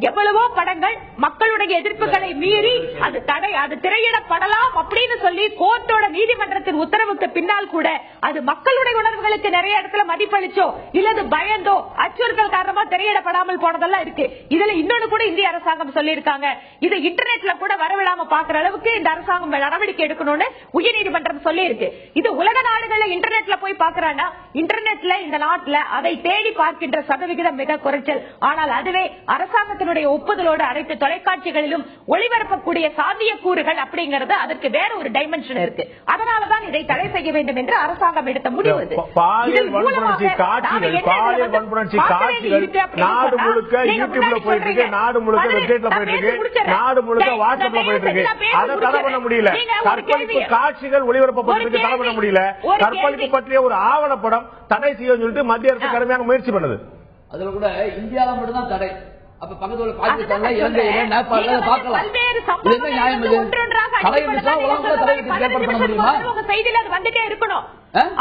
S7: எவ்வளவோ படங்கள் மக்களுடைய எதிர்ப்புகளை மீறி அது திரையிடப்படலாம் அப்படின்னு சொல்லி கோர்ட்டோட நீதிமன்றத்தின் உத்தரவுக்கு பின்னால் கூட அது மக்களுடைய உணர்வுகளுக்கு நிறைய இடத்துல மதிப்பளிச்சோ இல்லது பயந்தோ அச்சுறுத்தல் காரணமா திரையிடப்படாமல் போனதெல்லாம் இருக்கு. இதுல இன்னொன்னு கூட இந்திய அரசாங்கம் சொல்லி இருக்காங்க, இது இன்டர்நெட்ல கூட வரவிடாம பாக்குற அளவுக்கு இந்த அரசாங்கம் நடவடிக்கை எடுக்கணும்னு உயர்நீதிமன்றம் சொல்லி இருக்கு. இது உலக நாடுகள்ல இன்டர்நெட்ல போய் பாக்குறாங்கன்னா இன்டர்நெட்ல இந்த நாட்டில் அதை தேடி பார்க்கின்ற சதவிகிதம் மிக குறைச்சல். ஆனால் அதுவே அரசாங்கத்தினுடைய ஒப்புதலோடு அனைத்து தொலைக்காட்சிகளிலும் ஒளிபரப்பக்கூடிய சாத்தியக்கூறுகள் அப்படிங்கிறது அதற்கு வேற ஒரு டைமென்ஷன் இருக்கு. அதனாலதான் இதை தடை செய்ய வேண்டும் என்று அரசாங்கம் எடுத்த முடிவு.
S1: பாலியல் வன்புணர்ச்சி காட்சிகள் நாடு முழுக்க யூடியூப்ல போயிட்டு இருக்கு, நாடு முழுக்க வெப்சைட்ல போயிட்டு இருக்கு, நாடு முழுக்க வாட்ஸ்அப்ல போயிட்டு இருக்கு. அதை தடை பண்ண முடியல. கற்பழிப்பு காட்சிகள் ஒளிபரப்பப்பட்டிருக்கு, தடை பண்ண முடியல. கற்பழிப்பு பற்றிய ஒரு ஆவணப்படம் தடை செய்ய சொல்லிட்டு மத்திய அரசு கடுமையாக முயற்சி பண்ணுது.
S5: அதுல கூட இந்தியாவில மட்டும்தான் தடை. அப்ப பக்கத்துல பாகிஸ்தான்ல, இலங்கையில, நேபாளல பார்க்கலாம். இது என்ன நியாயம்? இது தடை இருந்துச்சா உலகத்துல தடை ஏற்பாடு பண்ண முடியுமா?
S7: செய்தியில அது வந்துட்டே இருக்கணும்.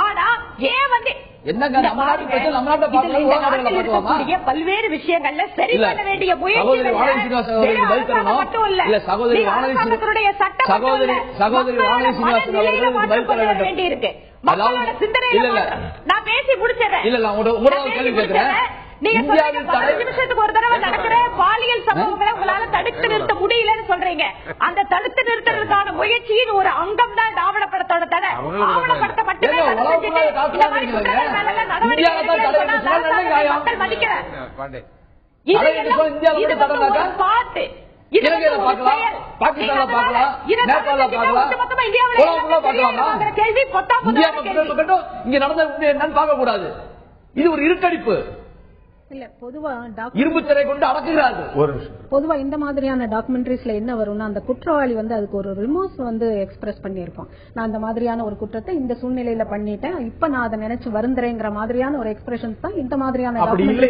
S7: ஆனா ஏன் வந்து
S5: என்னங்க நம்ம நாட்டு பிரச்சனை நம்ம நாட்டை பார்க்கலாம், உலக நாடுகளை பார்க்கலாமா?
S7: பல்வேறு விஷயங்கள்ல சரி பண்ண வேண்டிய முயற்சி
S5: சகோதரி வானதி சீனிவாசன் அவர்கள் பதில் தரணும். இல்ல சகோதரி வானதி சீனிவாசன் அவர்கள் பதில் தர வேண்டும்.
S7: மக்களோட சிந்தனையில நான் பேசி முடிச்சேன்.
S5: இல்ல உங்களோட கேள்வி கேட்கிறேன்.
S7: இந்தியாவில் 10 நிமிஷத்துக்கு ஒரு தடவை நடக்கிற பாலியல் சம்பவங்களை உங்களால தடுத்து நிறுத்த முடியலன்னு சொல்றீங்க. அந்த தடுத்து நிறுத்துறதுக்கான முயற்சியின் ஒரு அங்கம் தான் இந்த ஆவணப்படத்தோட தடை. ஆவணப்படுத்தப்பட்டு மக்கள் மதிக்கிறேன். பாட்டு கேள்வி
S5: இங்க நடந்த என்னன்னு பார்க்க கூடாது. இது ஒரு இருட்டடிப்பு.
S3: இல்ல பொதுவா
S5: இரும்பு திரை கொண்டு அடக்குகிறார்கள்.
S3: பொதுவா இந்த மாதிரியான டாக்குமெண்ட்ரிஸ்ல என்ன வரும்னா, அந்த குற்றவாளி வந்து அதுக்கு ஒரு ரிமோர்ஸ் வந்து எக்ஸ்பிரஸ் பண்ணியிருப்பான். நான் அந்த மாதிரியான ஒரு குற்றத்தை இந்த சூழ்நிலையில பண்ணிட்டேன், இப்ப நான் அதை நினைச்சு வருந்துறேங்கிற மாதிரியான ஒரு எக்ஸ்பிரஷன்ஸ் தான் இந்த மாதிரியான டாக்குமெண்ட்ரி.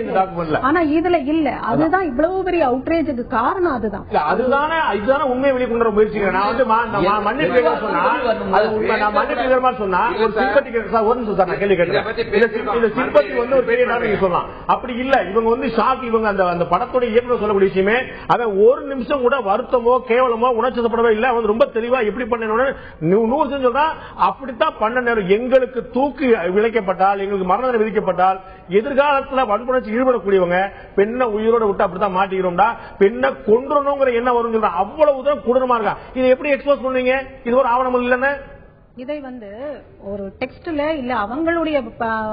S3: ஆனா இதுல இல்ல. அதுதான் இவ்வளவு பெரிய அவுட்ரேஜுக்கு காரணம். அதுதான்
S1: உண்மை வெளிக்கொண்டு முயற்சி. நான் வந்து மன்னிப்பு சொன்னா அது உண்மை. நான் மன்னிப்பு சொன்னா ஒரு சிம்பத்தி கேள்வி கேட்டேன். சிம்பத்தி வந்து ஒரு பெரிய நீங்க சொல்லலாம். அப்படி இல்ல, இவங்க வந்து ஷாக். இவங்க அந்த படத்தோட இயக்குனர் சொல்லக்கூடிய விஷயமே அவன் ஒரு நிமிஷம் கூட வருத்தமோ கேவலமோ உணர்ச்சப்படவே இல்லை. அவன் ரொம்ப தெளிவா எப்படி பண்ண 100 சொல்றான். அப்படித்தான் பண்ண நேரம் எங்களுக்கு தூக்கு விளைக்கப்பட்டால், எங்களுக்கு மரண தண்டனை விதிக்கப்பட்டால், எதிர்காலத்தில் வன்புணர்ச்சி ஈடுபடக்கூடியவங்க பெண்ணை உயிரோட விட்டு அப்படித்தான் மாட்டிக்கிறோம்டா, பெண்ணை கொன்றணுங்கிற என்ன வரும் சொல்றான். அவ்வளவுதான் கொடூரமா இருக்கா. இதை எப்படி எக்ஸ்போஸ் பண்ணுவீங்க? இது ஒரு ஆவணம் இல்லைன்னு
S3: இதை வந்து ஒரு டெக்ஸ்ட்ல இல்ல அவங்களுடைய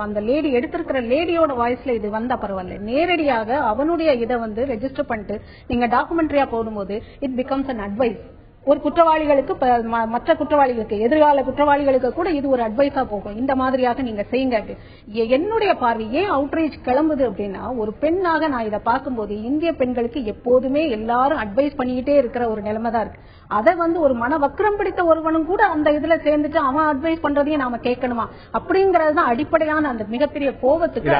S3: அந்த லேடி எடுத்திருக்கிற லேடியோட வாய்ஸ்ல இது வந்தா பரவாயில்ல. நேரடியாக அவனுடைய இதை வந்து ரெஜிஸ்டர் பண்ணிட்டு நீங்க டாக்குமெண்ட்ரியா போடும்போது இட் பிகம்ஸ் அன் அட்வைஸ். ஒரு குற்றவாளிகளுக்கு, மற்ற குற்றவாளிகளுக்கு, எதிர்கால குற்றவாளிகளுக்கு கூட இது ஒரு அட்வைஸா போகும். இந்த மாதிரியாக நீங்க செய்யுங்க. என்னுடைய பார்வை ஏன் அவுட்ரீச் கிளம்புது அப்படின்னா, ஒரு பெண்ணாக நான் இதை பார்க்கும்போது இந்திய பெண்களுக்கு எப்போதுமே எல்லாரும் அட்வைஸ் பண்ணிக்கிட்டே இருக்கிற ஒரு நிலைமை தான் இருக்கு. அதை வந்து ஒரு மன வக்கரம் பிடித்த ஒருவனும் கூட அந்த இதுல சேர்ந்துட்டு அவன் அட்வைஸ் பண்றதையும் நாம கேட்கணுமா அப்படிங்கறதுதான் அடிப்படையான அந்த மிகப்பெரிய கோபத்துக்கு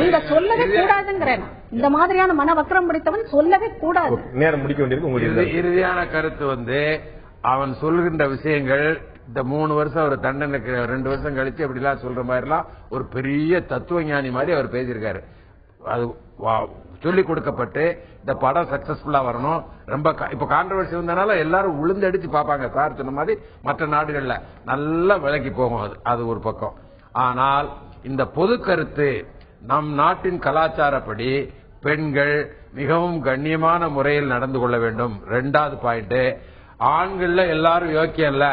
S3: நீங்க சொல்லவே கூடாதுங்கிறேன். இந்த மாதிரியான மன வக்கரம் பிடித்தவன் சொல்லவே கூடாது.
S1: நேரம் முடிக்க வேண்டியது.
S4: இறுதியான கருத்து வந்து அவன் சொல்கின்ற விஷயங்கள் இந்த 3 வருஷம் ஒரு தண்டனைக்கு 2 வருஷம் கழிச்சு அப்படி எல்லாம் சொல்ற மாதிரி எல்லாம் ஒரு பெரிய தத்துவ ஞானி மாதிரி அவர் பேசியிருக்காரு. அது சொல்லிக் கொடுக்கப்பட்டு இந்த படம் சக்சஸ்ஃபுல்லா வரணும். ரொம்ப இப்ப கான்ட்ரவர்சி வந்தனால எல்லாரும் உளுந்தடிச்சு பார்ப்பாங்க. சார் சொன்ன மாதிரி மற்ற நாடுகள்ல நல்லா விலகி போகும். அது ஒரு பக்கம். ஆனால் இந்த பொது கருத்து நம் நாட்டின் கலாச்சாரப்படி பெண்கள் மிகவும் கண்ணியமான முறையில் நடந்து கொள்ள வேண்டும். 2வது பாயிண்ட், ஆண்கள்ல எல்லாரும் யோக்கியம் இல்ல,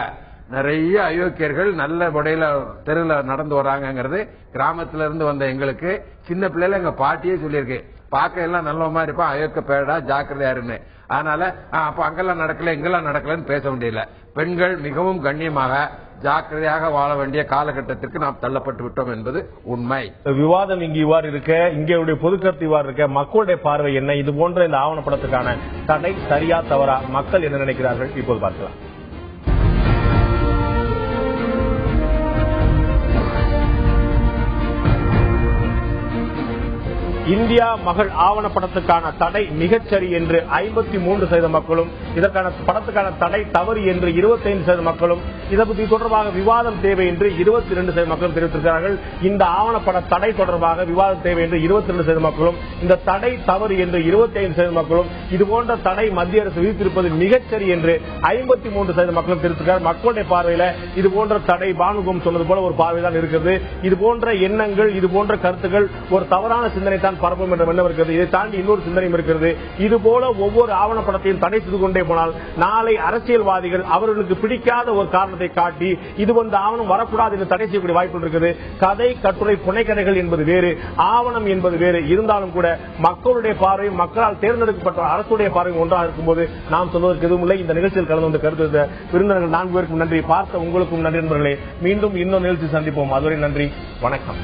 S4: நிறைய அயோக்கியர்கள் நல்ல முறையில தெருவில் நடந்து வராங்கிறது கிராமத்துல இருந்து வந்த எங்களுக்கு சின்ன பிள்ளைல எங்க பாட்டியே சொல்லியிருக்கு. பார்க்க எல்லாம் நல்லவமா இருப்பான், அயோக்கிய பேடா ஜாக்கிரதையாருன்னு. அதனால அப்ப அங்கெல்லாம் நடக்கல இங்கெல்லாம் நடக்கலன்னு பேச முடியல. பெண்கள் மிகவும் கண்ணியமாக ஜாக்கிரதையாக வாழ வேண்டிய காலகட்டத்திற்கு நாம் தள்ளப்பட்டு விட்டோம் என்பது உண்மை.
S1: விவாதம் இங்கு இவ்வாறு இருக்க, இங்கே பொதுக்கருத்து இவ்வாறு இருக்க, மக்களுடைய பார்வை என்ன? இது போன்ற இந்த ஆவணப்படத்துக்கான தடை சரியா தவறா? மக்கள் என்ன நினைக்கிறார்கள்? இப்போது பார்க்கலாம். இந்தியா மகள் ஆவணப்படத்துக்கான தடை மிகச்சரி என்று 53% மக்களும், இதற்கான படத்துக்கான தடை தவறு என்று 25% மக்களும், இது தொடர்பாக விவாதம் தேவை என்று 22% மக்களும் தெரிவித்திருக்கிறார்கள். இந்த ஆவணப்பட தடை தொடர்பாக விவாதம் தேவை என்று 22% மக்களும், இந்த தடை தவறு என்று 25% மக்களும், இதுபோன்ற தடை மத்திய அரசு விதித்திருப்பது மிகச்சரி என்று 53% மக்களும் தெரிவித்திருக்கிறார். மக்களுடைய பார்வையில இதுபோன்ற தடை பானுகம் சொன்னது போல ஒரு பார்வைதான் இருக்கிறது. இதுபோன்ற எண்ணங்கள், இதுபோன்ற கருத்துக்கள் ஒரு தவறான சிந்தனை தான் பரப்பும் என்ற எண்ணம் இருக்கிறது. இதை தாண்டி இன்னொரு சிந்தனையும் இருக்கிறது. இதுபோல ஒவ்வொரு ஆவணப்படத்தையும் தடை செய்து கொண்டே போனால் நாளை அரசியல்வாதிகள் அவர்களுக்கு பிடிக்காத ஒரு காரணத்தை ஆவணத்தை காட்டி இது ஆவணம் வரக்கூடாது என்று தடை செய்யக்கூடிய வாய்ப்பு இருக்குது. கதை, கட்டுரை, புனைக்கதைகள் என்பது வேறு, ஆவணம் என்பது வேறு. இருந்தாலும் கூட மக்களுடைய பார்வையும் மக்களால் தேர்ந்தெடுக்கப்பட்ட அரசுடைய பார்வையும் ஒன்றாக இருக்கும்போது நாம் சொல்வதற்கு எதுவும் இல்லை. இந்த நிகழ்ச்சியில் கலந்து வந்து கருத்து விருந்தினர்கள் 4 பேருக்கும் நன்றி, பார்த்த உங்களுக்கும் நன்றி நண்பர்களே. மீண்டும் இன்னொரு நிகழ்ச்சி சந்திப்போம். அதுவரை நன்றி, வணக்கம்.